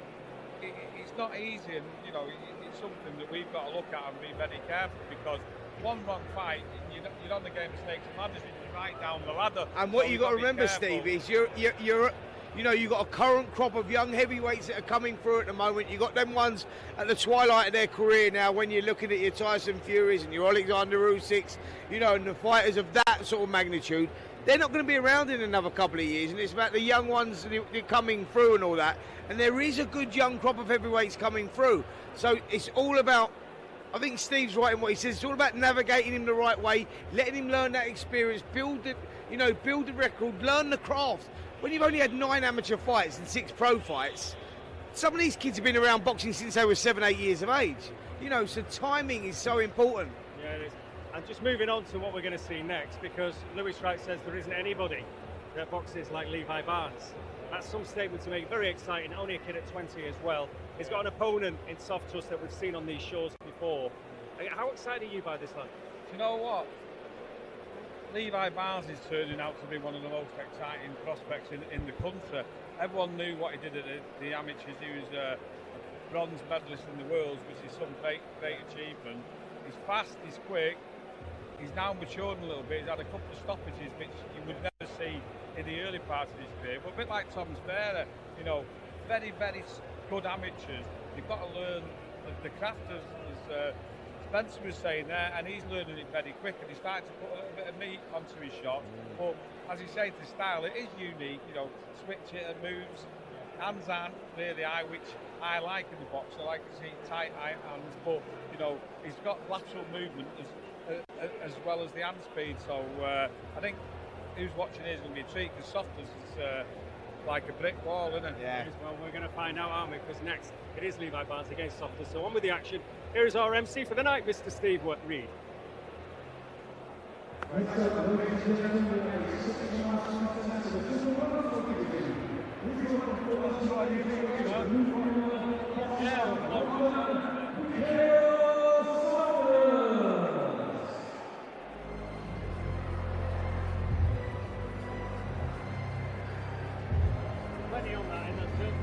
it's not easy, and you know, it's something that we've got to look at and be very careful, because one wrong fight, you're on the game of snakes and ladders, and you're right down the ladder. And what you've got to remember, Steve, is you know, you've got a current crop of young heavyweights that are coming through at the moment. You've got them ones at the twilight of their career now, when you're looking at your Tyson Furies and your Alexander Usyks, you know, and the fighters of that sort of magnitude. They're not going to be around in another couple of years, and it's about the young ones that are coming through and all that. And there is a good young crop of heavyweights coming through. So it's all about, I think Steve's right in what he says, it's all about navigating him the right way, letting him learn that experience, build the record, learn the craft. When you've only had 9 amateur fights and 6 pro fights, some of these kids have been around boxing since they were 7, 8 years of age. You know, so timing is so important. Yeah, it is. And just moving on to what we're going to see next, because Lewis Wright says there isn't anybody that boxes like Levi Barnes. That's some statement to make, very exciting, only a kid at 20 as well. He's got an opponent in Sovtus that we've seen on these shows before. How excited are you by this lad? Do you know what? Levi Barnes is turning out to be one of the most exciting prospects in the country. Everyone knew what he did at the amateurs. He was a bronze medalist in the world, which is some great achievement. He's fast, he's quick. He's now matured a little bit. He's had a couple of stoppages which you would never see in the early parts of his career. But a bit like Tom's Varey, you know, very, very good amateurs. You've got to learn the craft, as Spencer was saying there, and he's learning it very quick, and he's starting to put a little bit of meat onto his shot. But as he said, the style, it is unique. You know, switch it and moves. Hands aren't really high, which I like in the box. I like to see tight hands, but you know, he's got lateral movement as well as the hand speed. So I think who's watching here is going to be a treat, because Sovtus is like a brick wall, isn't it? Yeah. Well, we're going to find out, aren't we? Because next it is Levi Barnes against Sovtus. So on with the action. Here is our MC for the night, Mr. Steve Reed. Plenty on that, isn't it?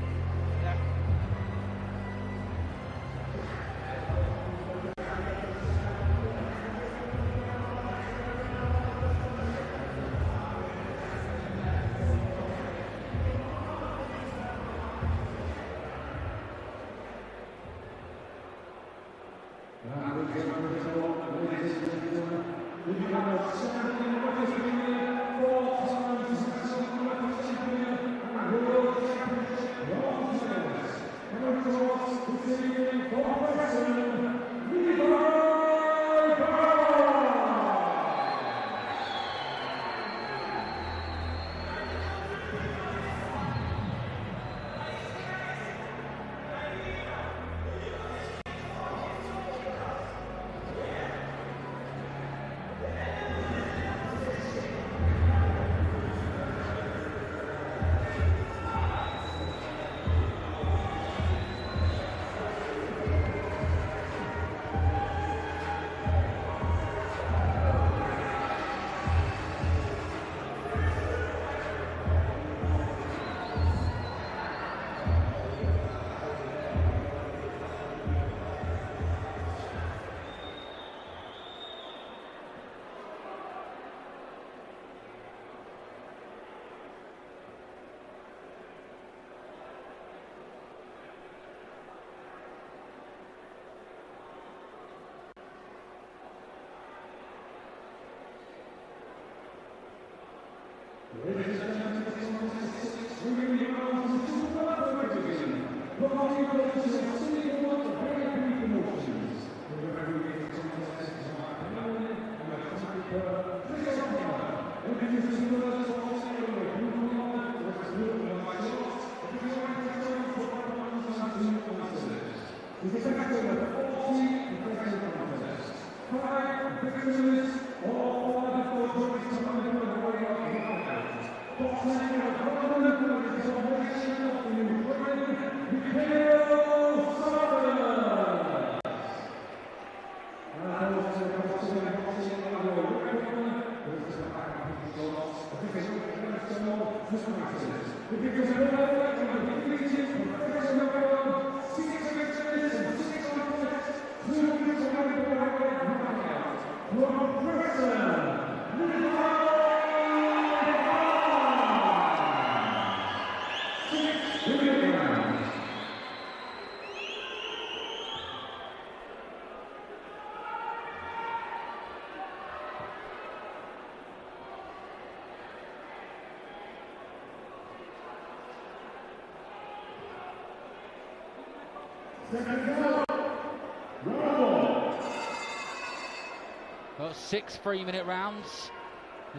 Got 6 3-minute rounds.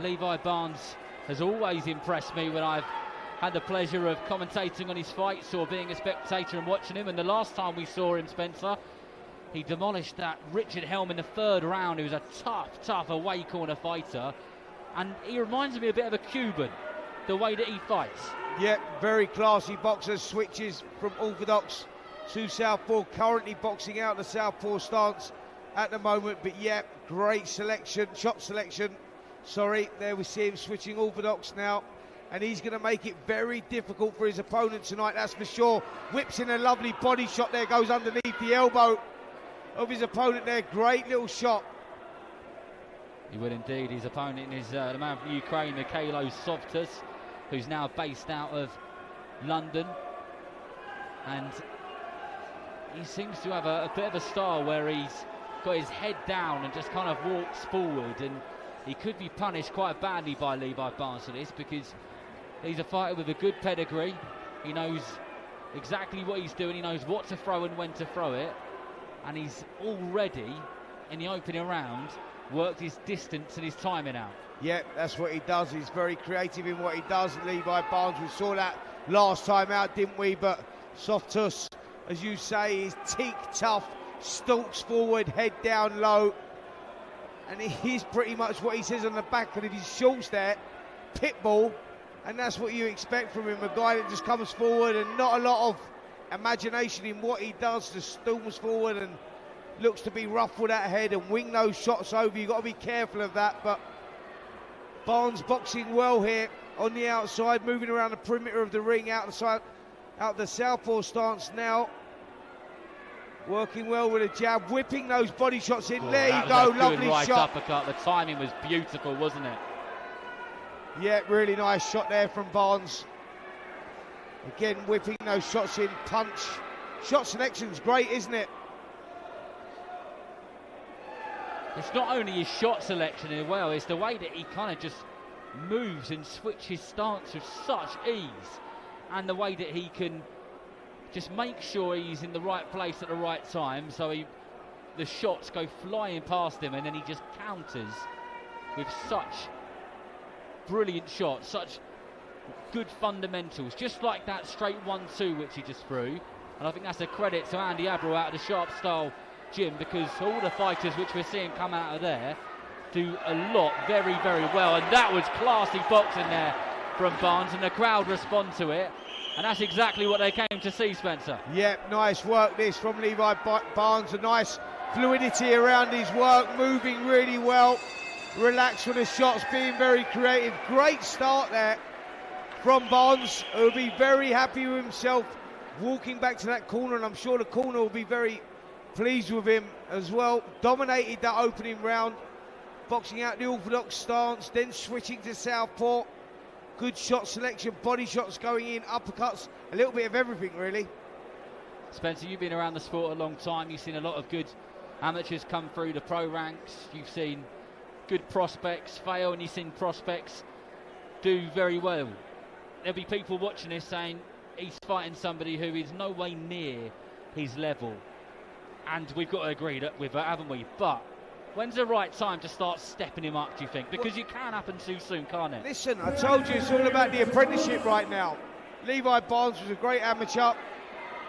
Levi Barnes has always impressed me when I've had the pleasure of commentating on his fights or being a spectator and watching him. And the last time we saw him, Spencer, he demolished that Richard Helm in the 3rd round. He was a tough away corner fighter. And he reminds me a bit of a Cuban, the way that he fights. Yeah, very classy boxer, switches from orthodox to southpaw, currently boxing out the southpaw stance at the moment, but yeah, great selection, shot selection. Sorry, there we see him switching orthodox now, and he's going to make it very difficult for his opponent tonight, that's for sure. Whips in a lovely body shot there, goes underneath the elbow of his opponent there, great little shot. He will indeed. His opponent is the man from Ukraine, Mykhailo Sovtus, who's now based out of London. And he seems to have a bit of a style where he's got his head down and just kind of walks forward, and he could be punished quite badly by Levi Barnes for this, because he's a fighter with a good pedigree. He knows exactly what he's doing, he knows what to throw and when to throw it, and he's already in the opening round worked his distance and his timing out. Yeah, that's what he does. He's very creative in what he does. Levi Barnes, we saw that last time out, didn't we? But Sovtus, as you say, is teak tough, stalks forward, head down low, and he is pretty much what he says on the back of his shorts there, pitbull, and that's what you expect from him, a guy that just comes forward and not a lot of imagination in what he does, just storms forward and looks to be rough with that head and wing those shots over. You've got to be careful of that, but Barnes boxing well here on the outside, moving around the perimeter of the ring, out the southpaw stance now. Working well with a jab, whipping those body shots in. There you go, lovely right shot. Uppercut. The timing was beautiful, wasn't it? Yeah, really nice shot there from Barnes. Again, whipping those shots in, punch. Shot selection's great, isn't it? It's not only his shot selection as well, it's the way that he kind of just moves and switches stance with such ease, and the way that he can just make sure he's in the right place at the right time, so the shots go flying past him, and then he just counters with such brilliant shots, such good fundamentals, just like that straight 1-2 which he just threw. And I think that's a credit to Andy Abrol out of the Sharp Style gym, because all the fighters which we're seeing come out of there do a lot very, very well, and that was classy boxing there from Barnes, and the crowd respond to it, and that's exactly what they came to see, Spencer. Yep, nice work this from Levi Barnes, a nice fluidity around his work, moving really well, relaxed with the shots, being very creative. Great start there from Barnes, who'll be very happy with himself walking back to that corner, and I'm sure the corner will be very pleased with him as well. Dominated that opening round, boxing out the orthodox stance, then switching to southpaw. Good shot selection, body shots going in, uppercuts, a little bit of everything really. Spencer, you've been around the sport a long time. You've seen a lot of good amateurs come through the pro ranks. You've seen good prospects fail, and you've seen prospects do very well. There'll be people watching this saying he's fighting somebody who is no way near his level, and we've got to agree with that, haven't we? But when's the right time to start stepping him up, do you think? Because it can happen too soon, can't it? Listen, I told you it's all about the apprenticeship right now. Levi Barnes was a great amateur,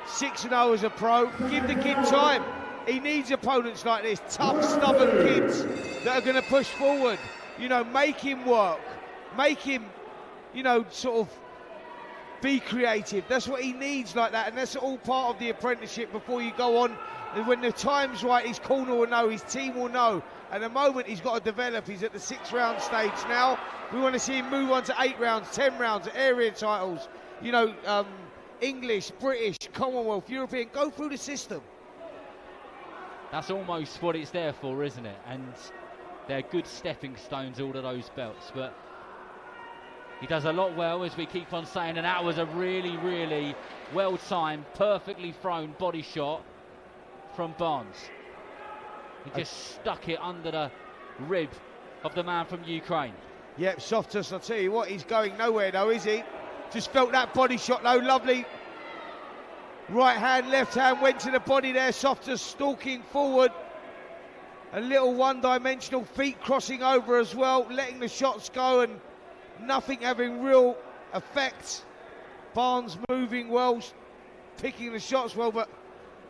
6-0 as a pro. Give the kid time. He needs opponents like this, tough, stubborn kids that are going to push forward. You know, make him work. Make him, you know, sort of be creative. That's what he needs like that, and that's all part of the apprenticeship before you go on. And when the time's right, his corner will know, his team will know. And the moment he's got to develop, he's at the 6-round stage now. We want to see him move on to 8 rounds, 10 rounds, area titles, you know, English, British, Commonwealth, European, go through the system. That's almost what it's there for, isn't it? And they're good stepping stones, all of those belts. But he does a lot well, as we keep on saying, and that was a really, really well-timed, perfectly thrown body shot from Barnes. He just stuck it under the rib of the man from Ukraine. Yep, Sovtus, I'll tell you what, he's going nowhere though, is he? Just felt that body shot though, lovely. Right hand, left hand went to the body there. Sovtus stalking forward. A little one-dimensional, feet crossing over as well, letting the shots go and nothing having real effect. Barnes moving well, picking the shots well, but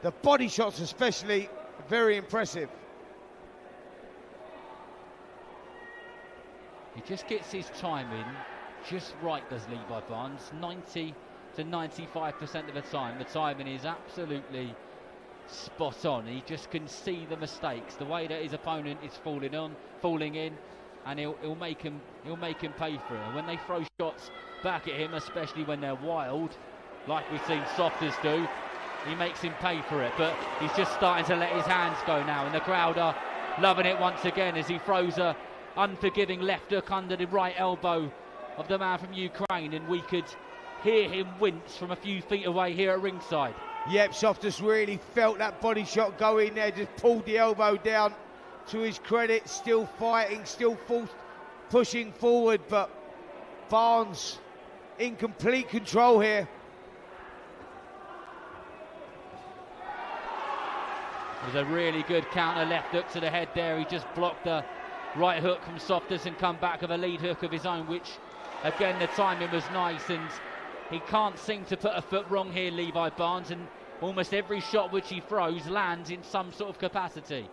the body shots especially, very impressive. He just gets his timing just right, does Levi Barnes. 90 to 95% of the time, the timing is absolutely spot on. He just can see the mistakes, the way that his opponent is falling in, and he'll make him pay for it. And when they throw shots back at him, especially when they're wild, like we've seen Sovtus do, he makes him pay for it. But he's just starting to let his hands go now, and the crowd are loving it once again as he throws a unforgiving left hook under the right elbow of the man from Ukraine, and we could hear him wince from a few feet away here at ringside. Yep, Sovtus really felt that body shot go in there, just pulled the elbow down. To his credit, still fighting, still pushing forward, but Barnes in complete control here. It was a really good counter left hook to the head there. He just blocked the right hook from Sovtus and come back with a lead hook of his own, which again the timing was nice, and he can't seem to put a foot wrong here, Levi Barnes, and almost every shot which he throws lands in some sort of capacity.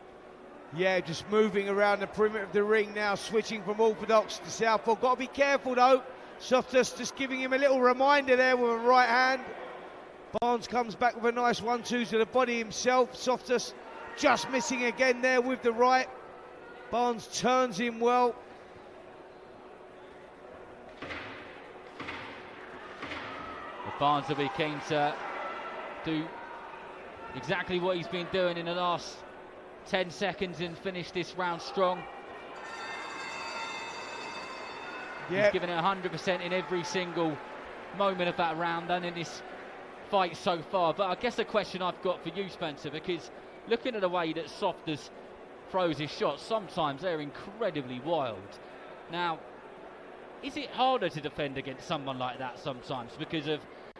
Yeah, just moving around the perimeter of the ring now, switching from orthodox to southpaw. Got to be careful though. Sovtus just giving him a little reminder there with a right hand. Barnes comes back with a nice 1-2 to the body himself. Sovtus just missing again there with the right. Barnes turns him well. Barnes will be keen to do exactly what he's been doing in the last 10 seconds and finish this round strong. Yep. He's given it 100% in every single moment of that round and in this fight so far. But I guess the question I've got for you, Spencer, because looking at the way that Sovtus throws his shots, sometimes they're incredibly wild. Now, is it harder to defend against someone like that sometimes because of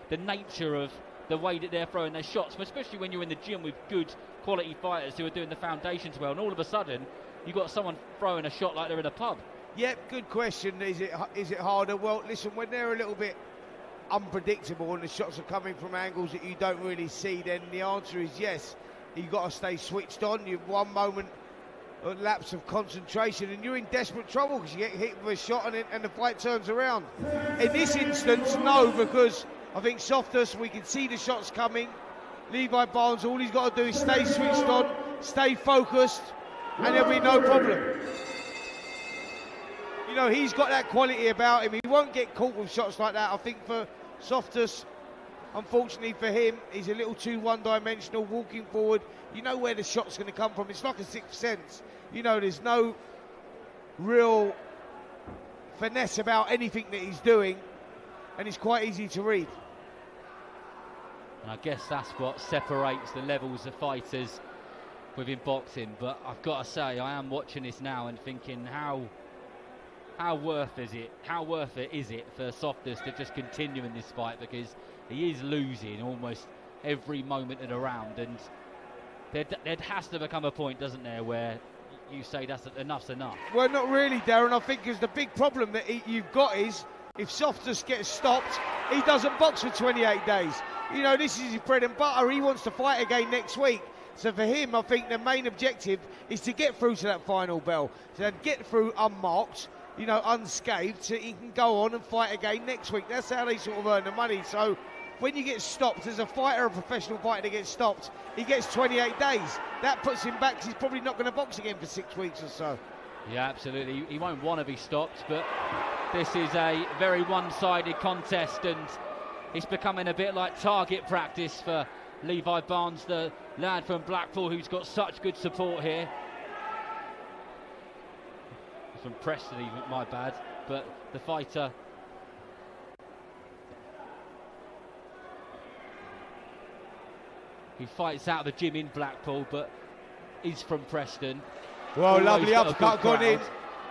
the nature of the way that they're throwing their shots, but especially when you're in the gym with good quality fighters who are doing the foundations well, and all of a sudden you've got someone throwing a shot like they're in a pub? Yep, good question. Is it harder? Well, listen, when they're a little bit unpredictable and the shots are coming from angles that you don't really see, then the answer is yes. You've got to stay switched on. You've one moment, a lapse of concentration, and you're in desperate trouble because you get hit with a shot and the fight turns around. In this instance, no, because I think Sovtus, we can see the shots coming. Levi Barnes, all he's got to do is stay switched on, stay focused, and there'll be no problem. You know, he's got that quality about him. He won't get caught with shots like that. I think for Sovtus, unfortunately for him, he's a little too one-dimensional, walking forward. You know where the shot's going to come from. It's like a sixth sense. You know, there's no real finesse about anything that he's doing, and it's quite easy to read. And I guess that's what separates the levels of fighters within boxing. But I've got to say, I am watching this now and thinking, how worth is it? How worth it is it for Sovtus to just continue in this fight, because he is losing almost every moment of the round, and there has to become a point, doesn't there, where you say enough's enough? Well, not really, Darren. I think because the big problem that you've got is if Sovtus gets stopped, he doesn't box for 28 days. You know, this is his bread and butter. He wants to fight again next week. So for him, I think the main objective is to get through to that final bell. So get through unmarked, you know, unscathed, so he can go on and fight again next week. That's how they sort of earn the money. So when you get stopped, as a fighter, a professional fighter that gets stopped, he gets 28 days. That puts him back, because he's probably not going to box again for 6 weeks or so. Yeah, absolutely. He won't want to be stopped, but this is a very one-sided contest, and it's becoming a bit like target practice for Levi Barnes, the lad from Blackpool, who's got such good support here. From Preston, even, my bad, but the fighter who fights out of the gym in Blackpool but is from Preston. Well, lovely uppercut gone in.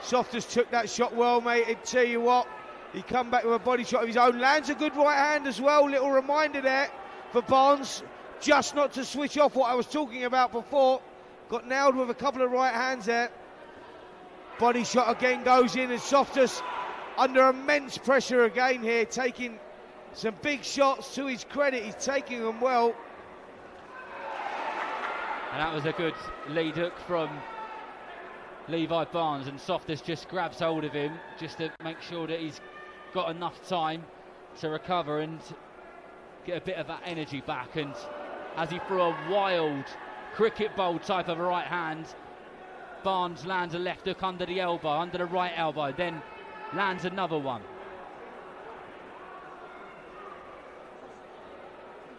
Sovtus took that shot well, mate. I tell you what, he come back with a body shot of his own, lands a good right hand as well. Little reminder there for Barnes, just not to switch off what I was talking about before. Got nailed with a couple of right hands there. Body shot again goes in, and Sovtus under immense pressure again here, taking some big shots. To his credit, he's taking them well. And that was a good lead hook from Levi Barnes, and Sovtus just grabs hold of him just to make sure that he's got enough time to recover and get a bit of that energy back. And as he threw a wild cricket bowl type of a right hand, Barnes lands a left hook under the elbow, under the right elbow, then lands another one.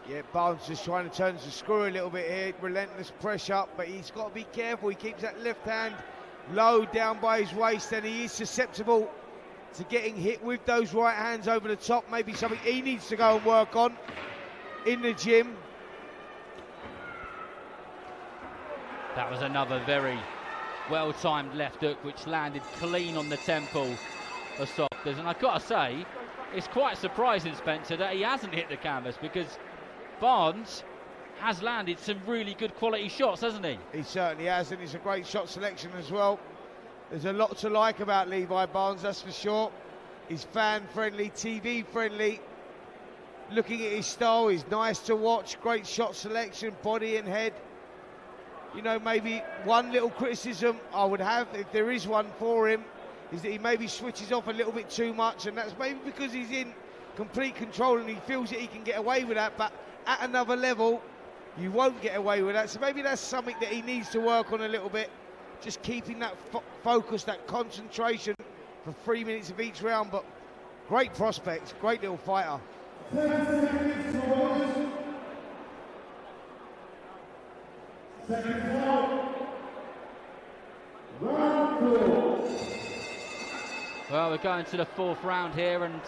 Yeah, Barnes just trying to turn the screw a little bit here, relentless pressure, but he's got to be careful. He keeps that left hand low down by his waist, and he is susceptible to getting hit with those right hands over the top. Maybe something he needs to go and work on in the gym. That was another very well-timed left hook which landed clean on the temple of Sovtus. And I've got to say, it's quite surprising, Spencer, that he hasn't hit the canvas, because Barnes has landed some really good quality shots, hasn't he? He certainly has, and it's a great shot selection as well. There's a lot to like about Levi Barnes, that's for sure. He's fan-friendly, TV-friendly. Looking at his style, he's nice to watch. Great shot selection, body and head. You know, maybe one little criticism I would have, if there is one for him, is that he maybe switches off a little bit too much, and that's maybe because he's in complete control and he feels that he can get away with that, but at another level, you won't get away with that. So maybe that's something that he needs to work on a little bit, just keeping that focus, that concentration for 3 minutes of each round. But great prospect, great little fighter. Well, we're going to the fourth round here, and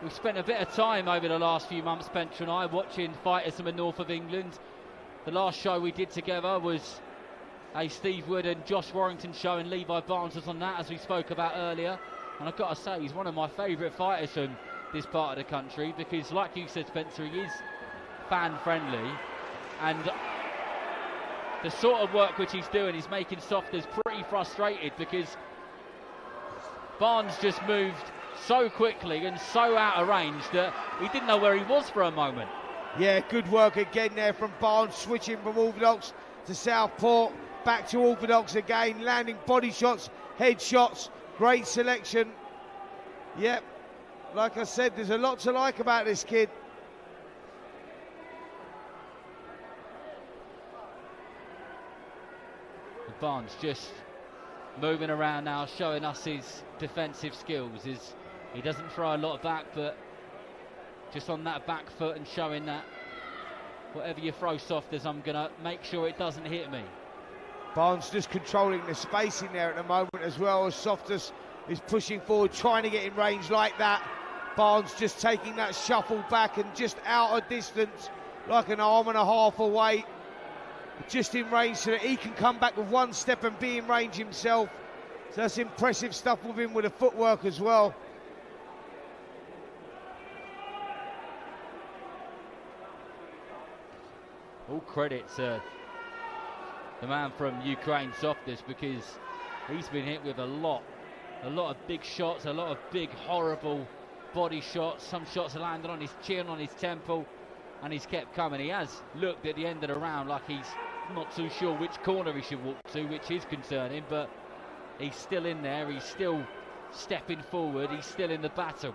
we've spent a bit of time over the last few months, Spencer and I, watching fighters from the north of England. The last show we did together was a Steve Wood and Josh Warrington show, and Levi Barnes was on that, as we spoke about earlier. And I've got to say, he's one of my favourite fighters from this part of the country, because, like you said, Spencer, he is fan-friendly, and the sort of work which he's doing is making Sovtus pretty frustrated, because Barnes just moved so quickly and so out of range that he didn't know where he was for a moment. Yeah, good work again there from Barnes, switching from orthodox to southpaw, back to orthodox again, landing body shots, head shots, great selection. Yep, like I said, there's a lot to like about this kid. Barnes just moving around now, showing us his defensive skills. He doesn't throw a lot back, but just on that back foot and showing that whatever you throw Sovtus, I'm going to make sure it doesn't hit me. Barnes just controlling the spacing there at the moment, as well as Sovtus is pushing forward, trying to get in range like that. Barnes just taking that shuffle back and just out of distance, like an arm and a half away, just in range so that he can come back with one step and be in range himself. So that's impressive stuff with him, with the footwork as well. All credit to the man from Ukraine, Sovtus, because he's been hit with a lot of big shots, a lot of big, horrible body shots. Some shots have landed on his chin, on his temple, and he's kept coming. He has looked at the end of the round like he's not too sure which corner he should walk to, which is concerning, but he's still in there, he's still stepping forward, he's still in the battle.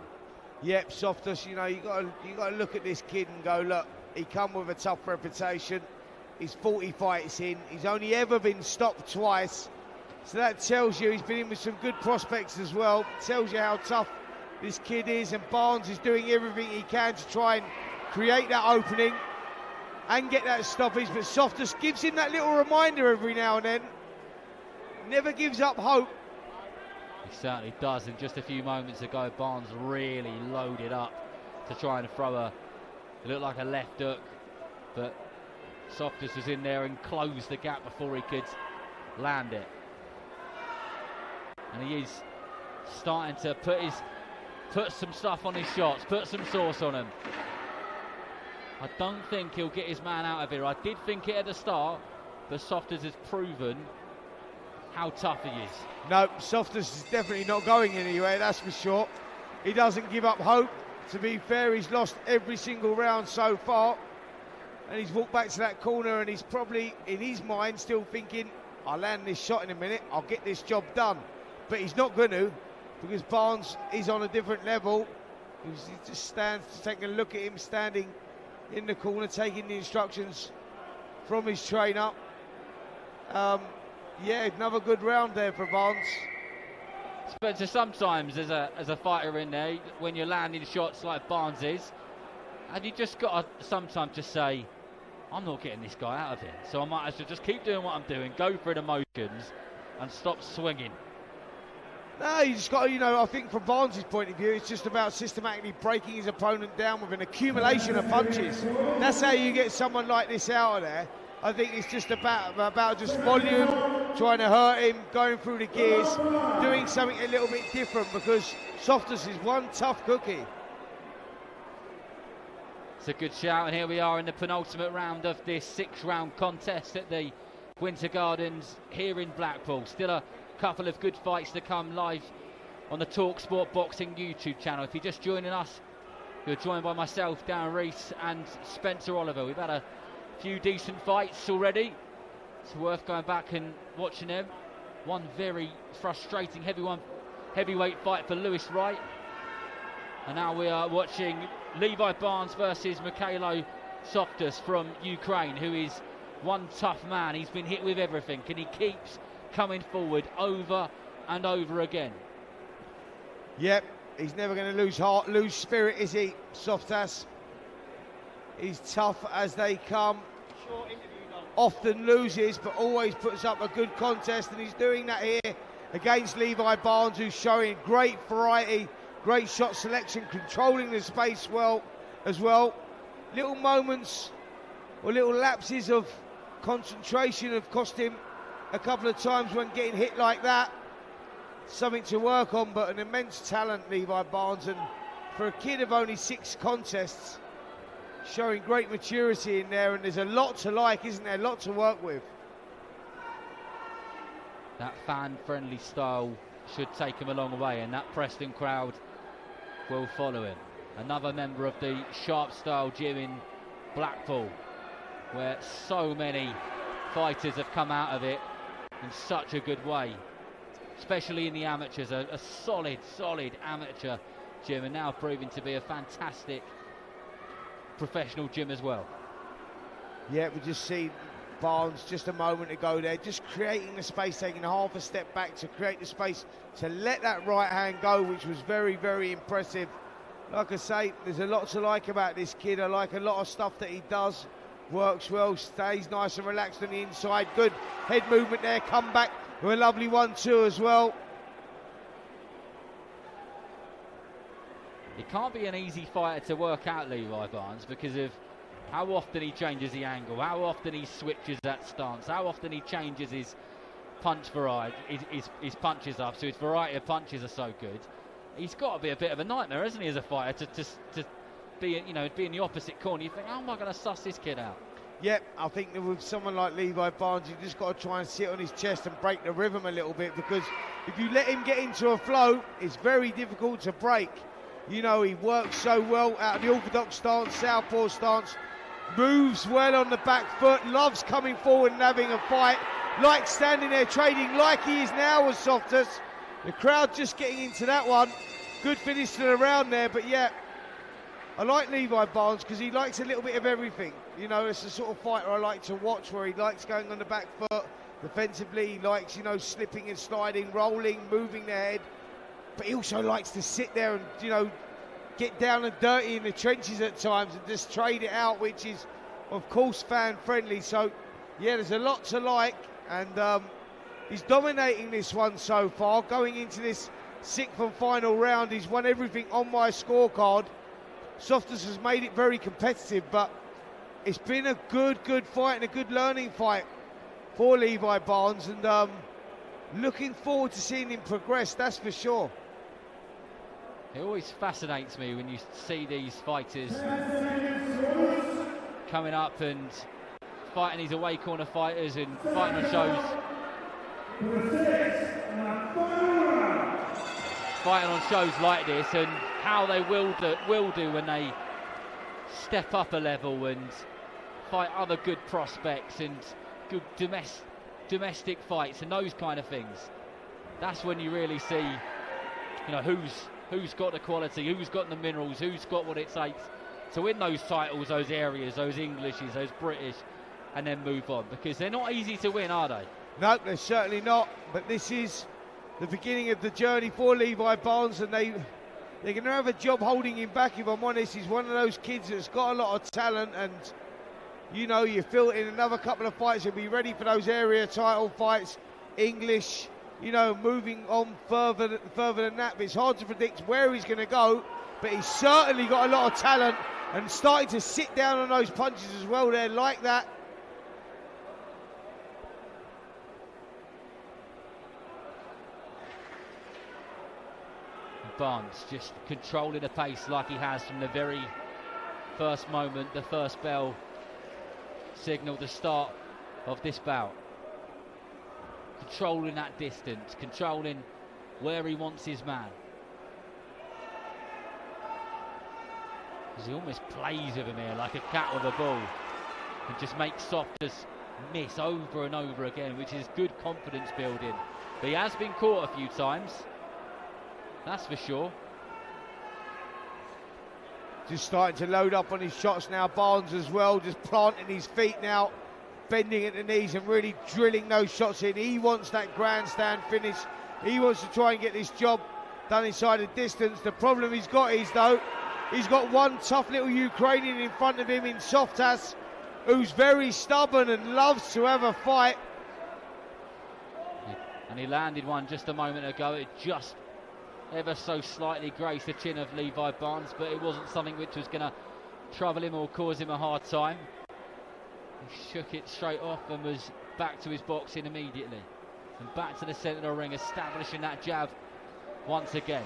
Yep, Sovtus, you know, you got to look at this kid and go, look, he come with a tough reputation. He's 40 fights in. He's only ever been stopped twice. So that tells you he's been in with some good prospects as well. Tells you how tough this kid is, and Barnes is doing everything he can to try and create that opening and get that stoppage. But Sovtus gives him that little reminder every now and then. Never gives up hope. He certainly does, and just a few moments ago, Barnes really loaded up to try and throw it looked like a left hook, but Sovtus was in there and closed the gap before he could land it. And he is starting to put some stuff on his shots, put some sauce on them. I don't think he'll get his man out of here. I did think it at the start, but Sovtus has proven how tough he is. No, Sovtus is definitely not going anywhere, that's for sure. He doesn't give up hope. To be fair, he's lost every single round so far, and he's walked back to that corner, and he's probably, in his mind, still thinking, I'll land this shot in a minute, I'll get this job done. But he's not going to, because Barnes is on a different level. He just stands, taking a look at him standing in the corner, taking the instructions from his trainer. Yeah, another good round there for Barnes. Spencer, sometimes as a fighter in there, when you're landing shots like Barnes is, have you just got to sometimes just say, I'm not getting this guy out of here, so I might as well just keep doing what I'm doing, go through the motions and stop swinging? No, you just got to, you know, I think from Barnes' point of view, it's just about systematically breaking his opponent down with an accumulation of punches. That's how you get someone like this out of there. I think it's just about just volume, trying to hurt him, going through the gears, doing something a little bit different, because Sovtus is one tough cookie. It's a good shout, and here we are in the penultimate round of this 6-round contest at the Winter Gardens here in Blackpool. Still a couple of good fights to come live on the TalkSport Boxing YouTube channel. If you're just joining us, you're joined by myself, Darren Rees, and Spencer Oliver. We've had a few decent fights already. It's worth going back and watching them. One very frustrating heavyweight fight for Lewis Wright. And now we are watching Levi Barnes versus Mykhailo Sovtus from Ukraine, who is one tough man. He's been hit with everything, and he keeps coming forward over and over again. Yep, he's never going to lose heart, lose spirit, is he, Sovtus? He's tough as they come. Often loses, but always puts up a good contest, and he's doing that here against Levi Barnes, who's showing great variety, great shot selection, controlling the space well as well. Little moments or little lapses of concentration have cost him a couple of times when getting hit like that. Something to work on, but an immense talent, Levi Barnes, and for a kid of only 6 contests, showing great maturity in there, and there's a lot to like, isn't there? A lot to work with. That fan-friendly style should take him a long way, and that Preston crowd will follow him. Another member of the Sharp Style gym in Blackpool, where so many fighters have come out of it in such a good way, especially in the amateurs. A solid amateur gym, and now proving to be a fantastic professional gym as well. Yeah, we just see Barnes just a moment ago there, just creating the space, taking half a step back to create the space to let that right hand go, which was very impressive. Like I say, there's a lot to like about this kid. I like a lot of stuff that he does. Works well, stays nice and relaxed on the inside. Good head movement there, come back with a lovely 1-2 as well. It can't be an easy fighter to work out, Levi Barnes, because of how often he changes the angle, how often he switches that stance, how often he changes his punch variety, his punches up, so his variety of punches are so good. He's got to be a bit of a nightmare, isn't he, as a fighter, to be, you know, be in the opposite corner. You think, how am I going to suss this kid out? Yep, I think that with someone like Levi Barnes, you've just got to try and sit on his chest and break the rhythm a little bit, because if you let him get into a flow, it's very difficult to break. You know, he works so well out of the orthodox stance, southpaw stance, moves well on the back foot, loves coming forward and having a fight, likes standing there trading like he is now with Sovtus. The crowd just getting into that one. Good finish to the round there, but yeah, I like Levi Barnes because he likes a little bit of everything. You know, it's the sort of fighter I like to watch, where he likes going on the back foot defensively. He likes, you know, slipping and sliding, rolling, moving the head. But he also likes to sit there and, you know, get down and dirty in the trenches at times and just trade it out, which is, of course, fan-friendly. So, yeah, there's a lot to like, and he's dominating this one so far. Going into this 6th and final round, he's won everything on my scorecard. Sovtus has made it very competitive, but it's been a good fight and a good learning fight for Levi Barnes, and looking forward to seeing him progress, that's for sure. It always fascinates me when you see these fighters coming up and fighting these away corner fighters and fighting on shows. Fighting on shows like this, and how they will do when they step up a level and fight other good prospects and good domestic fights and those kind of things. That's when you really see, you know, who's got the quality, who's got the minerals, who's got what it takes to win those titles, those areas, those Englishes, those British, and then move on, because they're not easy to win, are they? No, they're certainly not, but this is the beginning of the journey for Levi Barnes, and they're going to have a job holding him back, if I'm honest. He's one of those kids that's got a lot of talent, and, you know, you feel in another couple of fights he'll be ready for those area title fights, English, you know, moving on further than that. But it's hard to predict where he's going to go, but he's certainly got a lot of talent and starting to sit down on those punches as well there, like that. Barnes just controlling the pace like he has from the very first moment, the first bell signaled the start of this bout. Controlling that distance, controlling where he wants his man. He almost plays with him here like a cat with a ball and just makes Sovtus miss over and over again, which is good confidence building. But he has been caught a few times, that's for sure. Just starting to load up on his shots now, Barnes as well, just planting his feet now, bending at the knees and really drilling those shots in. He wants that grandstand finish. He wants to try and get this job done inside the distance. The problem he's got is, though, he's got one tough little Ukrainian in front of him in Sovtus, who's very stubborn and loves to have a fight. And he landed one just a moment ago. It just ever so slightly grazed the chin of Levi Barnes, but it wasn't something which was going to trouble him or cause him a hard time. He shook it straight off and was back to his boxing immediately. And back to the centre of the ring, establishing that jab once again.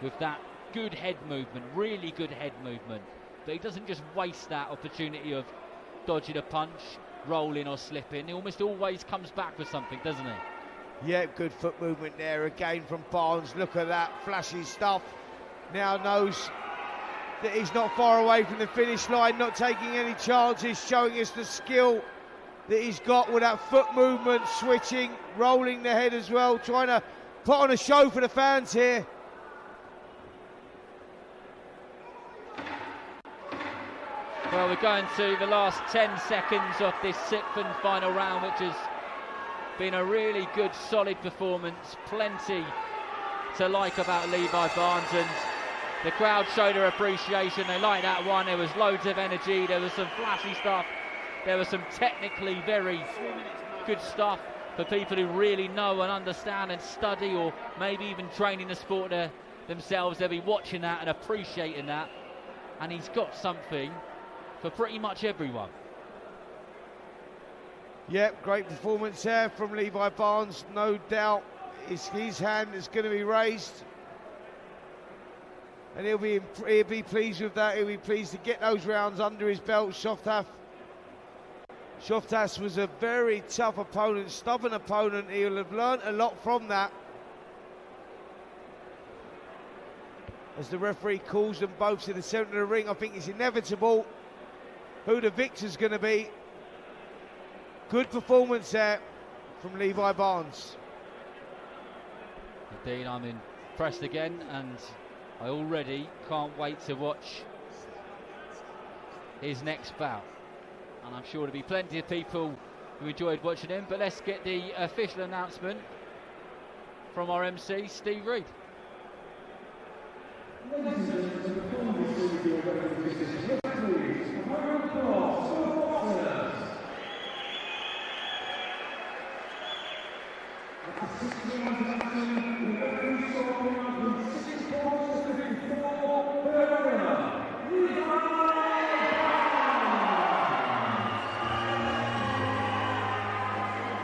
With that good head movement, really good head movement. But he doesn't just waste that opportunity of dodging a punch, rolling or slipping. He almost always comes back with something, doesn't he? Yeah, good foot movement there again from Barnes. Look at that, flashy stuff. Now knows that he's not far away from the finish line, not taking any chances, showing us the skill that he's got with that foot movement, switching, rolling the head as well, trying to put on a show for the fans here. Well, we're going to the last 10 seconds of this sixth and final round, which has been a really good, solid performance. Plenty to like about Levi Barnes, and the crowd showed their appreciation. They liked that one. There was loads of energy. There was some flashy stuff. There was some technically very good stuff for people who really know and understand and study, or maybe even training the sport themselves. They'll be watching that and appreciating that. And he's got something for pretty much everyone. Yep, great performance there from Levi Barnes. No doubt it's his hand that's going to be raised. And he'll be pleased with that. He'll be pleased to get those rounds under his belt. Sovtus was a very tough opponent, stubborn opponent. He'll have learnt a lot from that. As the referee calls them both to the centre of the ring, I think it's inevitable who the victor's going to be. Good performance there from Levi Barnes. Indeed, I'm impressed again, and I already can't wait to watch his next bout. And I'm sure there'll be plenty of people who enjoyed watching him. But let's get the official announcement from our MC, Steve Reed.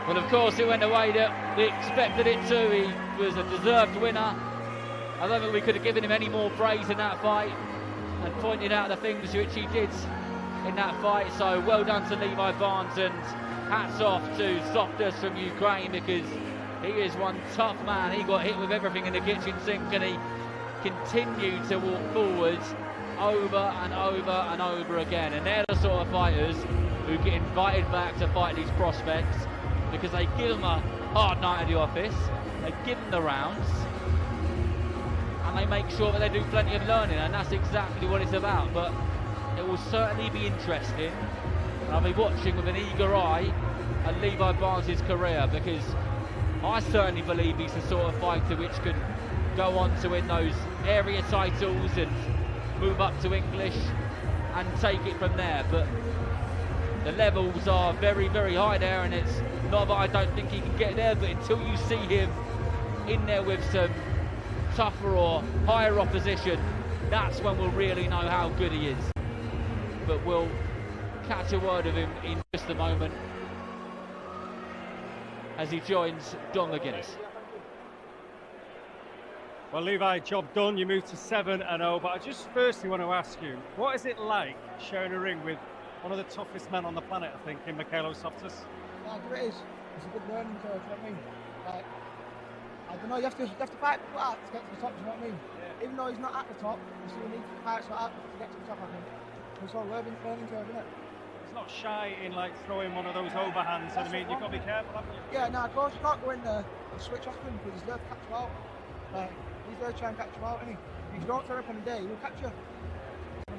Well, of course, it went the way that we expected it to. He was a deserved winner. I don't think we could have given him any more praise in that fight and pointed out the things which he did in that fight. So well done to Levi Barnes, and hats off to Sovtus from Ukraine, because he is one tough man. He got hit with everything in the kitchen sink, and he continued to walk forwards over and over and over again. And they're the sort of fighters who get invited back to fight these prospects, because they give them a hard night at the office, they give them the rounds, and they make sure that they do plenty of learning, and that's exactly what it's about. But it will certainly be interesting, and I'll be watching with an eager eye at Levi Barnes' career, because I certainly believe he's the sort of fighter which can go on to win those area titles and move up to English and take it from there. But the levels are very, very high there, and it's not that I don't think he can get there, but until you see him in there with some tougher or higher opposition, that's when we'll really know how good he is. But we'll catch a word of him in just a moment as he joins Don McGuinnes. Well, Levi, job done. You moved to 7-0. But I just firstly want to ask you, what is it like sharing a ring with one of the toughest men on the planet, I think, in Mykhailo Sovtus? Yeah, it is. It's a good learning curve, you know what I mean? Like, I don't know, you have to fight hard to get to the top, you know what I mean? Yeah. Even though he's not at the top, you still need to fight so hard to get to the top, I think. It's all learning curve, isn't it? He's not shy in like throwing one of those overhands, and I mean, you've got to be careful, haven't you? Yeah, no, of course, you can't go in there and switch off him because he's there to catch you out. Like, he's there to try and catch you out, isn't he? If you don't turn up on the day, he'll catch you.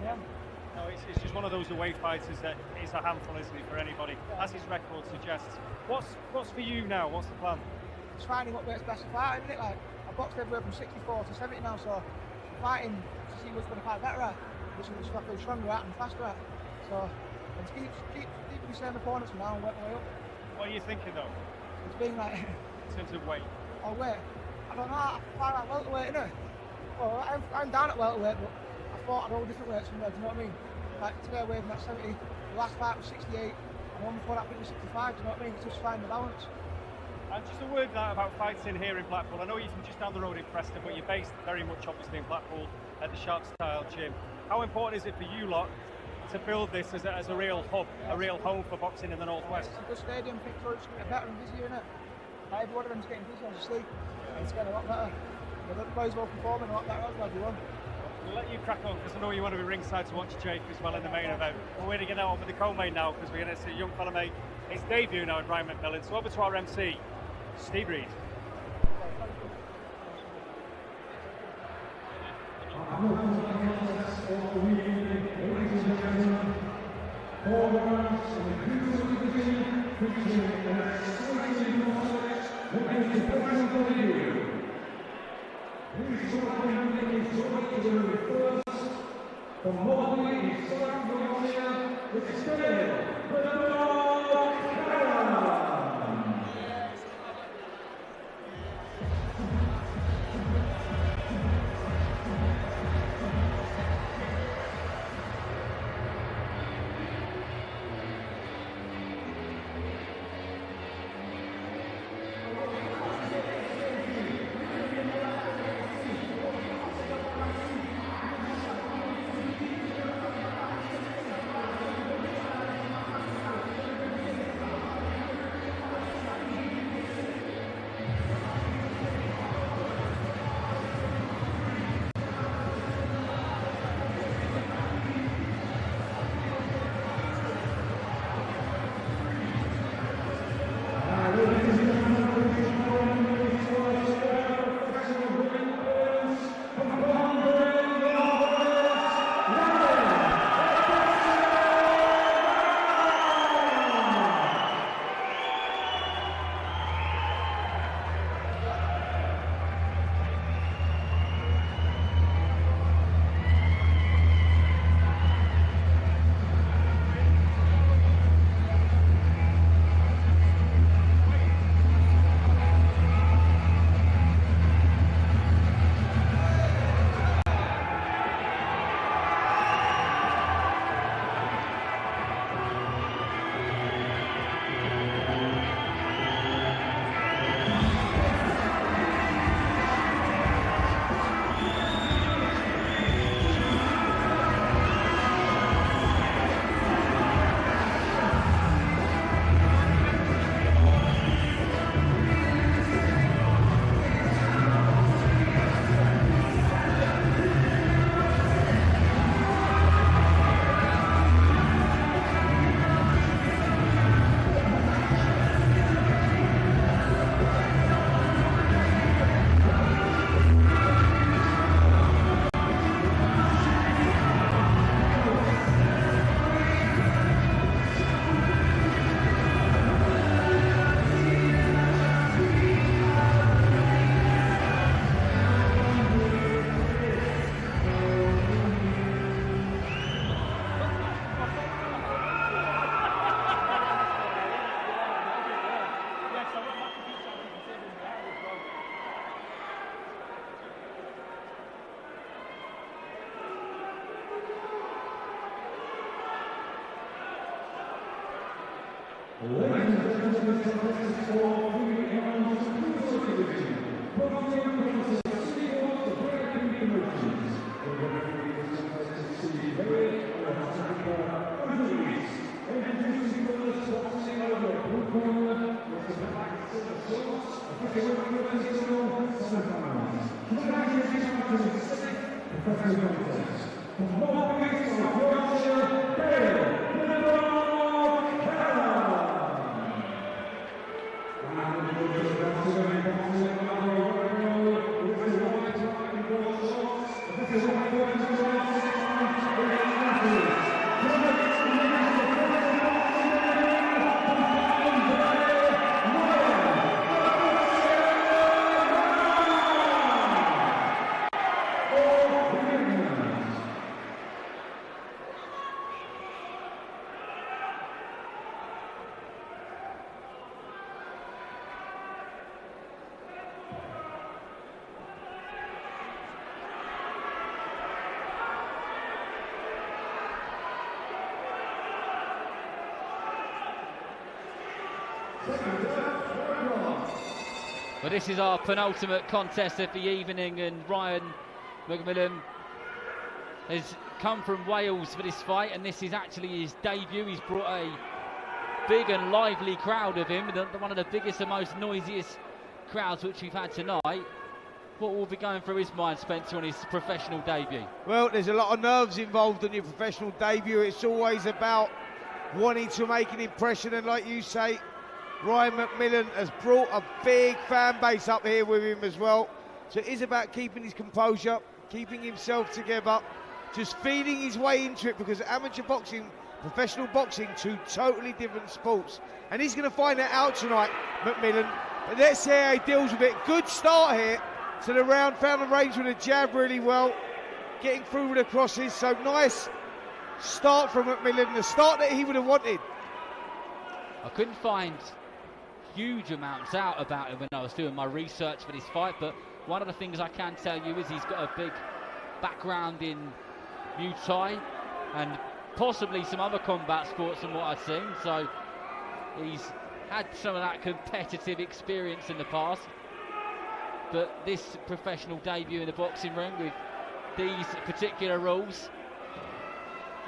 No, it's just one of those away fighters that is a handful, isn't he, for anybody, as his record suggests. What's for you now? What's the plan? It's finding what works best to fight, isn't it? Like, I've boxed everywhere from 64 to 70 now, so I'm fighting to see what's going to fight better at, which is I feel stronger at and faster at. So, and to keep the same opponents from now and work my way up. What are you thinking, though? It's been like... in terms of weight? Oh, weight? I don't know, I fight at welterweight, innit? Well, I'm down at welterweight, but I fought at all different weights from there, do you know what I mean? Like, today I weighed at 70, the last fight was 68, and the one before that was 65, do you know what I mean? It's just finding the balance. And just a word now about fighting here in Blackpool. I know you're from just down the road in Preston, but you're based very much obviously in Blackpool at the Sharp Style Gym. How important is it for you lot to build this as a real hub, a real home for boxing in the Northwest? It's a good stadium, picture, it's going to get better and busier, innit? Like, every one of them's getting busier as you sleep, and it's getting a lot better. The boys will performing a lot better as well, everyone. We'll let you crack on because I know you want to be ringside to watch Jake as well in the main event. We're going to get out with the co-main now because we're going to see a young fella make his debut now at Ryan McMillan. So over to our MC, Steve Reed. Well, this is our penultimate contest of the evening, and Ryan McMillan has come from Wales for this fight, and this is actually his debut. He's brought a big and lively crowd of him, one of the biggest and most noisiest crowds which we've had tonight. What will be going through his mind, Spencer, on his professional debut? Well, there's a lot of nerves involved in your professional debut. It's always about wanting to make an impression, and like you say, Ryan McMillan has brought a big fan base up here with him as well. So it is about keeping his composure, keeping himself together, just feeding his way into it, because amateur boxing, professional boxing, two totally different sports. And he's going to find that out tonight, McMillan. But let's see how he deals with it. Good start here to the round, found the range with a jab really well, getting through with the crosses. So nice start from McMillan, the start that he would have wanted. I couldn't find huge amounts out about him when I was doing my research for this fight, but one of the things I can tell you is he's got a big background in Muay Thai and possibly some other combat sports from what I've seen, so he's had some of that competitive experience in the past. But this professional debut in the boxing ring with these particular rules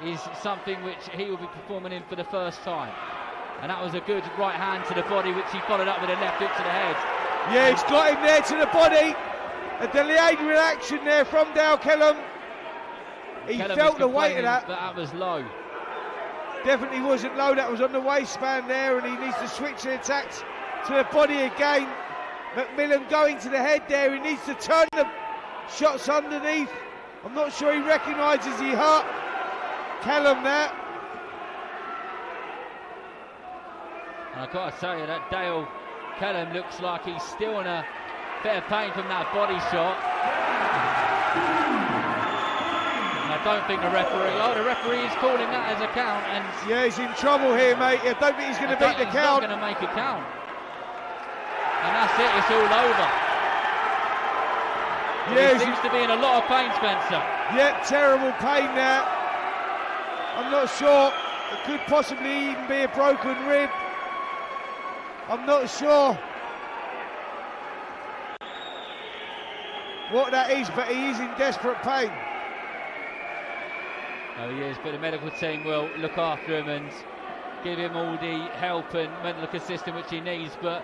is something which he will be performing in for the first time. And that was a good right hand to the body, which he followed up with a left hook to the head. Yeah, he's got him there to the body. A delayed reaction there from Dale Kellam. He Kellam felt the weight of that. But that was low. Definitely wasn't low, that was on the waistband there, and he needs to switch the attacks to the body again. McMillan going to the head there, he needs to turn the shots underneath. I'm not sure he recognises he hurt Kellam there. And I've got to tell you that Dale Kellam looks like he's still in a bit of pain from that body shot. And I don't think the referee is calling that as a count. And yeah, he's in trouble here, mate. I don't think he's going to beat the count. He's not going to make a count. And that's it, it's all over. Yeah, he seems to be in a lot of pain, Spencer. Yeah, terrible pain there. I'm not sure. It could possibly even be a broken rib. I'm not sure what that is, but he is in desperate pain. No, he is, but the medical team will look after him and give him all the help and medical assistance which he needs. But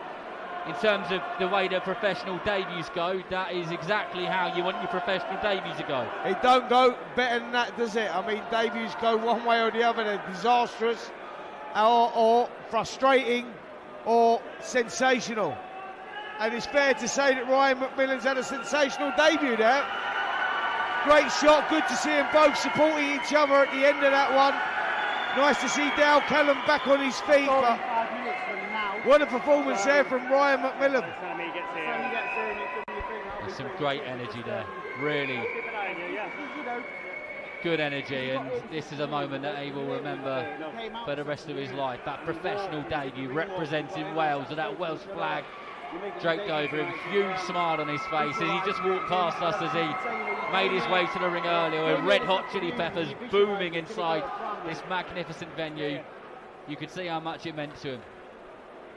in terms of the way the professional debuts go, that is exactly how you want your professional debut to go. It don't go better than that, does it? I mean, debuts go one way or the other. They're disastrous or frustrating or sensational. And it's fair to say that Ryan McMillan's had a sensational debut there. Great shot, good to see them both supporting each other at the end of that one. Nice to see Dale Kellam back on his feet. But what a performance there from Ryan McMillan. There's some great energy there, really good energy, and this is a moment that he will remember for the rest of his life. That professional debut representing Wales with that Welsh flag draped over him, huge smile on his face as he just walked past us as he made his way to the ring earlier with Red Hot Chili Peppers booming inside this magnificent venue. You could see how much it meant to him.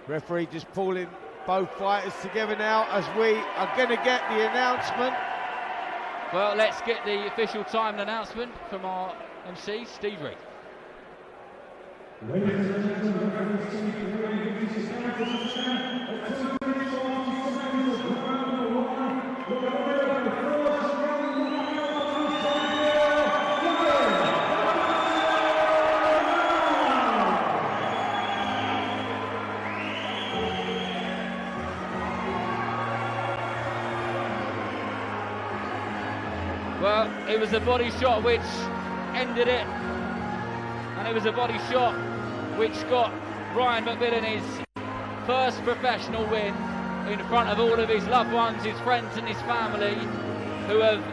Referee just pulling both fighters together now as we are going to get the announcement Well, let's get the official time announcement from our MC, Steve Reed. Well, it was a body shot which ended it, and it was a body shot which got Ryan McMillan his first professional win in front of all of his loved ones, his friends and his family, who have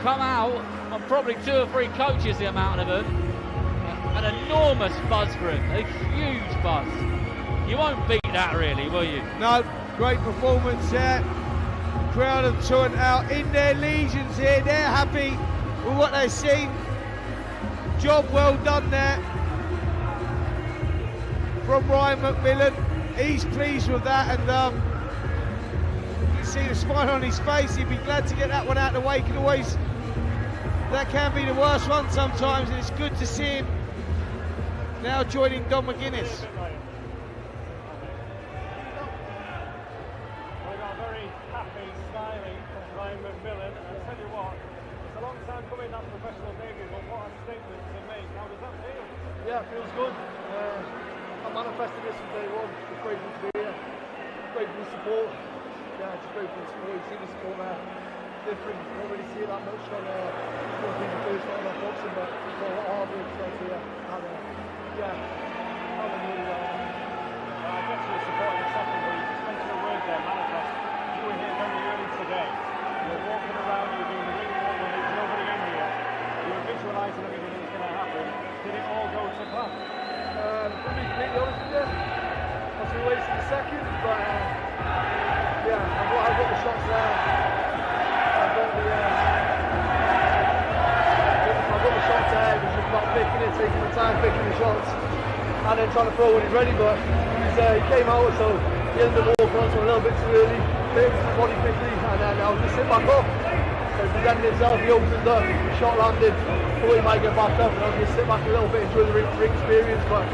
come out, and probably 2 or 3 coaches, the amount of them. An enormous buzz for him, a huge buzz. You won't beat that really, will you? No, great performance there. Crowd have turned out in their legions here. They're happy with what they've seen. Job well done there from Ryan McMillan. He's pleased with that, and you can see the smile on his face. He'd be glad to get that one out of the way. That can be the worst one sometimes, and it's good to see him now joining Don McGuinnes. Yeah, it feels good. I manifested this from day one. It's grateful to be here. Grateful for the support. Yeah, it's grateful for the support. You see the support there. Different. You don't really see it that much on the first round of boxing, but it's all hard work starts here. And yeah, I'm really well. I get to the support in a second, but you just mentioned a word there, manifest. You were here very early today. You were walking around, you were doing the ring walk when there was nobody in here. You were visualising everything that was going to happen. Did it all go to plan? To be completely honest with you, I was wasting a second, but yeah, I've got the shots there. I've got the shots there. It was just about picking it, taking the time, picking the shots, and then trying to throw when he's ready. But he came out, so he ended up walking onto a little bit too early, hit him to the body quickly, and then I was just sit back up. So he presented himself, he opened up, the shot landed, thought he might get back up, and I was going to sit back a little bit, enjoy the ring experience, but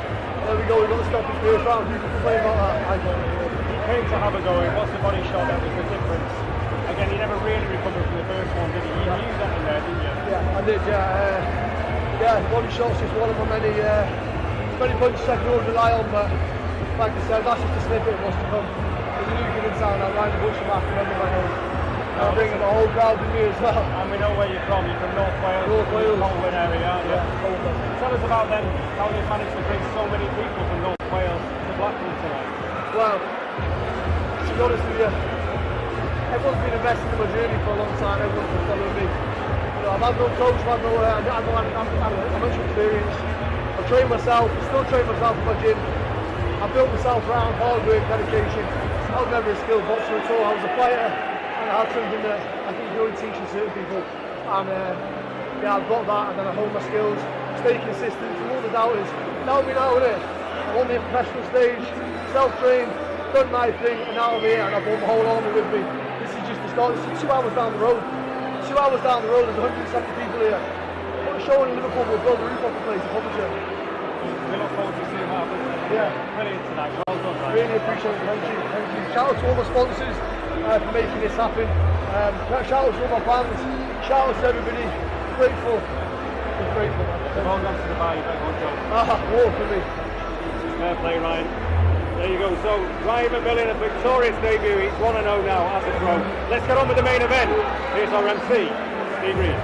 there we go, we got to stop the first round. You can complain about that. I don't. He came to have a go, it was the body shot that was the difference. Again, he never really recovered from the first one, did he? You knew that in there, didn't you? Yeah, I did, yeah. Body shot's just one of my many punches I can always rely on, but like I said, that's just a snippet of what's to come. There's a new kid in town, I'm Ryan Bush, I'm after my nose. I'm bringing the whole crowd with me as well. And we know where you're from North Wales. North Wales. Colwyn area, aren't you? Yeah, tell us about them, how you've managed to bring so many people from North Wales to Blackpool tonight. Well, to be honest with you, everyone's been invested in my journey for a long time, everyone's been following me. You know, I've had no coach, I'm much experience. I've trained myself, I still train myself in my gym. I built myself around hard work, dedication. I was never a skilled boxer at all, I was a fighter, and I had something that I think you only teach certain people. And yeah, I've got that, and then I hold my skills, stay consistent to all the doubters. Doubt me now, innit? I'm on the professional stage, self-trained, done my thing, and now I'm here, and I've brought my whole army with me. This is just the start. This is 2 hours down the road. 2 hours down the road, there's 170 people here. What a show in Liverpool will build the roof off the place, I promise you. We look forward to seeing that. Yeah. Brilliant tonight, well done, Ryan. Really appreciate it, thank you. Shout out to all my sponsors for making this happen. Shout out to all my fans. Shout out to everybody. Grateful. Just grateful, man. Well done to the bar, you better go and join. War for me. Fair play, Ryan. There you go. So, Ryan McMillan, a victorious debut. He's 1-0 now as a pro. Let's get on with the main event. Here's our MC, Steve Reed.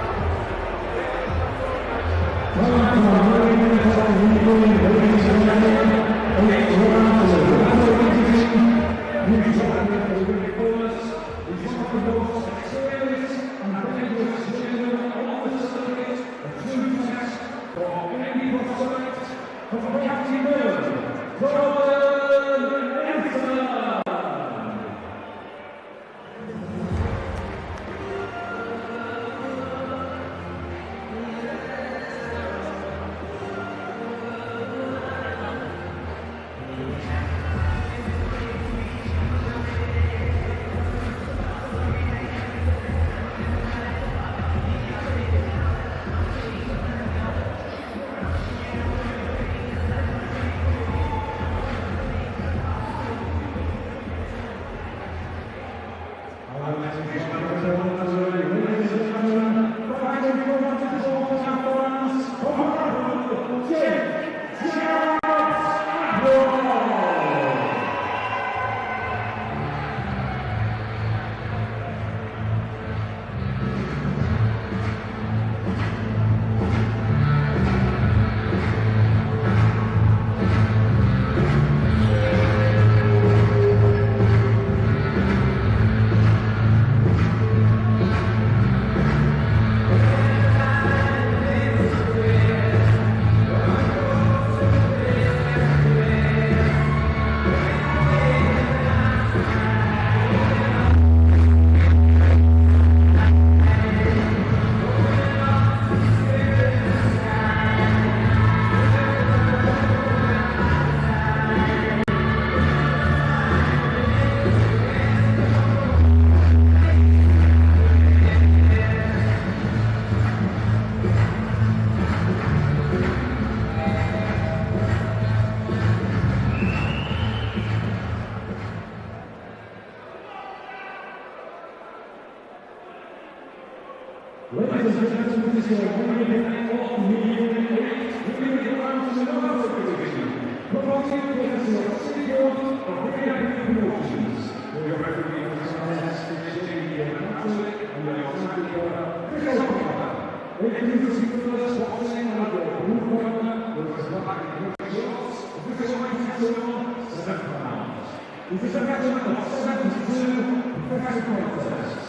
It is a measurement of 72 professional contest.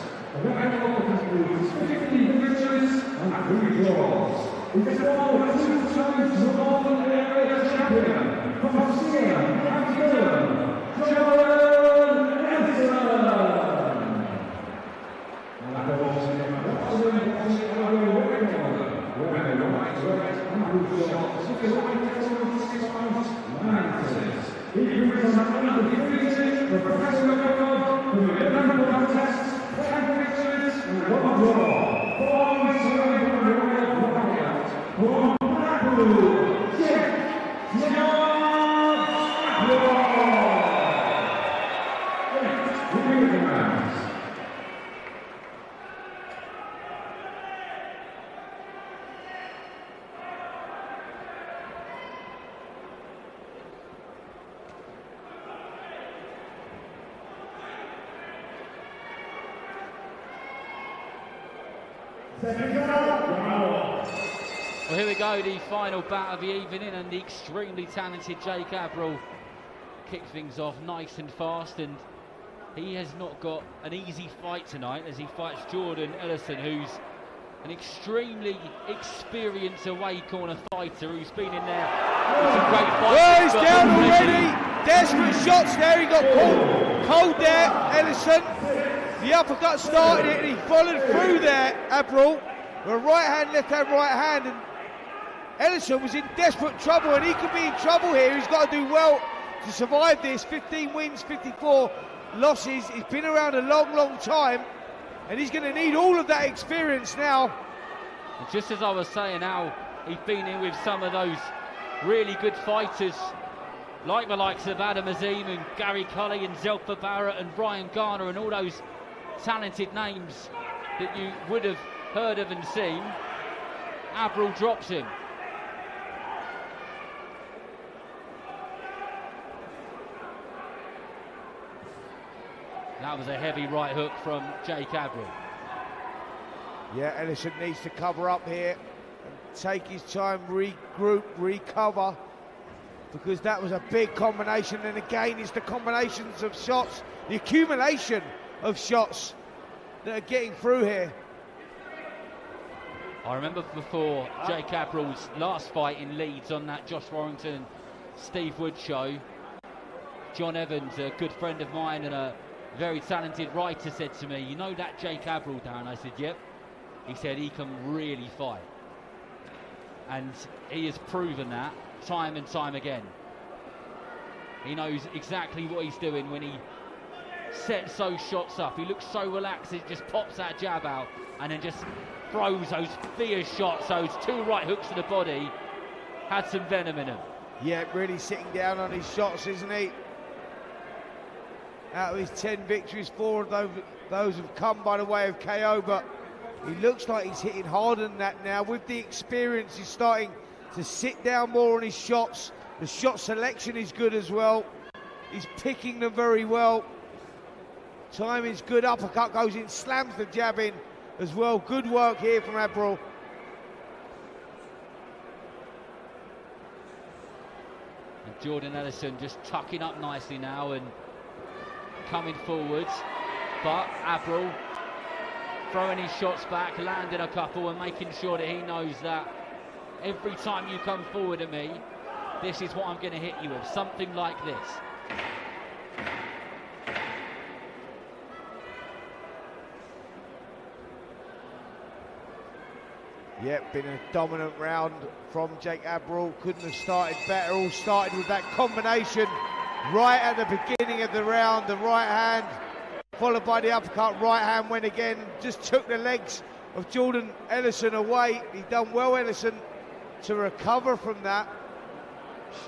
The record includes 15 victories and 3 draws. It is all 2 times Northern Area champion from Australia, MacMillan, Ellison. And of course, in the boxing record, where the Lightweight Alidu Sulemana 6 He brings on undefeated professional record from the Olympic contest, 10 victories and 1 draw. Born serving on the Royal Warrior, from Blackpool, Jake Abrol. Well, here we go, the final bout of the evening, and the extremely talented Jake Abrol kicks things off nice and fast, and he has not got an easy fight tonight as he fights Jordan Ellison, who's an extremely experienced away corner fighter who's been in there with some great fights. Well, he's down already. Desperate shots there. He got cold there, Ellison. The uppercut started it, and he followed through there, Abrol. The right hand, left hand, right hand, and Ellison was in desperate trouble, and he could be in trouble here. He's got to do well to survive this. 15 wins, 54 losses. He's been around a long, long time, and he's going to need all of that experience now. And just as I was saying, how he's been in with some of those really good fighters, like the likes of Adam Azim and Gary Cully and Zelfa Barrett and Ryan Garner and all those talented names that you would have heard of and seen. Abrol drops him. That was a heavy right hook from Jake Abrol. Yeah, Ellison needs to cover up here and take his time, regroup, recover, because that was a big combination. And again, it's the combinations of shots, the accumulation of shots that are getting through here. I remember before Jake Abrol's last fight in Leeds on that Josh Warrington, Steve Wood show, John Evans, a good friend of mine and a very talented writer, said to me, "You know that Jake Abrol, Darren?" I said, "Yep." He said he can really fight. And he has proven that time and time again. He knows exactly what he's doing when he sets those shots up. He looks so relaxed, it just pops that jab out and then just throws those fierce shots, those 2 right hooks to the body. Had some venom in him. Yeah, really sitting down on his shots, isn't he? Out of his 10 victories, 4 of those have come by the way of KO, but he looks like he's hitting harder than that now. With the experience, he's starting to sit down more on his shots. The shot selection is good as well. He's picking them very well. Time is good. Uppercut goes in, slams the jab in as well. Good work here from Abrol. And Jordan Ellison just tucking up nicely now and coming forwards, but Abrol throwing his shots back, landing a couple and making sure that he knows that every time you come forward at me, this is what I'm going to hit you with, something like this. Yep, been a dominant round from Jake Abrol. Couldn't have started better. All started with that combination right at the beginning of the round. The right hand followed by the uppercut. Right hand went again, just took the legs of Jordan Ellison away. He done well, Ellison, to recover from that.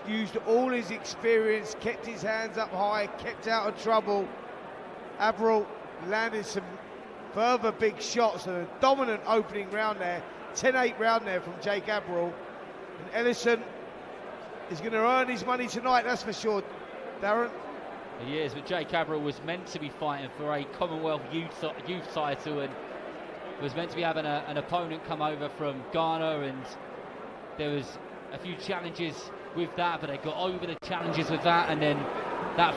Used all his experience, kept his hands up high, kept out of trouble. Abrol landed some further big shots and a dominant opening round there. 10-8 round there from Jake Abrol. And Ellison is going to earn his money tonight, that's for sure, Darren. He is, but Jake Abrol was meant to be fighting for a Commonwealth Youth Title and was meant to be having an opponent come over from Ghana, and there was a few challenges with that, but they got over the challenges with that, and then That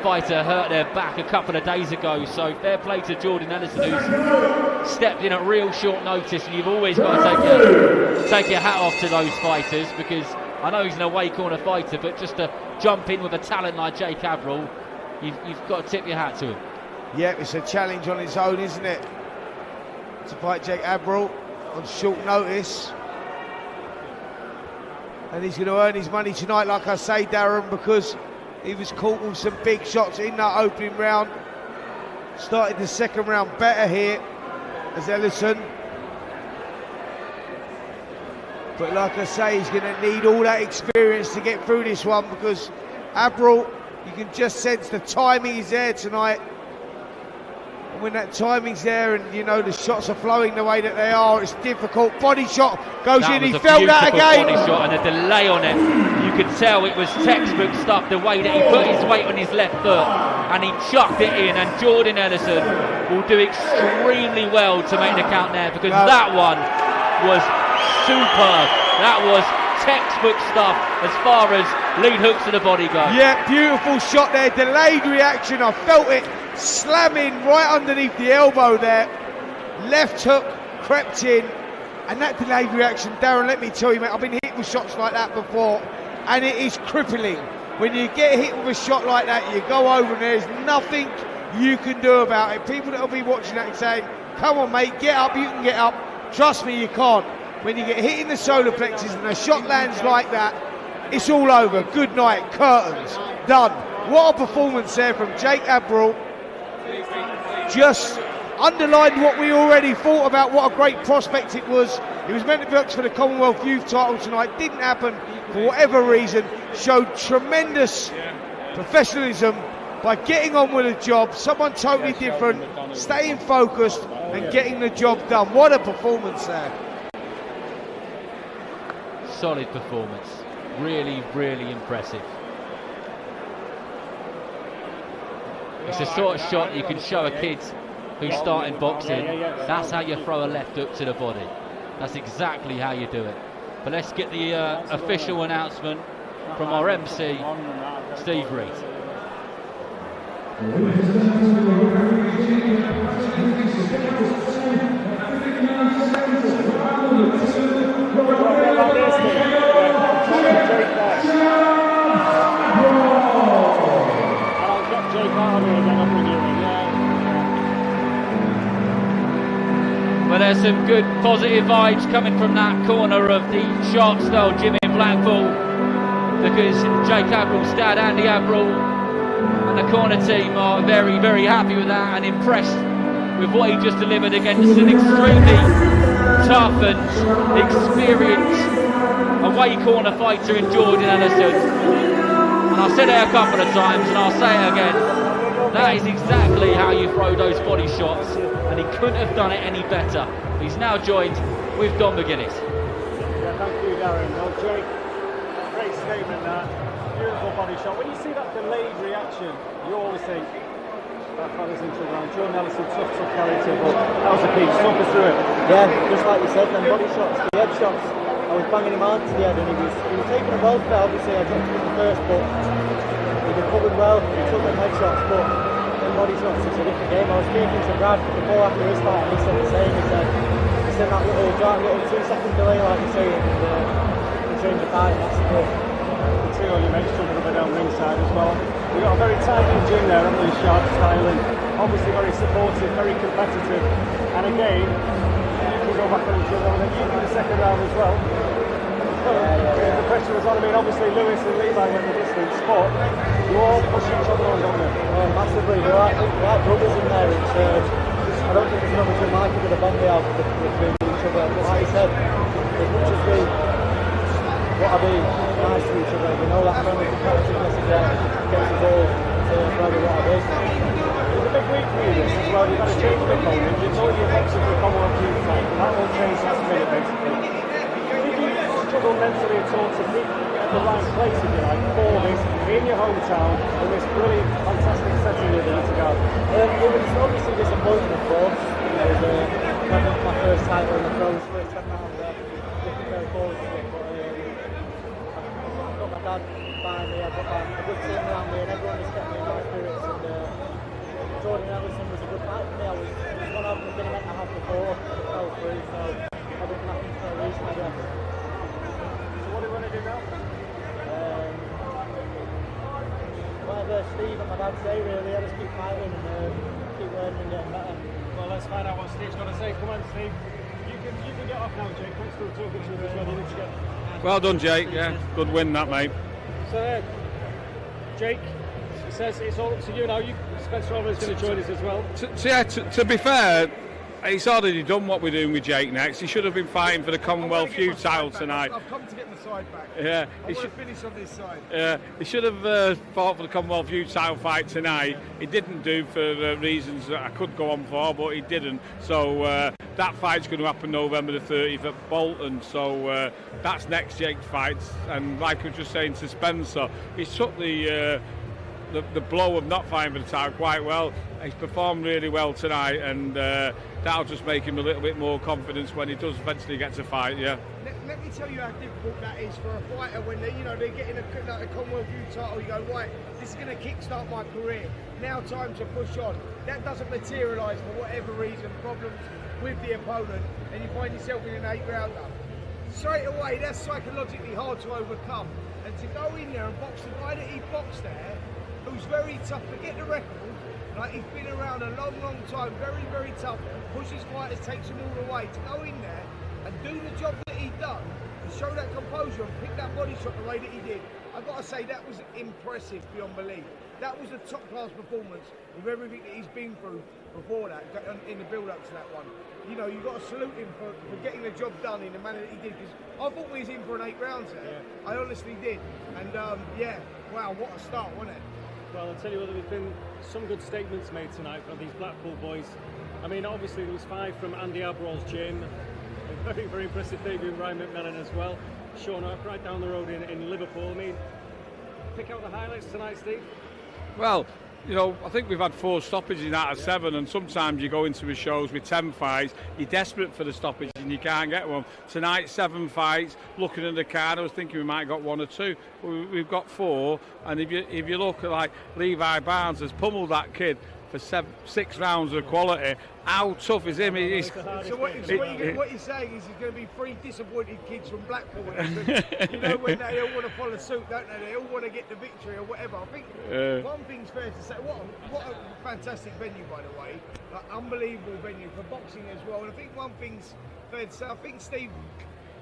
fighter hurt their back a couple of days ago, so fair play to Jordan Ellison, who's stepped in at real short notice, and you've always got to take your hat off to those fighters, because I know he's an away corner fighter, but just to jump in with a talent like Jake Abrol, you've got to tip your hat to him. Yeah, it's a challenge on its own, isn't it? To fight Jake Abrol on short notice. And he's going to earn his money tonight, like I say, Darren, because he was caught with some big shots in that opening round. Started the second round better here as Ellison. But like I say, he's going to need all that experience to get through this one, because Abrol, you can just sense the timing is there tonight. And when that timing's there and, you know, the shots are flowing the way that they are, it's difficult. Body shot goes in, he felt that again. Body shot and a delay on it. You could tell it was textbook stuff, the way that he put his weight on his left foot and he chucked it in, and Jordan Ellison will do extremely well to make the count there, because that one was superb. That was textbook stuff as far as lead hooks to the body go. Yeah, beautiful shot there, delayed reaction. I felt it slamming right underneath the elbow there. Left hook crept in, and that delayed reaction, Darren, let me tell you, mate, I've been hit with shots like that before, and it is crippling. When you get hit with a shot like that, you go over and there's nothing you can do about it. People that will be watching that and saying, come on mate, get up, you can get up. Trust me, you can't. When you get hit in the solar plexus and a shot lands like that, it's all over. Good night, curtains, done. What a performance there from Jake Abrol. Just underlined what we already thought about what a great prospect it was. He was meant to box for the Commonwealth Youth Title tonight, didn't happen for whatever reason. Showed tremendous professionalism by getting on with the job, someone totally different, staying focused and getting the job done. What a performance there. Solid performance, really, really impressive. It's the sort of shot you can show a kid who's starting boxing. That's how you throw a left hook to the body. That's exactly how you do it. But let's get the official announcement from our MC, Steve Reed. Well, there's some good positive vibes coming from that corner of the sharp style gym in Blackpool, because Jake Abrol's dad, Andy Abrol, and the corner team are very, very happy with that and impressed with what he just delivered against an extremely tough and experienced away corner fighter in Jordan Ellison. And I've said it a couple of times and I'll say it again, that is exactly how you throw those body shots, and he couldn't have done it any better. He's now joined with Don McGuinnes. Yeah, thank you, Darren. No, Jake, great statement there. Beautiful body shot. When you see that delayed reaction, you always think, that fella's into the ground. Jordan Ellison, tough character, but that was a key. Suffer through it. Yeah, just like you said, them body shots, the head shots, I was banging him hard to the head, and he was taking them well there. Obviously, I dropped him in the first, but he recovered well. He took them head shots, but them body shots, it's a different game. I was speaking to Brad before after his fight, and he said the same. He said that little 2-second delay, like you say, and he changed the fight massively. You see all your mates jumping up and down ringside as well. We've got a very tight gym there, haven't we? Sharp styling, obviously very supportive, very competitive, and again, you can go back on each other, and then you do the second round as well. The pressure was on. I mean, obviously Lewis and Levi went the distance, but you all push each other on, don't you? Massively. We're like brothers in there. I don't think there's another gym like it with a bond they have between each other. But like you said, as much as we want to be nice to each other, we know that friendly competitiveness is what gets us all to where we want to be. It was a big week for you this as well. You've had a change of opponent. You know you're boxing for the Commonwealth Youth Title. That will change last minute, basically. Did you struggle mentally at all to be at the right place, if you like, for this, in your hometown, in this brilliant, fantastic setting you're going to go? It was obviously disappointing, of course. It was my first title in the pros, first 10 rounds there. Looking very forward to it, but I've got that dad behind me, I've got a good team around me, and everyone just kept me in high spirits. And Jordan Ellison was a good fight for me. It was one I've been meant to have before, but it fell through, so I've been happy for a reason, I guess. So what do you want to do now? Whatever Steve and my dad say, really, I just keep fighting and keep learning and getting better. Well, let's find out what Steve's got to say. Come on, Steve. You can get off now, Jake. Thanks for talking to us as well. You need to get... Well done, Jake. Yeah, good win that, mate. So, Jake, says it's all up to you now. Spencer Oliver's going to join us as well. To be fair, he's already done what we're doing with Jake next. He should have been fighting for the Commonwealth Youth Title tonight. I've come to get my side back. Yeah, I want to finish on this side. Yeah, he should have fought for the Commonwealth Youth Title fight tonight. He didn't do for reasons that I could go on for, but he didn't. So that fight's going to happen November the 30th at Bolton. So that's next Jake's fight. And like I was just saying to Spencer, he took the blow of not fighting for the title quite well. He's performed really well tonight, and that'll just make him a little bit more confidence when he does eventually get to fight. Yeah. Let me tell you how difficult that is for a fighter when they're getting a Commonwealth Youth Title. You go, right, this is going to kickstart my career. Now time to push on. That doesn't materialise for whatever reason, problems with the opponent, and you find yourself in an 8-rounder. Straight away, that's psychologically hard to overcome. And to go in there and box the guy that he boxed there, who's very tough, forget the record, like he's been around a long, long time, very, very tough, pushes fighters, takes them all the way, to go in there and do the job that he done, and show that composure and pick that body shot the way that he did, I've got to say that was impressive beyond belief. That was a top-class performance with everything that he's been through before that, in the build-up to that one. You know, you've got to salute him for getting the job done in the manner that he did, because I thought we was in for an 8 rounds there. Yeah. I honestly did. And yeah, wow, what a start, wasn't it? Well, I'll tell you what, there's been some good statements made tonight from these Blackpool boys. I mean, obviously there was 5 from Andy Abrol's gym. A very, very impressive debut from Ryan McMillan as well. Sean Arkwright down the road in Liverpool. I mean, pick out the highlights tonight, Steve. Well, you know, I think we've had 4 stoppages out of 7, and sometimes you go into the shows with 10 fights, you're desperate for the stoppage and you can't get one. Tonight, 7 fights. Looking at the card, I was thinking we might have got 1 or 2. We've got 4, and if you look at like Levi Barnes has pummeled that kid for 6 rounds of quality. How tough is him? So what you're saying is there's going to be 3 disappointed kids from Blackpool. You know, when they all want to follow suit, don't they? They all want to get the victory or whatever. I think one thing's fair to say. What a fantastic venue, by the way. Like, unbelievable venue for boxing as well. And I think one thing's fair to say. I think Steve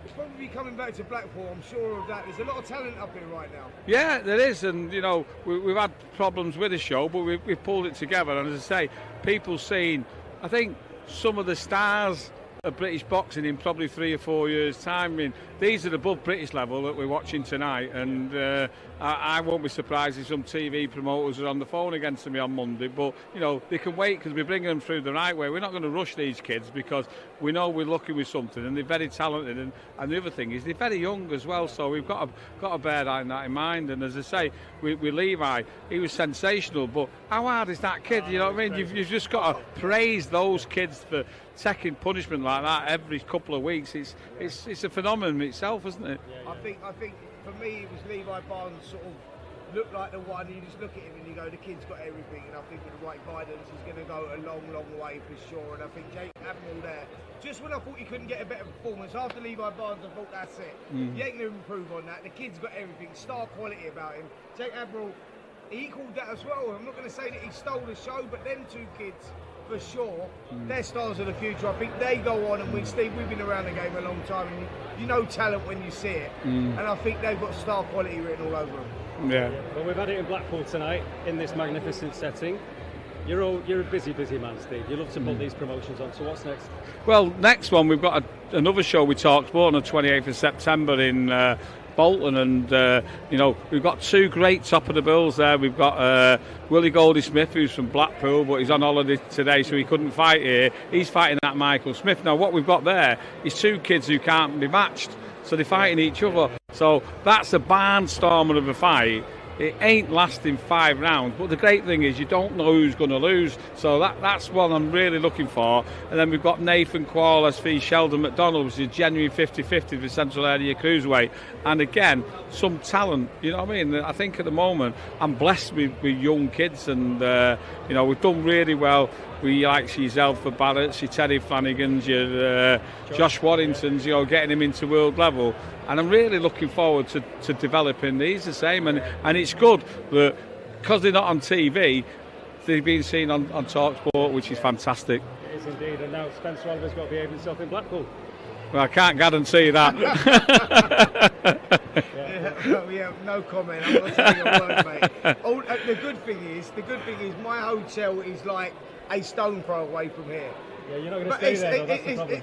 is probably coming back to Blackpool. I'm sure of that. There's a lot of talent up here right now. Yeah, there is, and you know we've had problems with the show, but we've pulled it together. And as I say, people seeing, I think some of the stars of British boxing in probably 3 or 4 years' time. I mean, these are above British level that we're watching tonight, and I won't be surprised if some TV promoters are on the phone against me on Monday. But you know, they can wait because we're bringing them through the right way. We're not going to rush these kids because we know we're looking with something, and they're very talented. And the other thing is they're very young as well, so we've got to bear that in mind. And as I say, with Levi, he was sensational. But how hard is that kid? You know what I mean? You've just got to praise those kids for taking punishment like that every couple of weeks. It's a phenomenon itself, isn't it? I think for me it was Levi Barnes sort of looked like the one. You just look at him and you go, the kid's got everything, and I think with the right guidance he's going to go a long, long way for sure. And I think Jake Abrol there, just when I thought you couldn't get a better performance after Levi Barnes, I thought that's it. You ain't going to improve on that. The kid's got everything, star quality about him. Jake Abrol, he equalled that as well. I'm not going to say that he stole the show, but them 2 kids, for sure, they're stars of the future. I think they go on, and with Steve, we've been around the game a long time, and you know talent when you see it. And I think they've got star quality written all over them. Yeah. Well, we've had it in Blackpool tonight in this magnificent setting. You're a busy man, Steve. You love to put these promotions on. So what's next? Well, next one we've got another show we talked about on the 28th of September in Bolton, and you know, we've got 2 great top of the bills there. We've got Willie Goldie Smith, who's from Blackpool, but he's on holiday today, so he couldn't fight here. He's fighting that Michael Smith. Now, what we've got there is 2 kids who can't be matched, so they're fighting each other. So that's a barnstormer of a fight. it ain't lasting 5 rounds, but the great thing is you don't know who's going to lose, so that's what I'm really looking for. And then we've got Nathan Qualls v Sheldon McDonald, which is a genuine 50-50 for Central Area Cruiserweight, and again some talent, you know what I mean. I think at the moment I'm blessed with young kids, and you know, we've done really well. We like your Zelfa Barrett's, your Terry Flanagan's, your Josh Warrington's, you know, getting him into world level. And I'm really looking forward to developing these the same. And it's good that because they're not on TV, they've been seen on TalkSport, which is fantastic. It is indeed. And now Spencer Oliver's got to behave himself in Blackpool. Well, I can't guarantee that. Yeah, no comment. I'm not saying a word, mate. The good thing is my hotel is like a stone throw away from here. Yeah, you're not going to stay there, though, that's the problem.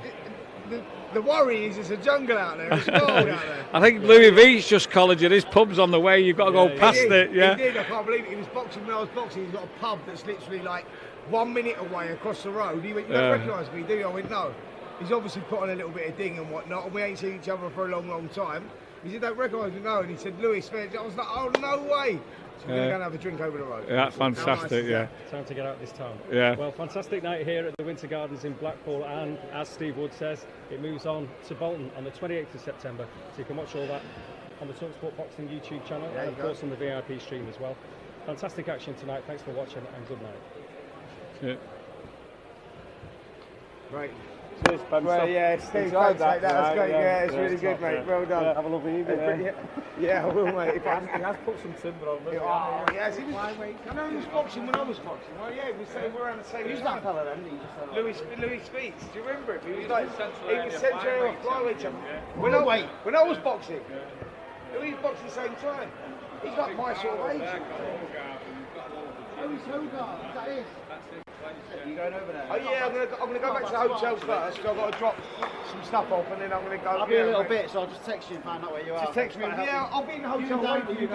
The worry is it's a jungle out there, it's wild out there. I think Louis V's just collared you. His pub's on the way, you've got to go past it. Yeah. He did, I can't believe it. He was boxing when I was boxing. He's got a pub that's literally like 1 minute away across the road. He went, you don't recognise me, do you? I went, no. He's obviously put on a little bit of ding and whatnot, and we ain't seen each other for a long, long time. He said, don't recognise me, no. And he said, Louis, I was like, oh, no way. So we're going to go and have a drink over the road. Yeah, that's fantastic, nice Time to get out this town. Yeah. Well, fantastic night here at the Winter Gardens in Blackpool, and as Steve Wood says, it moves on to Bolton on the 28th of September. So you can watch all that on the TalkSport Boxing YouTube channel, and of course on the VIP stream as well. Fantastic action tonight. Thanks for watching, and good night. Yeah. Right. Cheers, Spencer. Well, yeah, Steve, thanks, mate. That was great. Yeah, it's really good, mate. Well done. Have a lovely evening. Yeah, I will, mate. He has put some timber on. Yes, he was. I know he was boxing when I was boxing. Well, yeah, we're around the same. Who's that fella then? Louis Speaks. Do you remember him? He was like Central Flyweight champion. When I was boxing, Louis boxed at the same time. He's like my sort of age. Oh, he's Hogarth. Is that it? You going over there? Oh yeah, I'm gonna go back to the hotel first. Because I've got to drop some stuff off, and then I'm gonna go. I'll be a little bit, so I'll just text you and find out where you are. Just text me. Yeah, I'll be in the hotel waiting for you.